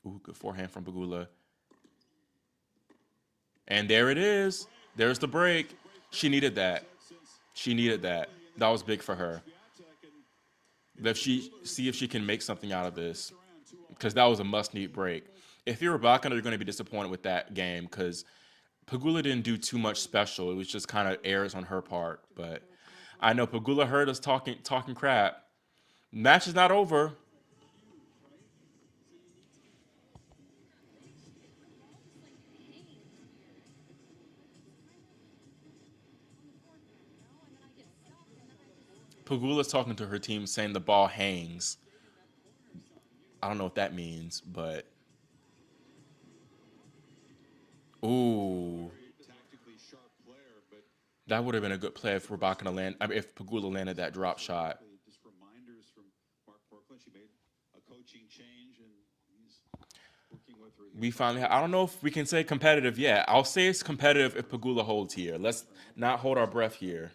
A: Ooh, good forehand from Pagula. And there it is. There's the break. She needed that. She needed that. That was big for her. If she see if she can make something out of this, because that was a must-need break. If you're Rybakina, you're going to be disappointed with that game because Pagula didn't do too much special. It was just kind of errors on her part. But I know Pagula heard us talking crap. Match is not over. Pagula's talking to her team saying the ball hangs. I don't know what that means, but ooh, that would have been a good play if Rybakina land. I mean, if Pagula landed that drop shot. We finally. I don't know if we can say competitive yet. I'll say it's competitive if Pagula holds here. Let's not hold our breath here.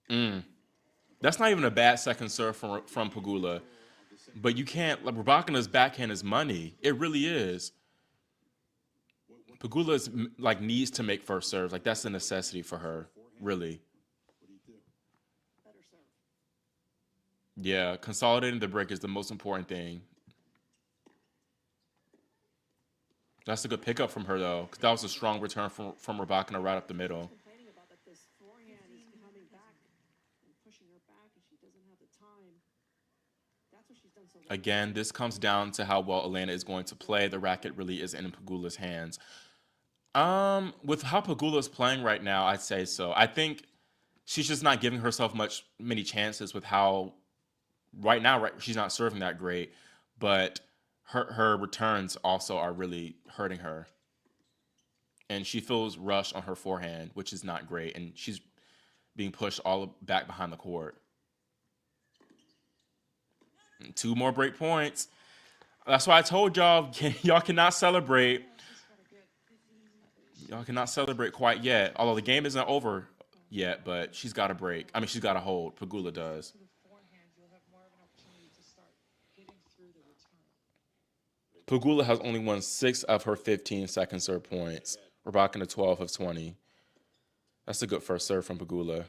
A: Mm. That's not even a bad second serve from Pagula. But you can't. Like, Rybakina's backhand is money. It really is. Pagula's like needs to make first serves. Like that's a necessity for her. Really. Yeah, consolidating the break is the most important thing. That's a good pickup from her though, 'cause that was a strong return from Rybakina right up the middle. Again, this comes down to how well Elena is going to play. The racket really is in Pagula's hands. With how Pagula's playing right now, I'd say so. I think she's just not giving herself many chances with how right now, right, she's not serving that great, but her returns also are really hurting her, and she feels rushed on her forehand, which is not great, and she's being pushed all back behind the court. And two more break points. That's why I told y'all y'all cannot celebrate. Y'all cannot celebrate quite yet. Although the game isn't over yet, but she's got a break. I mean, she's got a hold. Pagula does. Pagula has only won 6 of her 15 second serve points. Rybakina 12 of 20. That's a good first serve from Pagula.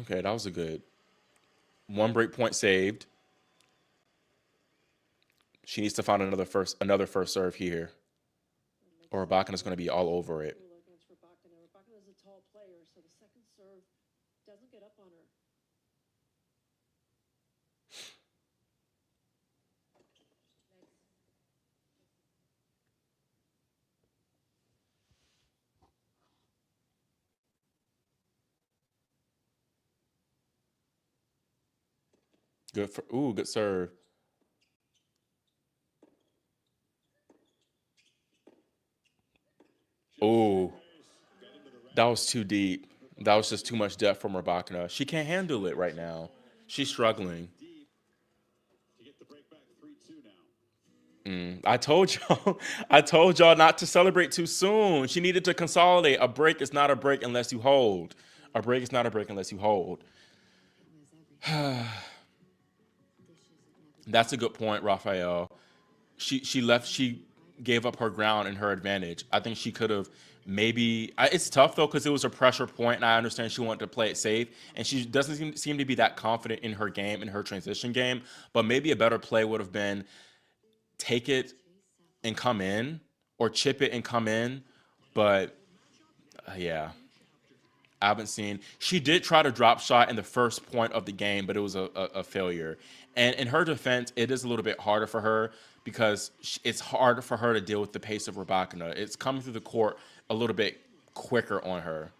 A: Okay, that was a good one break point saved. She needs to find another first serve here, or Rybakina's going to be all over it. Good serve. Ooh, that was too deep. That was just too much depth from Rybakina. She can't handle it right now. She's struggling. I told y'all. I told y'all not to celebrate too soon. She needed to consolidate. A break is not a break unless you hold. A break is not a break unless you hold. That's a good point, Raphael. She left. She gave up her ground and her advantage. I think she could have maybe. It's tough though because it was a pressure point, and I understand she wanted to play it safe, and she doesn't seem to be that confident in her game, in her transition game. But maybe a better play would have been take it and come in, or chip it and come in. But yeah, I haven't seen. She did try to drop shot in the first point of the game, but it was a failure. And in her defense, it is a little bit harder for her because it's hard for her to deal with the pace of Rybakina. It's coming through the court a little bit quicker on her.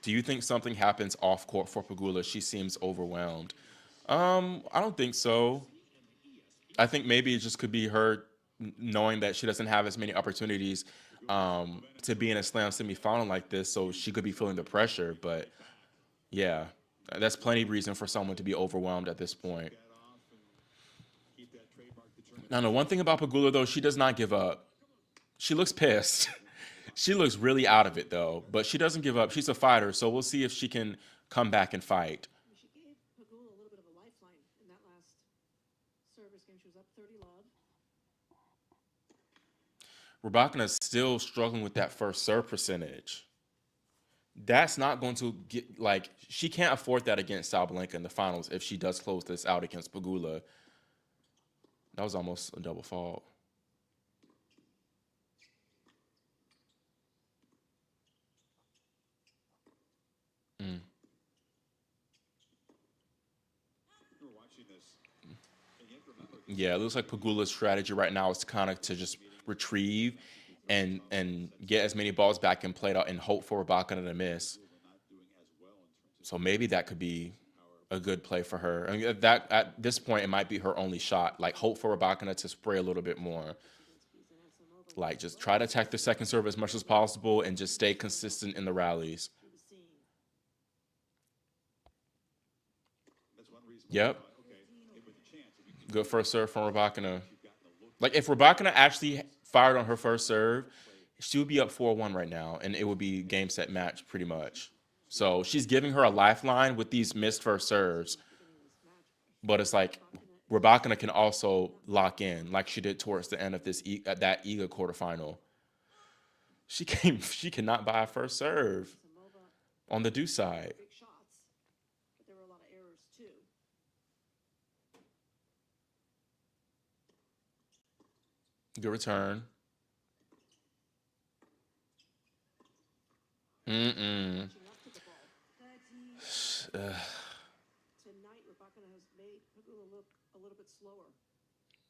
A: Do you think something happens off court for Pagula? She seems overwhelmed. I don't think so. I think maybe it just could be her knowing that she doesn't have as many opportunities to be in a slam semifinal like this, so she could be feeling the pressure. But yeah, that's plenty of reason for someone to be overwhelmed at this point. Now, the one thing about Pagula though, she does not give up. She looks pissed. She looks really out of it though, but she doesn't give up. She's a fighter, so we'll see if she can come back and fight. Rybakina is still struggling with that first serve percentage. That's not going to get like she can't afford that against Sabalenka in the finals if she does close this out against Pagula. That was almost a double fault. Mm. Yeah, it looks like Pagula's strategy right now is to kind of to just retrieve and get as many balls back and play it out and hope for Rybakina to miss. So maybe that could be a good play for her. I mean, that at this point it might be her only shot. Like hope for Rybakina to spray a little bit more. Like just try to attack the second serve as much as possible and just stay consistent in the rallies. Yep. Good first serve from Rybakina. Like if Rybakina actually fired on her first serve, she would be up 4-1 right now, and it would be game set match pretty much. So she's giving her a lifeline with these missed first serves, but it's like Rybakina can also lock in, like she did towards the end of this at that Iga quarterfinal. She cannot buy a first serve on the do side. Good return. Mm-mm.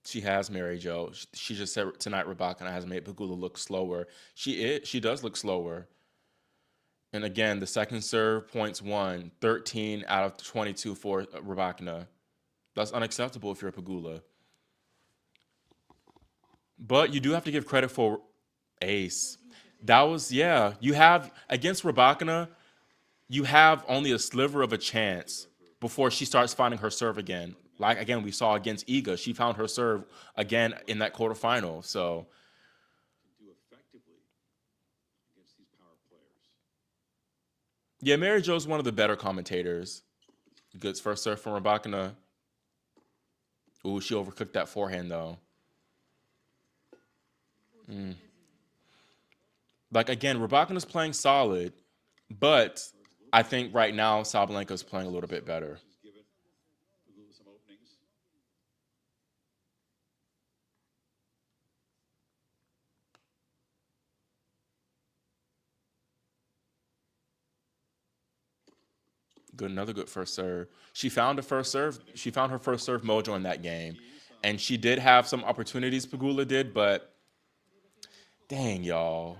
A: She has Mary Jo. She just said tonight Rybakina has made Pegula look slower. She does look slower. And again, the second serve points won, 13 out of 22 for Rybakina. That's unacceptable if you're a Pegula. But you do have to give credit for ace. That was, yeah. You have, against Rybakina, you have only a sliver of a chance before she starts finding her serve again. Like, again, we saw against Iga. She found her serve again in that quarterfinal. So, yeah, Mary Jo's one of the better commentators. Good first serve from Rybakina. Ooh, she overcooked that forehand, though. Mm. Like, again, Rybakina's playing solid, but I think right now Sabalenka's playing a little bit better. Good, another good first serve. She found the first serve. She found her first serve mojo in that game, and she did have some opportunities. Pegula did, but dang, y'all,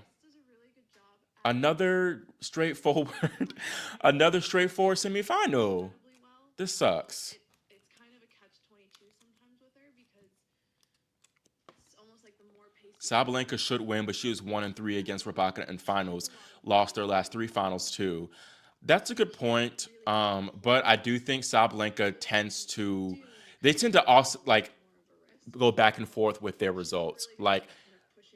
A: another straightforward, another straightforward semifinal. This sucks. Sabalenka should win, but she was 1-3 against Rybakina in finals. Lost their last three finals too. That's a good point. But I do think Sabalenka tends to, they tend to also like go back and forth with their results. Like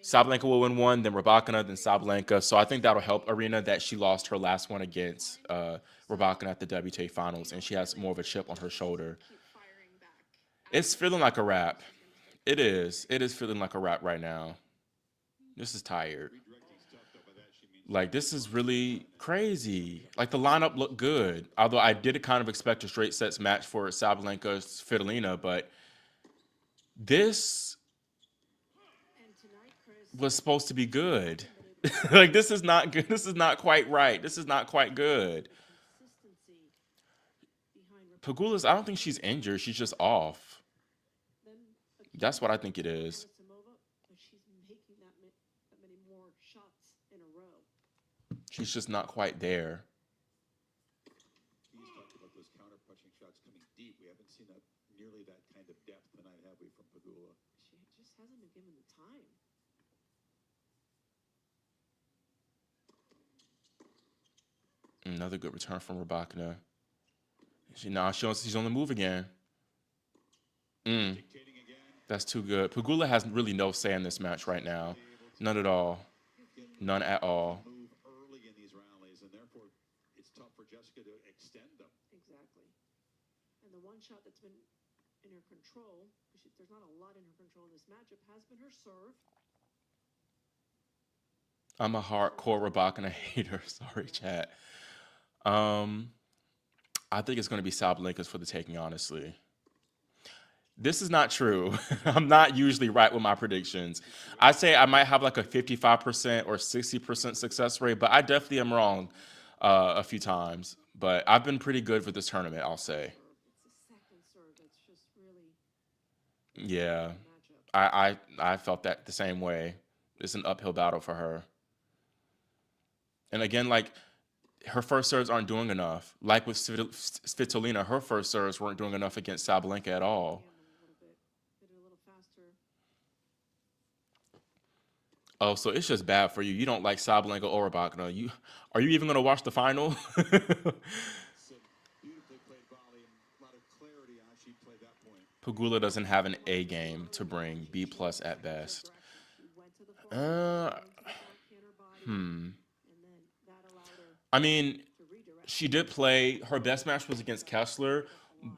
A: Sabalenka will win one, then Rybakina, then Sabalenka. So I think that'll help Aryna that she lost her last one against Rybakina at the WTA finals, and she has more of a chip on her shoulder. It's feeling like a wrap. It is. It is feeling like a wrap right now. This is tired. Like this is really crazy. Like the lineup looked good. Although I did kind of expect a straight sets match for Sabalenka Svitolina, but this was supposed to be good. Like this is not good. This is not quite right. This is not quite good. Pegula's, I don't think she's injured. She's just off. That's what I think it is. She's just not quite there. Another good return from Rybakina. She's on the move again. Mm, that's too good. Pegula has really no say in this match right now. None at all. None at all. I'm a hardcore Rybakina hater. Sorry, chat. Um, I think it's going to be Sabalenka's for the taking, honestly. This is not true. I'm not usually right with my predictions. I say I might have like a 55% or 60% success rate, but I definitely am wrong a few times. But I've been pretty good for this tournament, I'll say. Yeah, I felt that the same way. It's an uphill battle for her. And again, like her first serves aren't doing enough. Like with Svitolina, her first serves weren't doing enough against Sabalenka at all. Oh, so it's just bad for you. You don't like Sabalenka or Rybakina. You are you even going to watch the final? Pegula doesn't have an A game to bring, B plus at best. Uh, hmm. I mean, she did play. Her best match was against Kessler,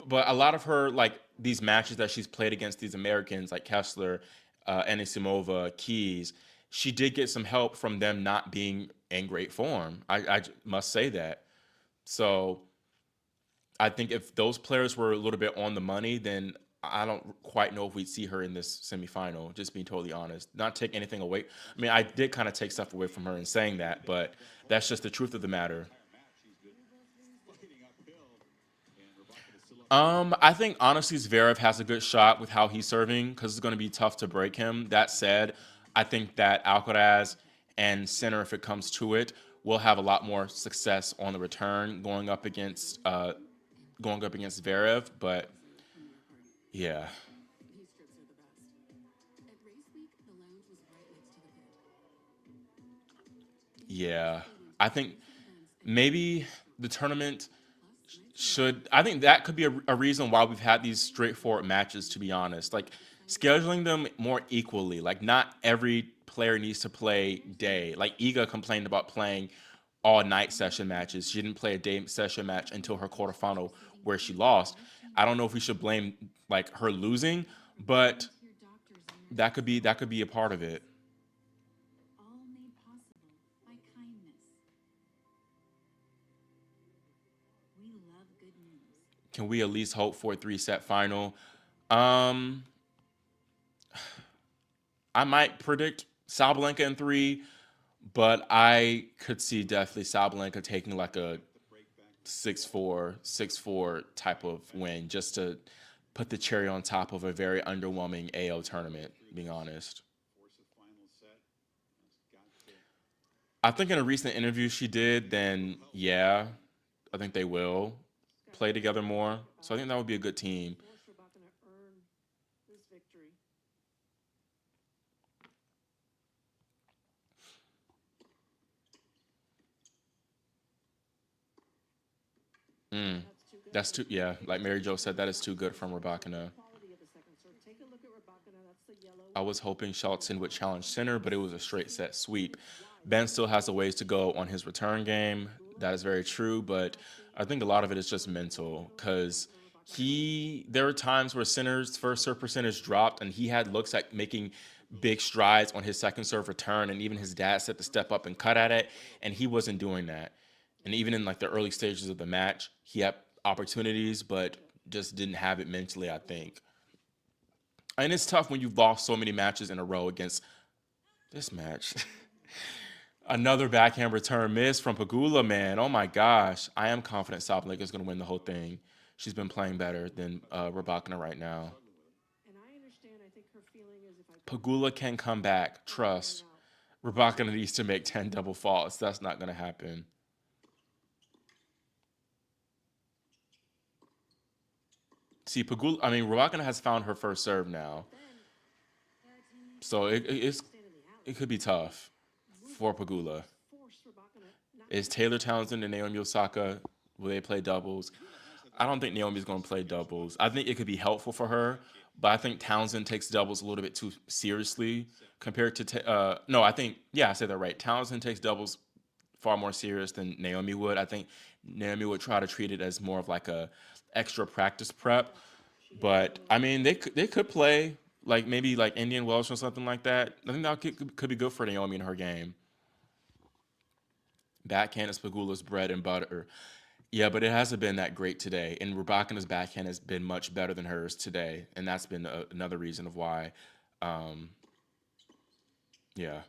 A: but a lot of her like these matches that she's played against these Americans like Kessler, Anisimova, Keys, she did get some help from them not being in great form. I must say that. So I think if those players were a little bit on the money, then I don't quite know if we'd see her in this semifinal. Just being totally honest, not take anything away. I mean, I did kind of take stuff away from her in saying that, but that's just the truth of the matter. I think honestly Zverev has a good shot with how he's serving because it's going to be tough to break him. That said, I think that Alcaraz and Sinner, if it comes to it, will have a lot more success on the return going up against Zverev. But yeah, yeah, I think maybe the tournament should. I think that could be a reason why we've had these straightforward matches. To be honest, like scheduling them more equally. Like not every player needs to play day. Like Iga complained about playing all night session matches. She didn't play a day session match until her quarterfinal where she lost. I don't know if we should blame like her losing, but that could be a part of it. Can we at least hope for a three-set final? Um, I might predict Sabalenka in three, but I could see definitely Sabalenka taking like a 6-4, 6-4 type of win just to put the cherry on top of a very underwhelming AO tournament, being honest. I think in a recent interview she did, then yeah, I think they will play together more. So I think that would be a good team. Mm, that's too, yeah, like Mary Jo said, that is too good from Rybakina. I was hoping Shelton would challenge center, but it was a straight set sweep. Ben still has a ways to go on his return game. That is very true, but I think a lot of it is just mental because there were times where center's first serve percentage dropped and he had looks at making big strides on his second serve return, and even his dad said to step up and cut at it, and he wasn't doing that. And even in like the early stages of the match, he had opportunities, but just didn't have it mentally, I think. And it's tough when you've lost so many matches in a row against this match. Another backhand return miss from Pegula, man. Oh my gosh. I am confident Sabalenka is going to win the whole thing. She's been playing better than Rybakina right now. Pegula can come back. Trust. Rybakina needs to make 10 double faults. That's not going to happen. See, Pegula, I mean, Rybakina has found her first serve now. So it could be tough for Pagula. Is Taylor Townsend and Naomi Osaka, will they play doubles? I don't think Naomi's going to play doubles. I think it could be helpful for her, but I think Townsend takes doubles a little bit too seriously compared to. No, I think, yeah, I said that right. Townsend takes doubles far more serious than Naomi would. I think Naomi would try to treat it as more of like a extra practice prep. But I mean, they could play like maybe like Indian Welsh or something like that. I think that could be good for Naomi in her game. Backhand is Pagula's bread and butter. Yeah, but it hasn't been that great today. And Rybakina's backhand has been much better than hers today, and that's been another reason of why. Um, yeah.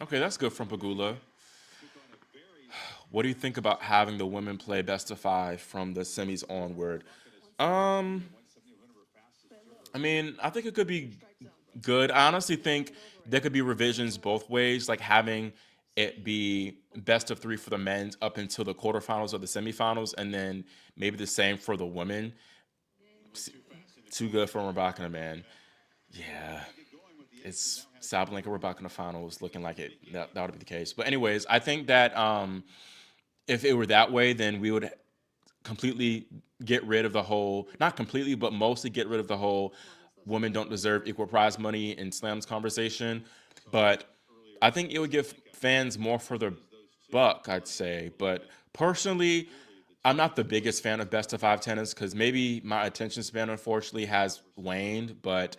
A: Okay, that's good from Pagula. What do you think about having the women play best of five from the semis onward? Um, I mean, I think it could be good. I honestly think there could be revisions both ways, like having it be best of three for the men's up until the quarterfinals or the semifinals, and then maybe the same for the women. Too good for Rybakina, man. Yeah, it's Sabalenka Rybakina finals looking like that would be the case. But anyways, I think that if it were that way, then we would completely get rid of the whole, not completely, but mostly get rid of the whole women don't deserve equal prize money in slams conversation. But I think it would give fans more for their buck, I'd say. But personally, I'm not the biggest fan of best of five tennis because maybe my attention span unfortunately has waned. But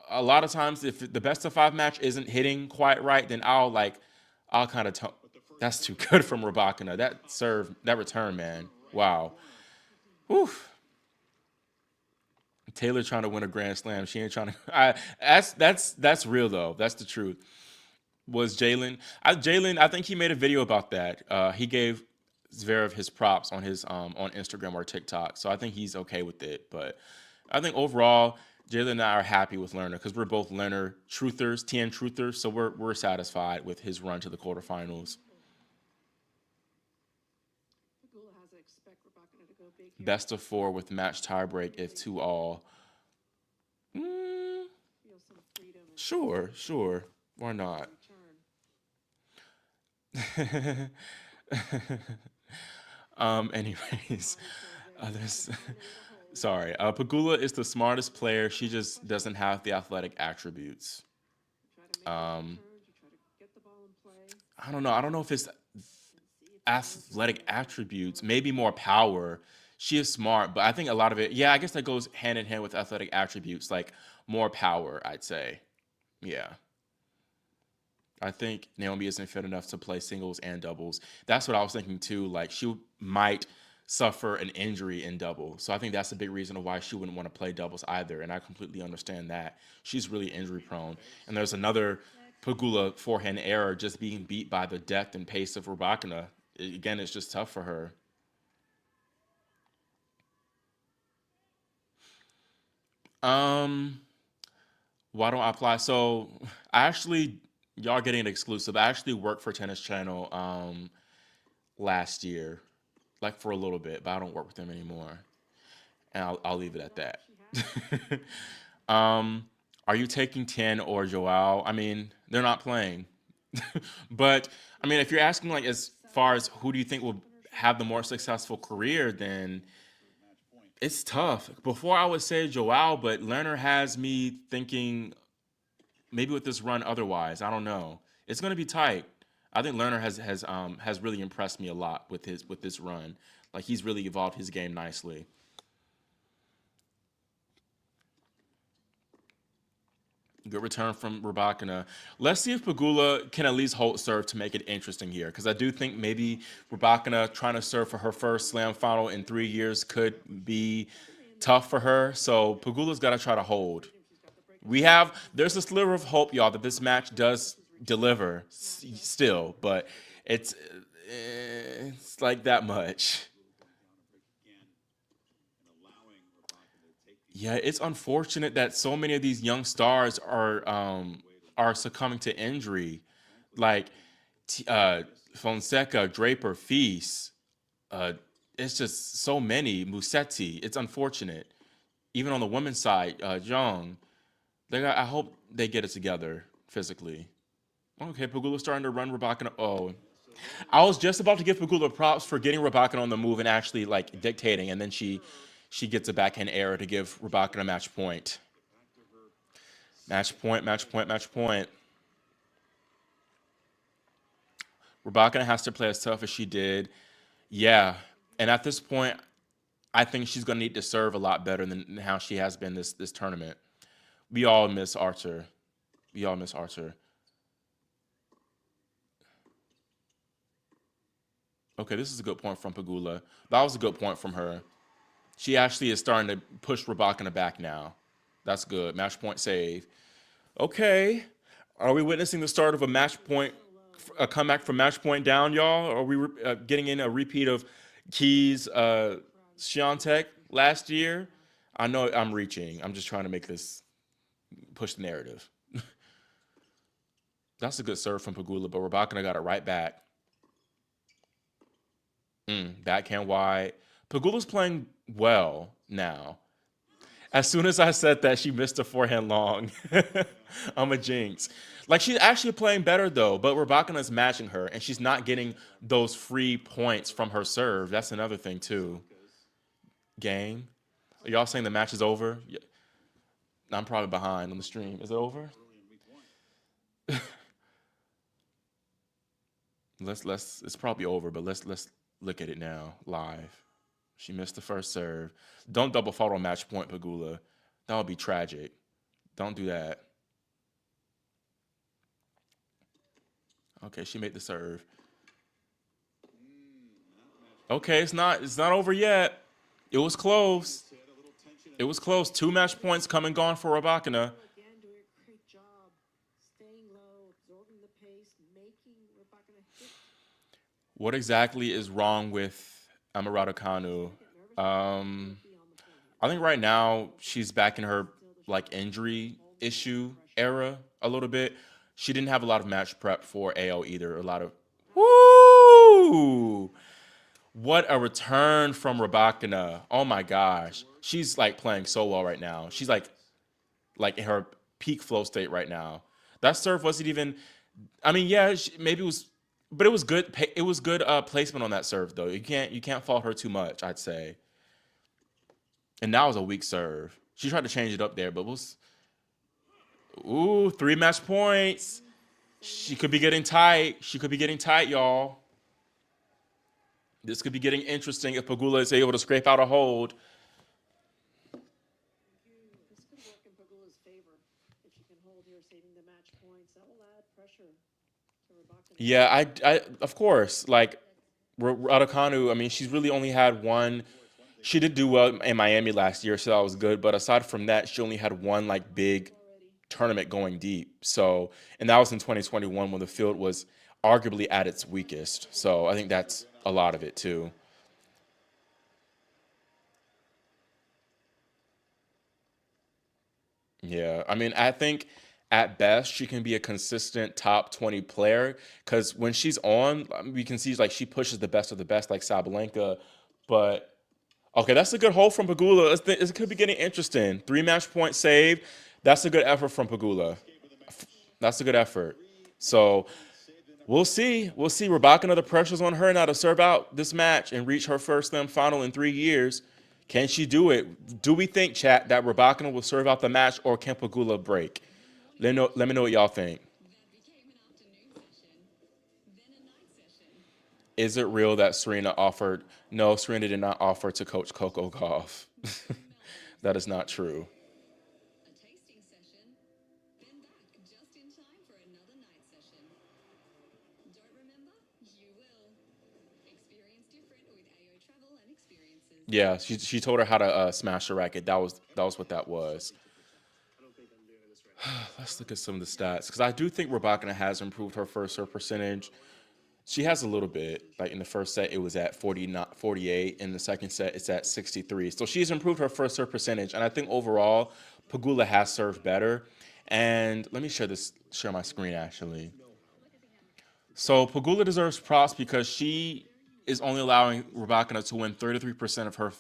A: a lot of times, if the best of five match isn't hitting quite right, then I'll kind of that's too good from Rybakina. That return, man. Wow. Whew. Taylor trying to win a Grand Slam. She ain't trying to. That's real though. That's the truth. Was Jalen? Jalen, I think he made a video about that. He gave Zverev his props on his on Instagram or TikTok. So I think he's okay with it. But I think overall, Jalen and I are happy with Lerner because we're both Lerner truthers, TN truthers, so we're satisfied with his run to the quarterfinals. Best of four with match tiebreak if two all. Mm, sure, sure. Why not? Anyways, others. Sorry. Pegula is the smartest player. She just doesn't have the athletic attributes. Um, I don't know. I don't know if it's athletic attributes, maybe more power. She is smart, but I think a lot of it, yeah, I guess that goes hand in hand with athletic attributes, like more power, I'd say. Yeah. I think Naomi isn't fit enough to play singles and doubles. That's what I was thinking too. Like she might suffer an injury in double. So I think that's a big reason why she wouldn't want to play doubles either. And I completely understand that. She's really injury prone. And there's another Pagula forehand error just being beat by the depth and pace of Rybakina. Again, it's just tough for her. Um, why don't I apply? So I actually, y'all getting an exclusive. I actually worked for Tennis Channel last year, like for a little bit, but I don't work with them anymore. And I'll leave it at that. um, are you taking 10 or Joao? I mean, they're not playing. But I mean, if you're asking like as far as who do you think will have the more successful career, then it's tough. Before I would say Joao, but Lerner has me thinking maybe with this run otherwise. I don't know. It's going to be tight. I think Lerner has really impressed me a lot with this run. Like he's really evolved his game nicely. Good return from Rybakina. Let's see if Pegula can at least hold serve to make it interesting here, because I do think maybe Rybakina trying to serve for her first Slam final in 3 years could be tough for her. So Pegula's got to try to hold. There's a sliver of hope, y'all, that this match does deliver still, but it's like that much. Yeah, it's unfortunate that so many of these young stars are succumbing to injury, like Fonseca, Draper, Feast. Uh, it's just so many. Musetti. It's unfortunate. Even on the women's side, Jong. I hope they get it together physically. Okay, Pagula's starting to run Rybakina. Oh, I was just about to give Pagula props for getting Rybakina on the move and actually like dictating, and then she gets a backhand error to give Rybakina match point. Match point, match point, match point. Rybakina has to play as tough as she did. Yeah, and at this point, I think she's going to need to serve a lot better than how she has been this tournament. We all miss Archer. We all miss Archer. Okay, this is a good point from Pagula. That was a good point from her. She actually is starting to push Rybakina back now. That's good. Match point save. Okay. Are we witnessing the start of a comeback from match point down, y'all? Are we getting in a repeat of Keys, Swiatek last year? I know I'm reaching. I'm just trying to make this push the narrative. That's a good serve from Pagula, but Rybakina got it right back. Backhand wide. Pagula's playing well now. As soon as I said that, she missed a forehand long. I'm a jinx. Like she's actually playing better though, but Rybakina's matching her, and she's not getting those free points from her serve. That's another thing too. Game. Are y'all saying the match is over? Yeah. I'm probably behind on the stream. Is it over? Let's. It's probably over, but let's look at it now live. She missed the first serve. Don't double fault on match point, Pagula. That would be tragic. Don't do that. Okay, she made the serve. Okay, it's not over yet. It was close. It was close. Two match points come and gone for Rybakina. What exactly is wrong with Amarado Kanu? Um, I think right now she's back in her like injury issue era a little bit. She didn't have a lot of match prep for AO either. A lot of woo. What a return from Rybakina. Oh my gosh. She's like playing so well right now. She's like in her peak flow state right now. That serve wasn't even I mean, yeah, maybe it was but it was good it was good placement on that serve though. You can't fault her too much, I'd say. And that was a weak serve. She tried to change it up there, but was ooh, 3 match points. She could be getting tight. She could be getting tight, y'all. This could be getting interesting if Pegula is able to scrape out a hold.
B: This could work in Pegula's favor if she can hold here, saving the match points. That will add pressure to Rybakina.
A: Yeah, I of course, like Raducanu, I mean, she's really only had one. She did do well in Miami last year, so that was good. But aside from that, she only had one like big tournament going deep. So, and that was in 2021 when the field was arguably at its weakest. So I think that's a lot of it too. Yeah, I mean, I think at best she can be a consistent top 20 player because when she's on, we can see like she pushes the best of the best, like Sabalenka. But okay, that's a good hold from Pegula. It could be getting interesting. 3 match point save. That's a good effort from Pegula. That's a good effort. So we'll see. We'll see. Rybakina, the pressure's on her now to serve out this match and reach her first slam final in 3 years. Can she do it? Do we think, chat, that Rybakina will serve out the match or can Pegula break? Let me know what y'all think. Is it real that Serena offered? No, Serena did not offer to coach Coco Gauff. That is not true. Yeah, she told her how to smash the racket. That was what that was. Let's look at some of the stats because I do think Rybakina has improved her first serve percentage. She has a little bit. Like in the first set, it was at 40, not 48. In the second set, it's at 63. So she's improved her first serve percentage, and I think overall, Pegula has served better. And let me share my screen actually. So Pegula deserves props because she is only allowing Rybakina to win 33% of her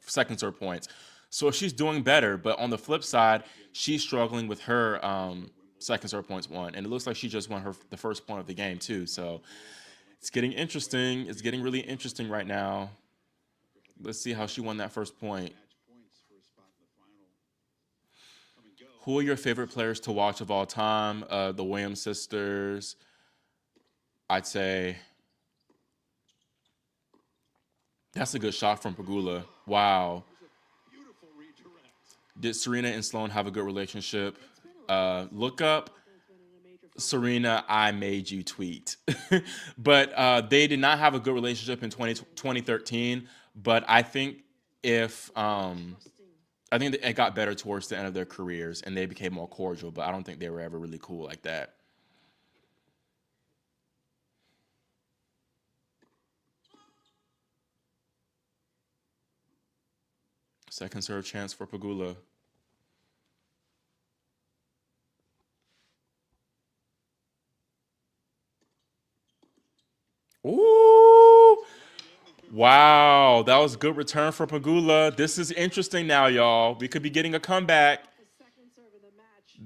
A: second serve points. So she's doing better, but on the flip side, she's struggling with her second serve points won, and it looks like she just won the first point of the game too. So it's getting interesting. It's getting really interesting right now. Let's see how she won that first point. Who are your favorite players to watch of all time? The Williams sisters. I'd say that's a good shot from Pegula. Wow. Did Serena and Sloane have a good relationship? Look up Serena, I made you tweet. But they did not have a good relationship in 2013. But if I think it got better towards the end of their careers and they became more cordial. But I don't think they were ever really cool like that. Second serve chance for Pegula. Ooh. Wow, that was a good return for Pegula. This is interesting now, y'all. We could be getting a comeback.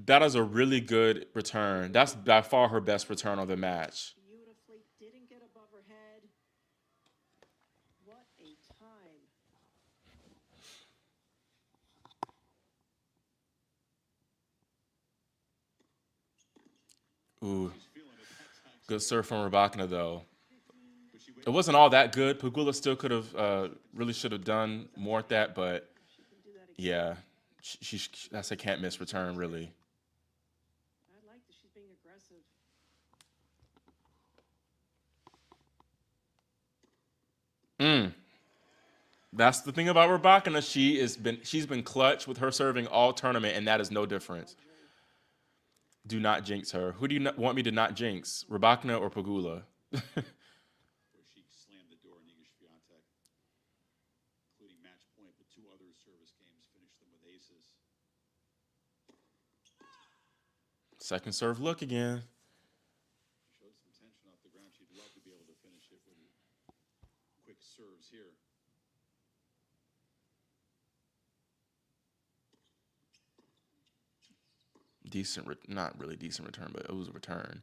A: That is a really good return. That's by far her best return of the match.
B: Beautifully, didn't get above her head. What a time.
A: Ooh, good serve from Rybakina though. It wasn't all that good. Pegula still could have, really should have done more at that, but yeah, that's a can't miss return really.
B: I like that she's being aggressive.
A: That's the thing about Rybakina. She's been clutch with her serving all tournament, and that is no difference. Do not jinx her. Who do you want me to not jinx? Rybakina or Pegula? Second serve look again.
C: Showed some tension off the ground. She'd love to be able to finish it with quick serves here.
A: Decent, not really decent return, but it was a return.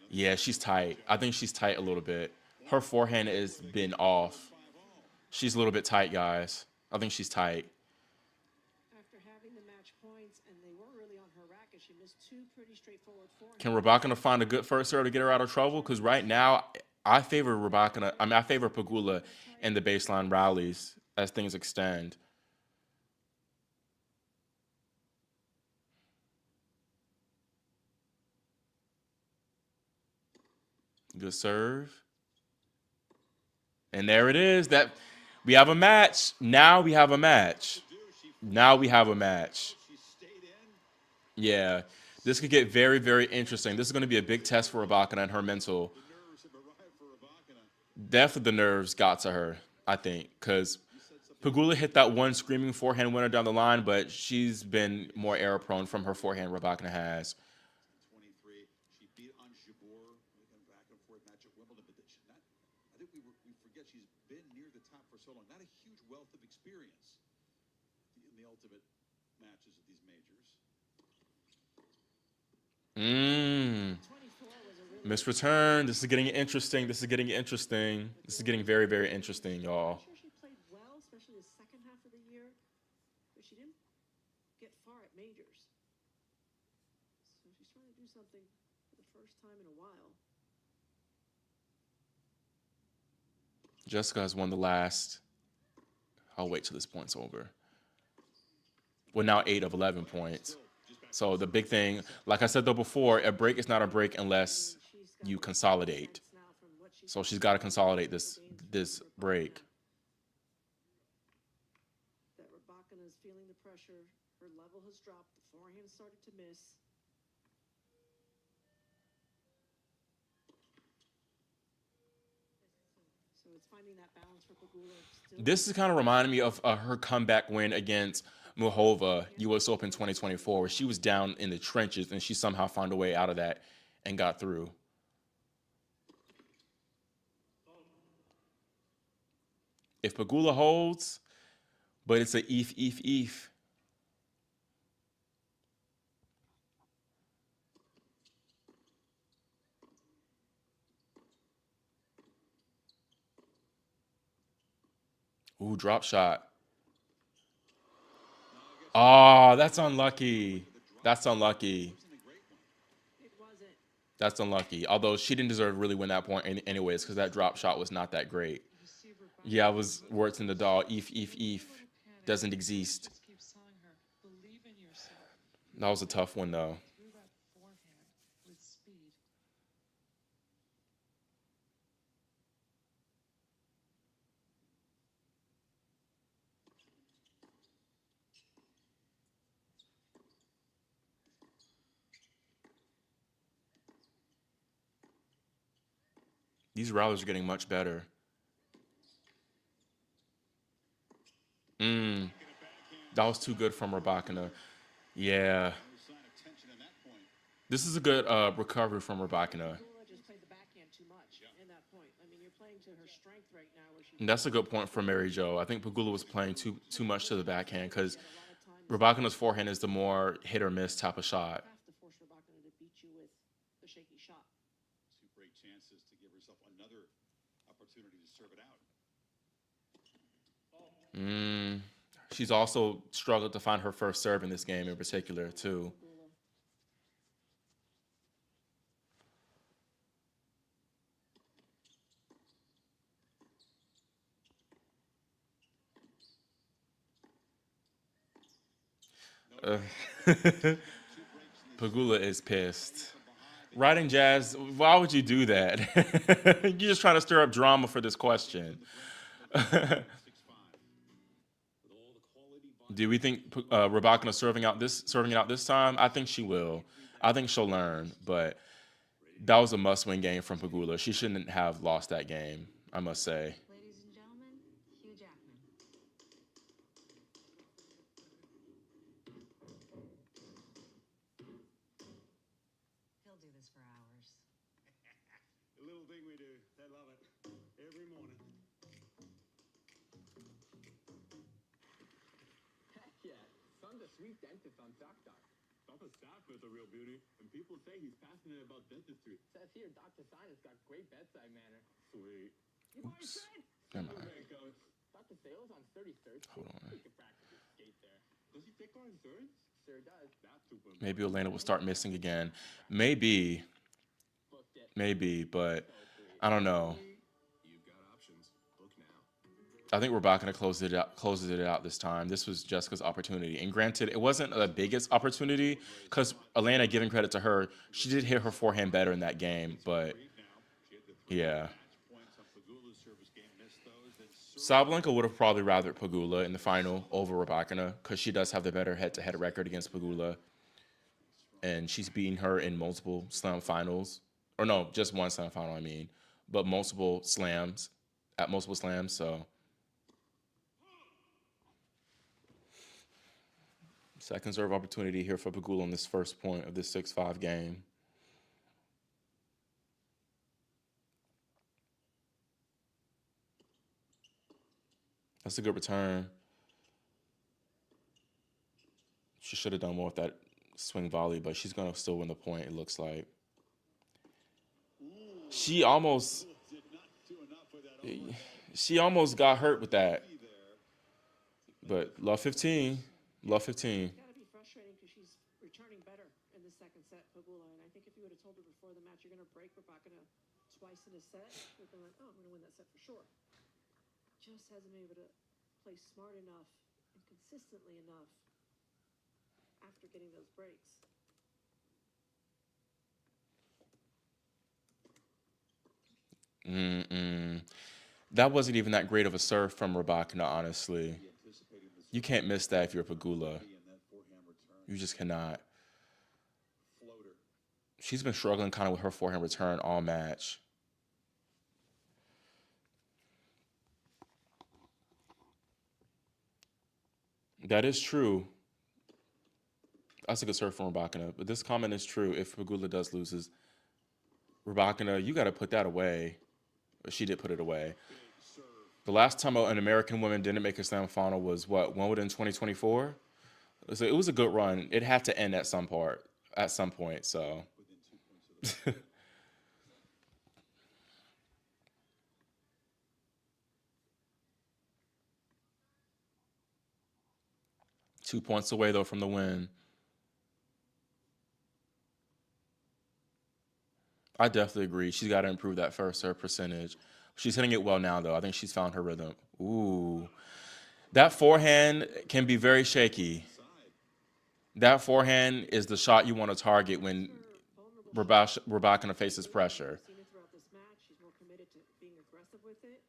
A: Yeah, she's tight. I think she's tight a little bit. Her forehand has been off. She's a little bit tight, guys. I think she's tight.
B: After having the match points, and they were really on her racket, she missed two pretty straightforward forehands.
A: Can Rybakina find a good first serve to get her out of trouble? Because right now, I favor Rybakina. I mean, I favor Pegula in the baseline rallies as things extend. Good serve. And there it is. That we have a match. Now we have a match. Now we have a match. Yeah. This could get very, very interesting. This is going to be a big test for Rybakina and her mental. Definitely the nerves got to her, I think, because Pegula hit that one screaming forehand winner down the line, but she's been more error prone from her forehand. Rybakina has.
C: 23. She beat on Jabor back and forth match at Wimbledon, but I think we forget she's been near the top for so long. Not a huge wealth of experience in the ultimate matches of these majors.
A: Missed return. This is getting interesting. This is getting interesting. This is getting very, very interesting, y'all.
B: I'm sure she played well, especially the second half of the year, but she didn't get far at majors. So she's trying to do something for the first time in a while.
A: Jessica has won the last. I'll wait till this point's over. Well, now 8 of 11 points. So the big thing, like I said though before, a break is not a break unless you consolidate. So she's got to consolidate this break.
B: That Rybakina is feeling the pressure. Her level has dropped. The forehand started to miss. So it's finding that balance for Pegula.
A: This is kind of reminding me of her comeback win against Muhova, U.S. Open 2024, where she was down in the trenches and she somehow found a way out of that and got through. If Pegula holds, but it's a if. Ooh, drop shot. Oh, that's unlucky. That's unlucky.
B: It wasn't.
A: That's unlucky. Although she didn't deserve to really win that point anyways, because that drop shot was not that great. Yeah, it was words in the doll. If doesn't exist. That was a tough one though. These rallies are getting much better. That was too good from Rybakina. Yeah. This is a good recovery from Rybakina.
B: Pegula just played the backhand too much in that point. I mean, you're playing to her strength right now. Where she
A: And that's a good point for Mary Jo. I think Pegula was playing too much to the backhand because Rybakina's forehand is the more hit or miss type of shot.
B: have to force Rybakina to beat you with the shaky shot.
C: Two great chances to give herself another opportunity to serve it out.
A: She's also struggled to find her first serve in this game in particular, too. Pegula is pissed. Writing Jazz, why would you do that? You're just trying to stir up drama for this question. Do we think Rybakina serving it out this time? I think she will. I think she'll learn, but that was a must-win game from Pegula. She shouldn't have lost that game, I must say.
D: Ladies and gentlemen, Hugh Jackman.
E: a sweet dentist on Doc. Dr. Staff is a real beauty, and people say he's passionate about dentistry. Says here, Dr. Sign has got great bedside manner. Sweet. You buy a set?
A: Never mind.
E: Dr. Sales on 33rd.
A: Hold on.
E: We could practically skate there. Does he take our insurance? Sure does. That's super important.
A: Maybe Elena will start missing again. Maybe, but I don't know.
E: You've got options. Book now.
A: I think Rybakina closes it out this time. This was Jessica's opportunity. And granted, it wasn't the biggest opportunity because Elena, giving credit to her, she did hit her forehand better in that game. But, yeah. Sabalenka would have probably rather Pegula in the final over Rybakina because she does have the better head-to-head record against Pegula. And she's beaten her in multiple slam finals. Or no, just one slam final, I mean. But multiple slams, so... Second serve opportunity here for Pegula on this first point of this 6-5 game. That's a good return. She should have done more with that swing volley, but she's going to still win the point, it looks like. She almost got hurt with that. But love 15. Love 15.
B: It's got to be frustrating because she's returning better in the second set, Pegula. And I think if you would have told her before the match you're going to break Rybakina twice in a set, you'd been like, oh, I'm going to win that set for sure. Just hasn't been able to play smart enough and consistently enough after getting those breaks.
A: That wasn't even that great of a serve from Rybakina, honestly. You can't miss that if you're Pegula. You just cannot. She's been struggling kind of with her forehand return all match. That is true. That's a good serve from Rybakina. But this comment is true. If Pegula does loses, Rybakina, you got to put that away. But she did put it away. The last time an American woman didn't make a slam final was what, Wimbledon 2024? So it was a good run. It had to end at some point. So 2 points away though from the win. I definitely agree. She's got to improve that first serve percentage. She's hitting it well now, though. I think she's found her rhythm. Ooh. That forehand can be very shaky. That forehand is the shot you want to target when Rybakina faces pressure.
B: Seen it throughout this match. She's more committed to being aggressive with it.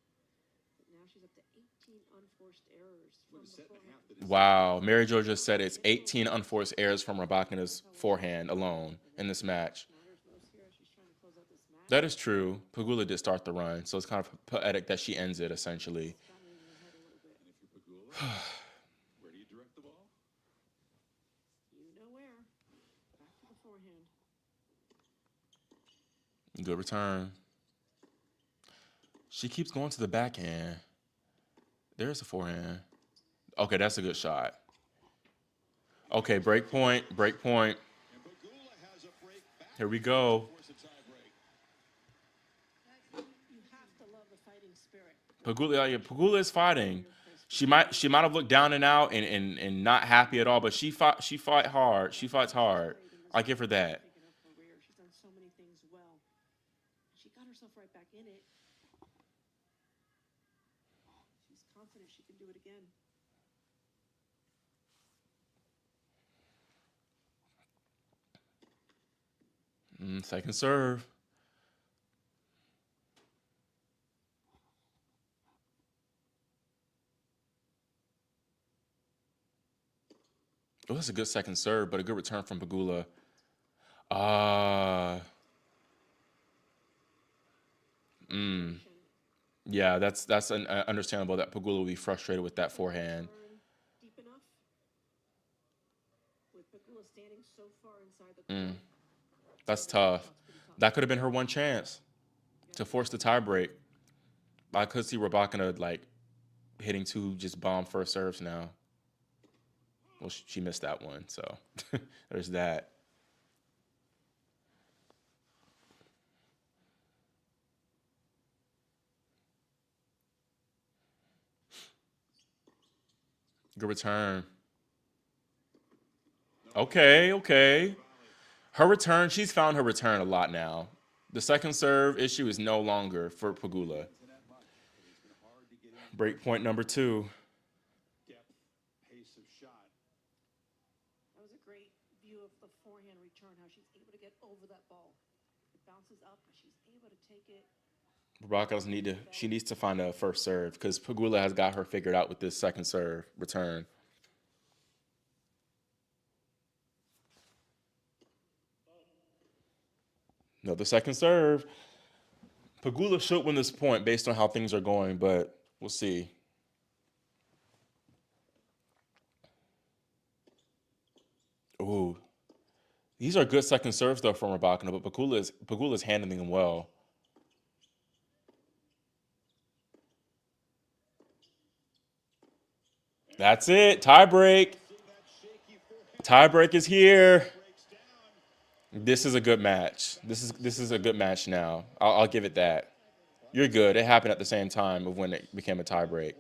B: But now she's up to 18 unforced errors from the forehand.
A: Wow. Mary Jo just said it's 18 unforced errors from Rybakina's forehand alone in this match. That is true. Pegula did start the run, so it's kind of poetic that she ends it, essentially.
C: Where do you direct the ball?
B: You know where. Back to the forehand.
A: Good return. She keeps going to the backhand. There's a forehand. Okay, that's a good shot. Okay, break point. Here we go. Pegula is fighting. She might have looked down and out and not happy at all, but she fought hard. She fights hard. I give her that.
B: She's done so many things well. She got herself right back in it. She's confident she can do it again.
A: Second serve. Oh, that's a good second serve, but a good return from Pegula. Yeah, that's understandable that Pegula will be frustrated with that forehand.
B: Deep enough. With Pegula standing so far inside the court.
A: That's tough. That could have been her one chance to force the tie break. I could see Rybakina like hitting two just bomb first serves now. Well, she missed that one, so there's that. Good return. Okay, okay. Her return, she's found her return a lot now. The second serve issue is no longer for Pegula. Break point number 2.
C: Depth, pace of shot.
B: That was a great view of the forehand return, how she's able to get over that ball. It bounces up, but she's able to take it.
A: She needs to find a first serve because Pegula has got her figured out with this second serve return. No, the second serve. Pegula should win this point based on how things are going, but we'll see. Ooh, these are good second serves though from Rybakina, but Pegula's handling them well. That's it. Tie break. Tie break is here. This is a good match. This is a good match now. I'll give it that. You're good. It happened at the same time of when it became a tie break.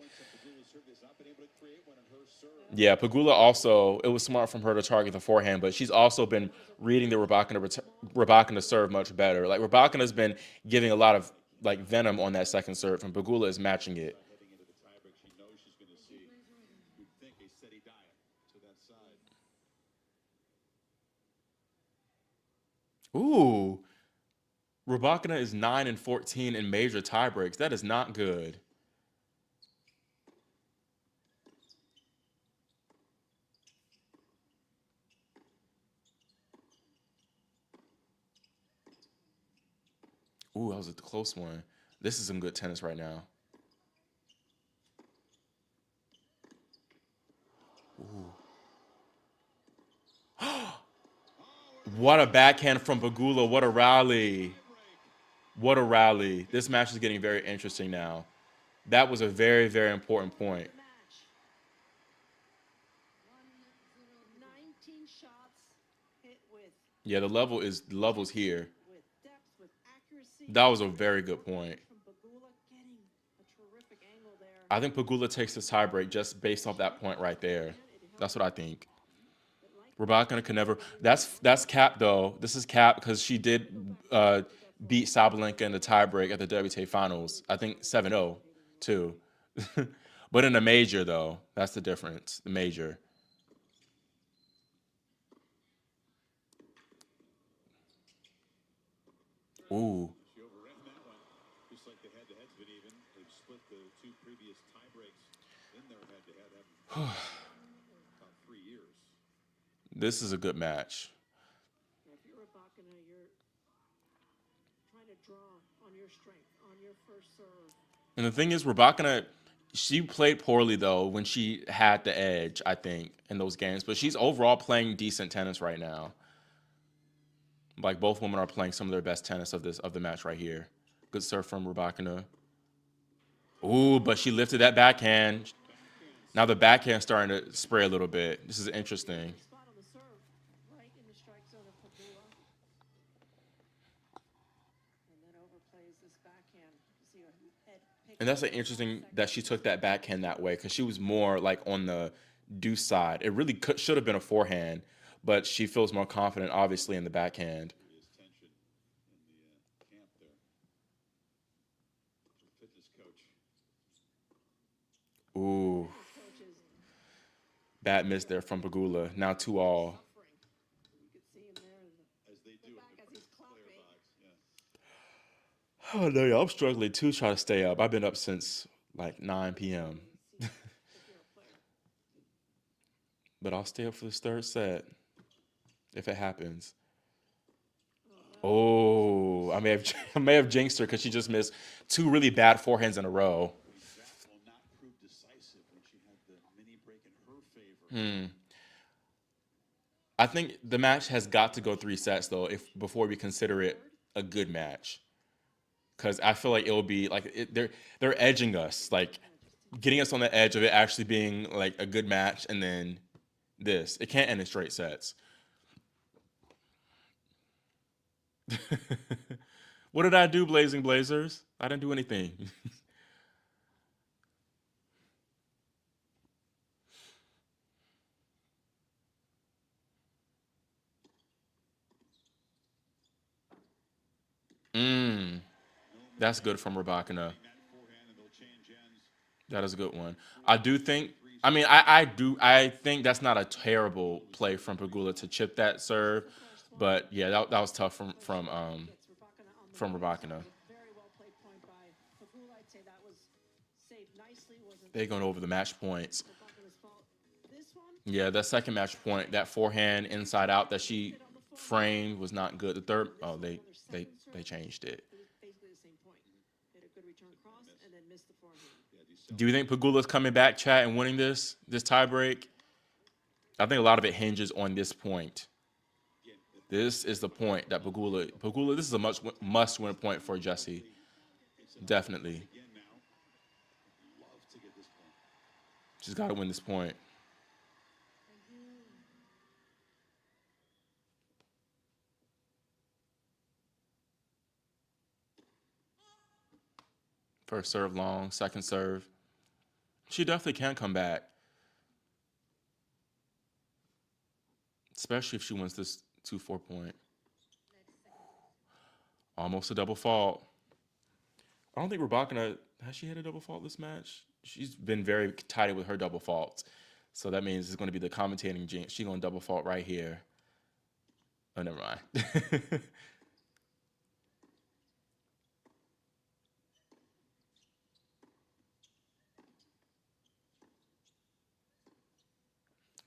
A: Yeah, Pegula also, it was smart from her to target the forehand, but she's also been reading the Rybakina serve much better. Like Rybakina's been giving a lot of like venom on that second serve, and Pegula is matching it.
C: Heading into the tiebreak, she knows she's going to see, you'd think, a steady diet to that side.
A: Ooh, Rybakina is 9-14 in major tie breaks. That is not good. Ooh, that was a close one. This is some good tennis right now. What a backhand from Pegula. What a rally. What a rally. This match is getting very interesting now. That was a very, very important point.
B: Match. 19 shots hit
A: Yeah, the level's here.
B: with depth, with accuracy.
A: That was a very good point.
B: From Pegula getting a terrific angle there.
A: I think Pegula takes this tiebreak just based off that point right there. That's what I think. Rybakina can never. That's cap though. This is cap because she did beat Sabalenka in the tiebreak at the WTA finals. I think 7-0 too. But in a major though, that's the difference. The major. Ooh.
C: She overran that one, just like the head-to-head's been even. They've split the 2 previous tiebreaks in their head-to-head about 3 years.
A: This is a good match.
B: If you're Rybakina, you're trying to draw on your strength, on your first serve.
A: And the thing is, Rybakina, she played poorly though when she had the edge, I think, in those games. But she's overall playing decent tennis right now. Like both women are playing some of their best tennis of the match right here. Good serve from Rybakina. Ooh, but she lifted that backhand. Now the backhand's starting to spray a little bit. This is interesting.
B: Spot on the serve, right in the strike zone of Pegula. And then overplays this backhand. You see her head pick
A: And that's
B: up
A: an interesting that she took that backhand that way because she was more like on the deuce side. It really should have been a forehand, but she feels more confident, obviously, in the backhand.
C: There is tension in the camp there. Her fitness coach.
A: Ooh,
B: coaches
A: bad miss there from Pegula. Now 2-all.
B: suffering. You could see him there in the
C: As they do
B: back
C: in
B: as
C: the
B: he's
C: player
B: clapping.
C: box. Yeah.
A: Oh no, yeah, I'm struggling to try to stay up. I've been up since like 9 p.m.
B: See if you're a player.
A: But I'll stay up for this third set if it happens. Oh, I may have jinxed her because she just missed 2 really bad forehands in a row.
C: That will not prove decisive when she had the mini break in her favor.
A: I think the match has got to go 3 sets though, if before we consider it a good match. Because I feel like it will be like they're edging us, like getting us on the edge of it actually being like a good match, and then this. It can't end in straight sets. What did I do, Blazing Blazers? I didn't do anything. Mmm. That's good from Rybakina. That is a good one. I do think. I mean, I do. I think that's not a terrible play from Pegula to chip that serve, but yeah, that was tough from Rybakina.
B: Very well played point by Pegula. I'd say that was saved nicely. Wasn't
A: They going over the match points.
B: Rybakina's fault. This one,
A: Yeah, that second match point, that forehand inside out that she framed was not good. The third, oh, they changed it.
B: it was basically the same point. Hit a good return cross and then missed the forehand.
A: Do you think Pegula's coming back, chat, and winning this tiebreak? I think a lot of it hinges on this point. This is the point that Pegula. This is a must-win point for Jessie. Definitely. She's got to win this point. First serve long, second serve. She definitely can come back. Especially if she wins this 2-4 point. Almost a double fault. I don't think Rybakina, has she had a double fault this match? She's been very tidy with her double faults. So that means it's going to be the commentating jinx. She's going to double fault right here. Oh, never mind.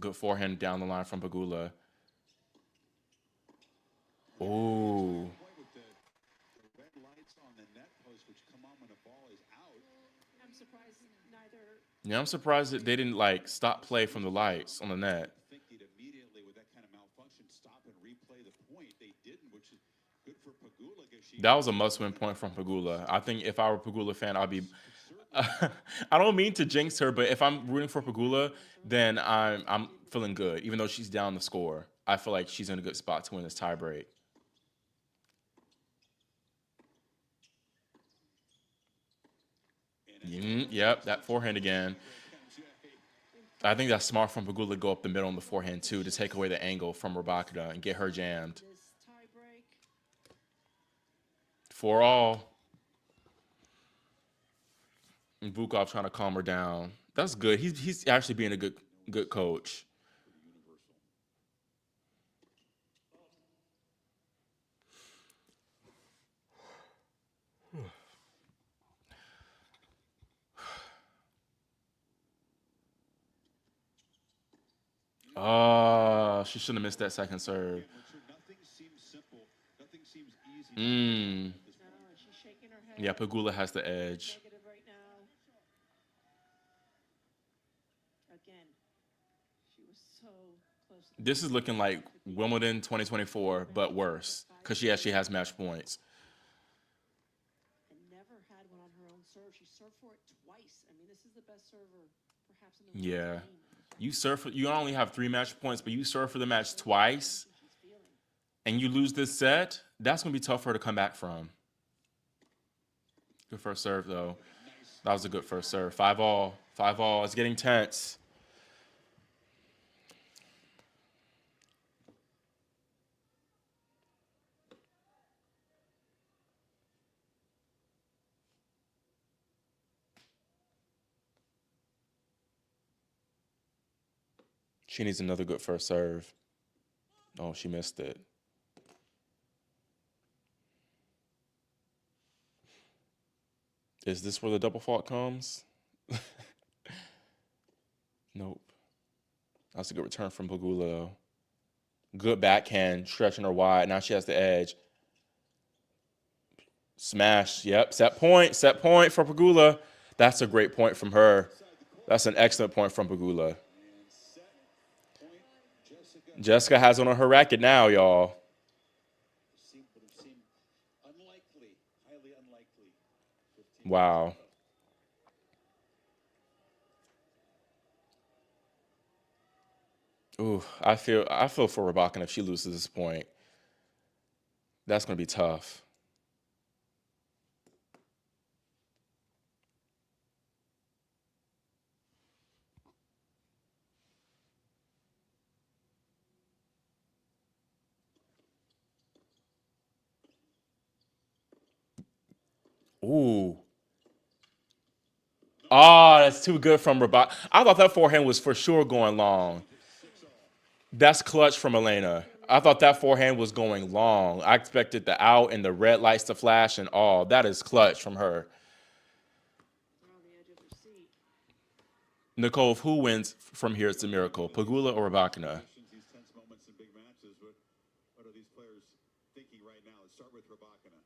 A: Good forehand down the line from Pegula. Oh.
B: I'm surprised neither.
A: Yeah, I'm surprised that they didn't like stop play from the lights on the net.
C: Think they'd immediately, with that kind of malfunction, stop and replay the point. They didn't, which is good for Pegula.
A: That was a must-win point from Pegula. I think if I were a Pegula fan, I'd be. I don't mean to jinx her, but if I'm rooting for Pegula, then I'm feeling good. Even though she's down the score, I feel like she's in a good spot to win this tiebreak. Yep, that forehand again. I think that's smart from Pegula to go up the middle on the forehand too to take away the angle from Rybakina and get her jammed.
B: This tiebreak.
A: 4-all. And Vukov trying to calm her down. That's good. He's actually being a good coach. Oh, she shouldn't have missed that second serve.
C: Nothing seems simple. Nothing seems easy.
B: No, she's shaking her head.
A: Yeah, Pegula has the edge.
B: Negative right now. Again, she was so close.
A: This is looking like Wimbledon 2024, but worse, because she actually has match points.
B: And never had one on her own serve. She served for it twice. I mean, this is the best server, perhaps in the
A: Yeah.
B: game.
A: You only have 3 match points, but you serve for the match twice, and you lose this set, that's going to be tough for her to come back from. Good first serve, though. That was a good first serve. 5-all. 5-all. It's getting tense. She needs another good first serve. Oh, she missed it. Is this where the double fault comes? Nope. That's a good return from Pegula, though. Good backhand, stretching her wide. Now she has the edge. Smash. Yep, set point. Set point for Pegula. That's a great point from her. That's an excellent point from Pegula. Jessica has it on her racket now, y'all. Wow. Ooh, I feel for Rybakina if she loses this point. That's gonna be tough. Ooh. Oh, that's too good from Rybakina. I thought that forehand was for sure going long. That's clutch from Elena. I thought that forehand was going long. I expected the out and the red lights to flash and all. That is clutch from her.
B: They're on the edge of their seat.
A: Nicole, who wins from here? It's a miracle. Pegula or Rybakina?
C: These tense moments in big matches. What are these players thinking right now? Let's start with Rybakina.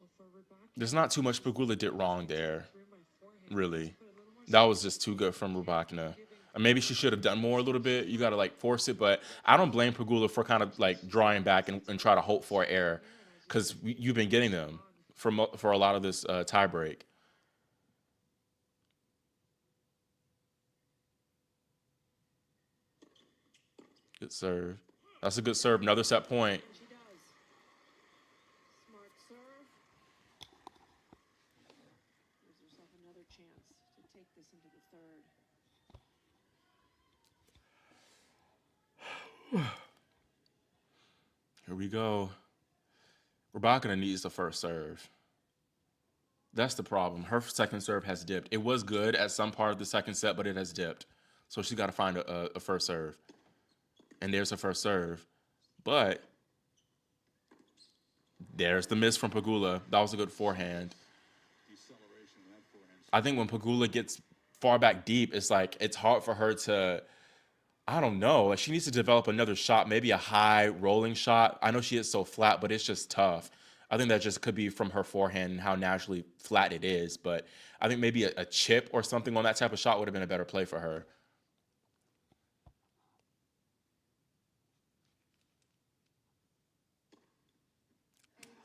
B: Well, for Rybakina,
A: There's not too much Pegula did wrong there,
B: through my forehand,
A: really.
B: put a little more
A: That was just too good from Rybakina. Maybe she should have done more a little bit. You got to like force it, but I don't blame Pegula for kind of like drawing back and try to hope for an error because you've been getting them for a lot of this tie break. Good serve. That's a good serve. Another set point.
B: and she does. Smart serve. Gives herself another chance to take this into the third.
A: Here we go. Rybakina needs the first serve. That's the problem. Her second serve has dipped. It was good at some part of the second set, but it has dipped. So she's got to find a first serve. And there's her first serve. But there's the miss from Pegula. That was a good forehand.
C: Deceleration in that forehand.
A: I think when Pegula gets far back deep, it's like it's hard for her to. I don't know. Like she needs to develop another shot, maybe a high rolling shot. I know she is so flat, but it's just tough. I think that just could be from her forehand and how naturally flat it is. But I think maybe a chip or something on that type of shot would have been a better play for her.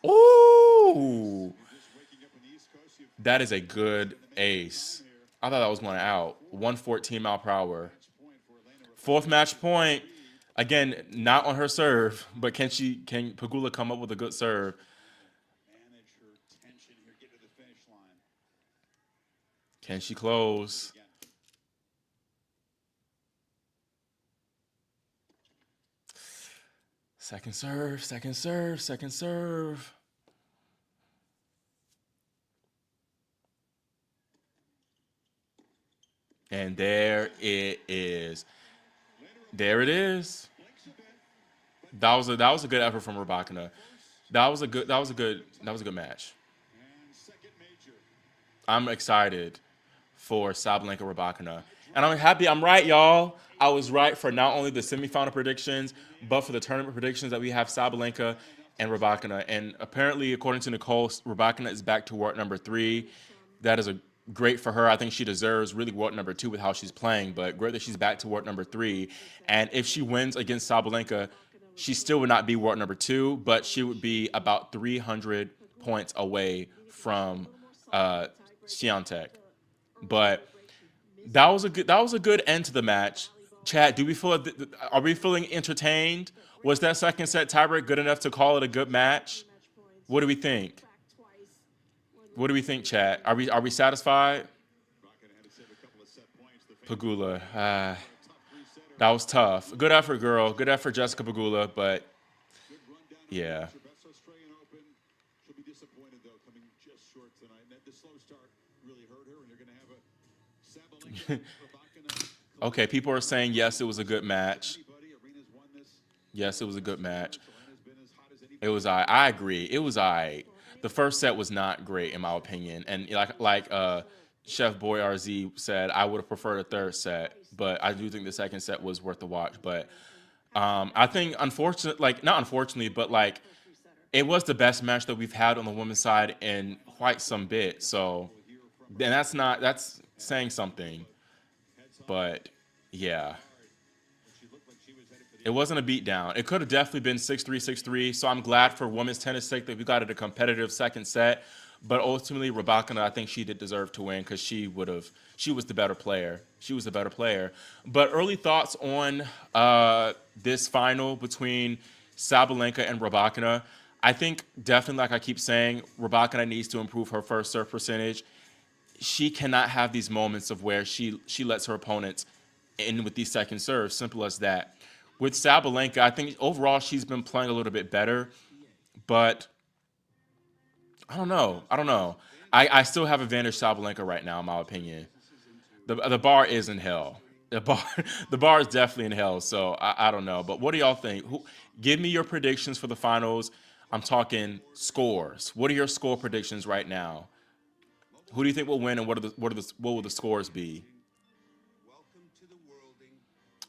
A: Ooh,
C: Just waking up on the East Coast, you've
A: that is a good ace. I thought that was going out. 114 mile per hour.
C: point for Elena.
A: Fourth match point. Again, not on her serve, but can Pegula come up with a good serve?
C: Manage her tension here, get to the finish line.
A: Can she close?
C: Again.
A: Second serve, second serve, second serve. And there it is. There it is. That was a good effort from Rybakina. That was a good match.
C: And second major.
A: I'm excited for Sabalenka Rybakina. And I'm happy I'm right, y'all. I was right for not only the semifinal predictions, but for the tournament predictions that we have Sabalenka and Rybakina. And apparently, according to Nicole, Rybakina is back to world number 3. That is a great for her. I think she deserves really world number 2 with how she's playing, but great that she's back to world number 3. And if she wins against Sabalenka, she still would not be world number 2, but she would be about 300 points away from Swiatek. But that was a good end to the match. Chad, are we feeling entertained? Was that second set tiebreak good enough to call it a good match? What do we think?
B: Back twice.
A: What do we think, Chad? Are we satisfied?
C: Rybakina had to save a couple of set points. The
A: Pegula, that was tough. Good effort, girl. Good effort, Jessica Pegula. But
C: good run down.
A: yeah,
C: Her best Australian Open. She'll be disappointed though, coming just short tonight. And the slow start really hurt her, and you're going to have a Sabalenka, Rybakina.
A: okay. People are saying yes, it was a good match.
C: Anybody, Aryna's won this.
A: Yes, it was a good match.
C: Elena's been as hot as anybody.
A: It was I agree. It was I. The first set was not great in my opinion, and like Chef Boy RZ said, I would have preferred a third set, but I do think the second set was worth the watch. But I think not unfortunately, but like it was the best match that we've had on the women's side in quite some bit. So, and that's saying something. But yeah. It wasn't a beatdown. It could have definitely been 6-3, 6-3. So I'm glad for women's tennis sake that we got it a competitive second set. But ultimately, Rybakina, I think she did deserve to win because she was the better player. She was the better player. But early thoughts on this final between Sabalenka and Rybakina. I think definitely, like I keep saying, Rybakina needs to improve her first serve percentage. She cannot have these moments of where she lets her opponents in with these second serves. Simple as that. With Sabalenka, I think overall she's been playing a little bit better, but I don't know. I don't know. I still have advantage Sabalenka right now, in my opinion. The bar is in hell. The bar the bar is definitely in hell. So I don't know. But what do y'all think? Give me your predictions for the finals. I'm talking scores. What are your score predictions right now? Who do you think will win, and what will the scores be?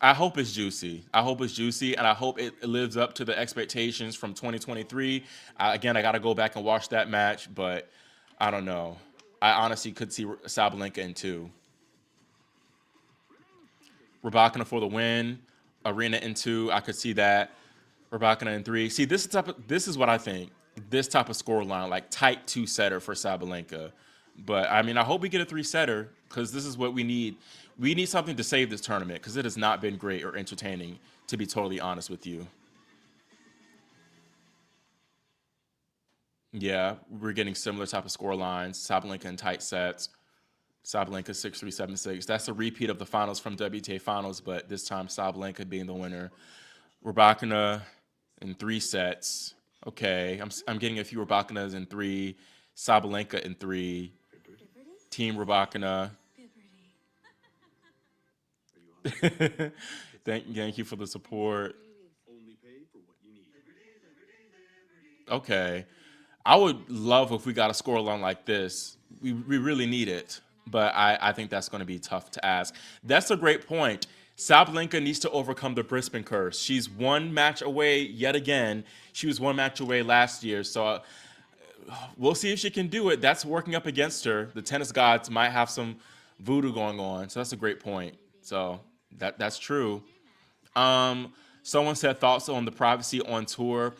A: I hope it's juicy. I hope it's juicy, and I hope it lives up to the expectations from 2023. Again, I got to go back and watch that match, but I don't know. I honestly could see Sabalenka in two. Rybakina for the win. Aryna in two. I could see that. Rybakina in three. See, this is what I think. This type of score line, like tight two setter for Sabalenka. But I mean, I hope we get a three setter because this is what we need. We need something to save this tournament because it has not been great or entertaining, to be totally honest with you. Yeah, we're getting similar type of score lines. Sabalenka in tight sets. Sabalenka 6-3, 7-6. That's a repeat of the finals from WTA finals, but this time Sabalenka being the winner. Rybakina in three sets. Okay, I'm getting a few Rybakinas in three. Sabalenka in three. Team Rybakina. Thank you for the support. Okay. I would love if we got a scoreline like this. We really need it, but I think that's going to be tough to ask. That's a great point. Sabalenka needs to overcome the Brisbane curse. She's one match away yet again. She was one match away last year, so we'll see if she can do it. That's working up against her. The tennis gods might have some voodoo going on, so that's a great point. So that's true. Someone said thoughts on the privacy on tour.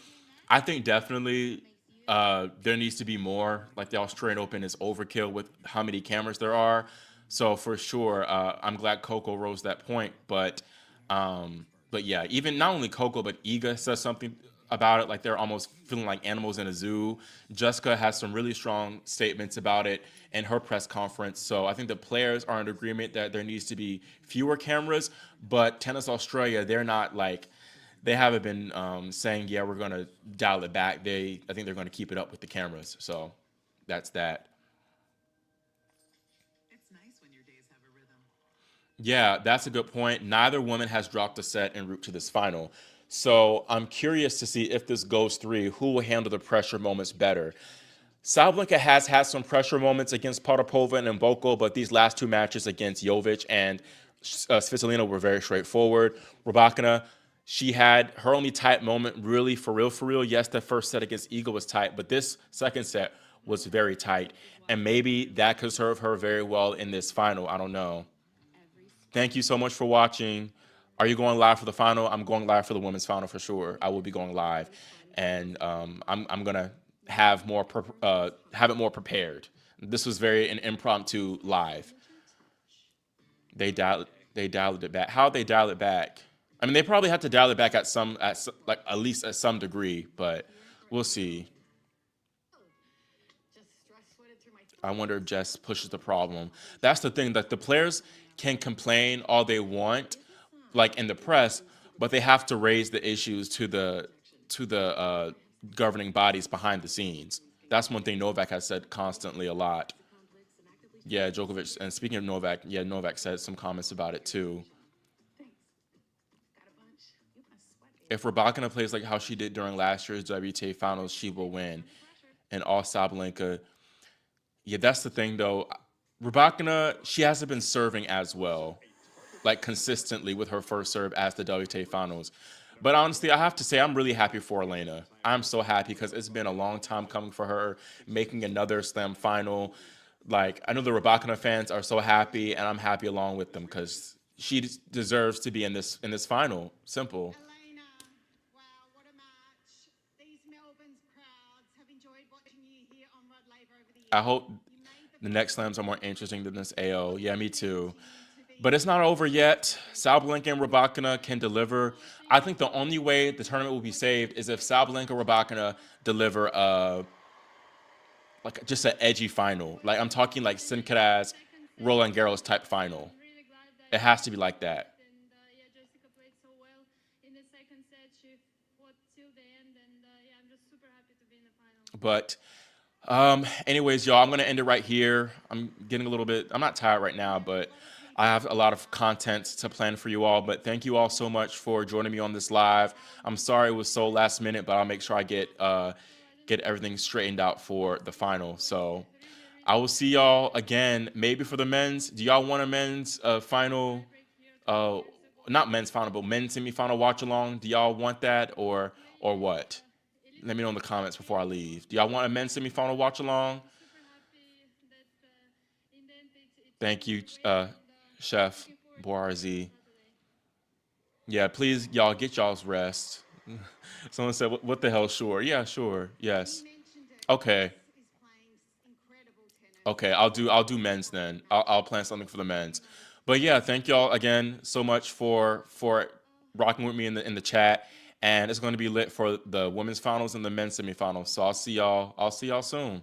A: I think definitely there needs to be more. Like the Australian Open is overkill with how many cameras there are. So for sure, I'm glad Coco rose that point. But yeah, even not only Coco but Iga says something about it. Like they're almost feeling like animals in a zoo. Jessica has some really strong statements about it in her press conference. So I think the players are in agreement that there needs to be fewer cameras. But Tennis Australia, they're not like they haven't been saying, yeah, we're going to dial it back. I think they're going to keep it up with the cameras. So that's that.
F: It's nice when your days have a rhythm.
A: Yeah, that's a good point. Neither woman has dropped a set en route to this final. So I'm curious to see if this goes three, who will handle the pressure moments better. Sabalenka has had some pressure moments against Potapova and Mboko, but these last two matches against Jovic and Svitolina were very straightforward. Rybakina, she had her only tight moment, really, for real, for real. Yes, the first set against Iga was tight, but this second set was very tight. And maybe that could serve her very well in this final. I don't know. Thank you so much for watching. Are you going live for the final? I'm going live for the women's final for sure. I will be going live, and I'm gonna have it more prepared. This was very an impromptu live. They dialed it back. How they dial it back? I mean, they probably had to dial it back like at least at some degree, but we'll see. I wonder if Jess pushes the problem. That's the thing, that the players can complain all they want, like in the press, but they have to raise the issues to the governing bodies behind the scenes. That's one thing Novak has said constantly a lot. Yeah, Djokovic. And speaking of Novak, yeah, Novak said some comments about it too. If Rybakina plays like how she did during last year's WTA finals, she will win. And all Sabalenka. Yeah, that's the thing though. Rybakina, she hasn't been serving as well, like consistently with her first serve as the WTA finals. But honestly, I have to say I'm really happy for Elena. I'm so happy because it's been a long time coming for her, making another slam final. Like, I know the Rybakina fans are so happy, and I'm happy along with them because she deserves to be in this final. Simple.
G: Elena, wow, what a match. These Melbourne's crowds have enjoyed watching you here on Rod Laver over the
A: I hope the next slams are more interesting than this AO. Yeah, me too. But it's not over yet. Sabalenka and Rybakina can deliver. I think the only way the tournament will be saved is if Sabalenka and Rybakina deliver like just an edgy final. Like I'm talking like Sinkaraz, Roland Garros type final. It has to be like that.
H: And yeah, Jessica played so well in the second set. She fought till the end, and yeah, I'm just super happy to be in the final.
A: But anyways, y'all, I'm gonna end it right here. I'm getting a little bit. I'm not tired right now, but I have a lot of content to plan for you all. But thank you all so much for joining me on this live. I'm sorry it was so last minute, but I'll make sure I get everything straightened out for the final. So I will see y'all again, maybe for the men's. Do y'all want a men's final? Not men's final, but men's semifinal watch along. Do y'all want that or what? Let me know in the comments before I leave. Do y'all want a men's semifinal watch along?
H: Super happy that in the end it's
A: Thank
H: going
A: you,
H: well, and
A: Chef
H: looking forward to
A: Boarzi.
H: Saturday.
A: Yeah, please, y'all get y'all's rest. Someone said, "What the hell?" Sure. Yeah, sure. Yes. Okay. Okay. I'll do men's then. I'll plan something for the men's. But yeah, thank y'all again so much for rocking with me in the chat. And it's going to be lit for the women's finals and the men's semifinals. So I'll see y'all soon.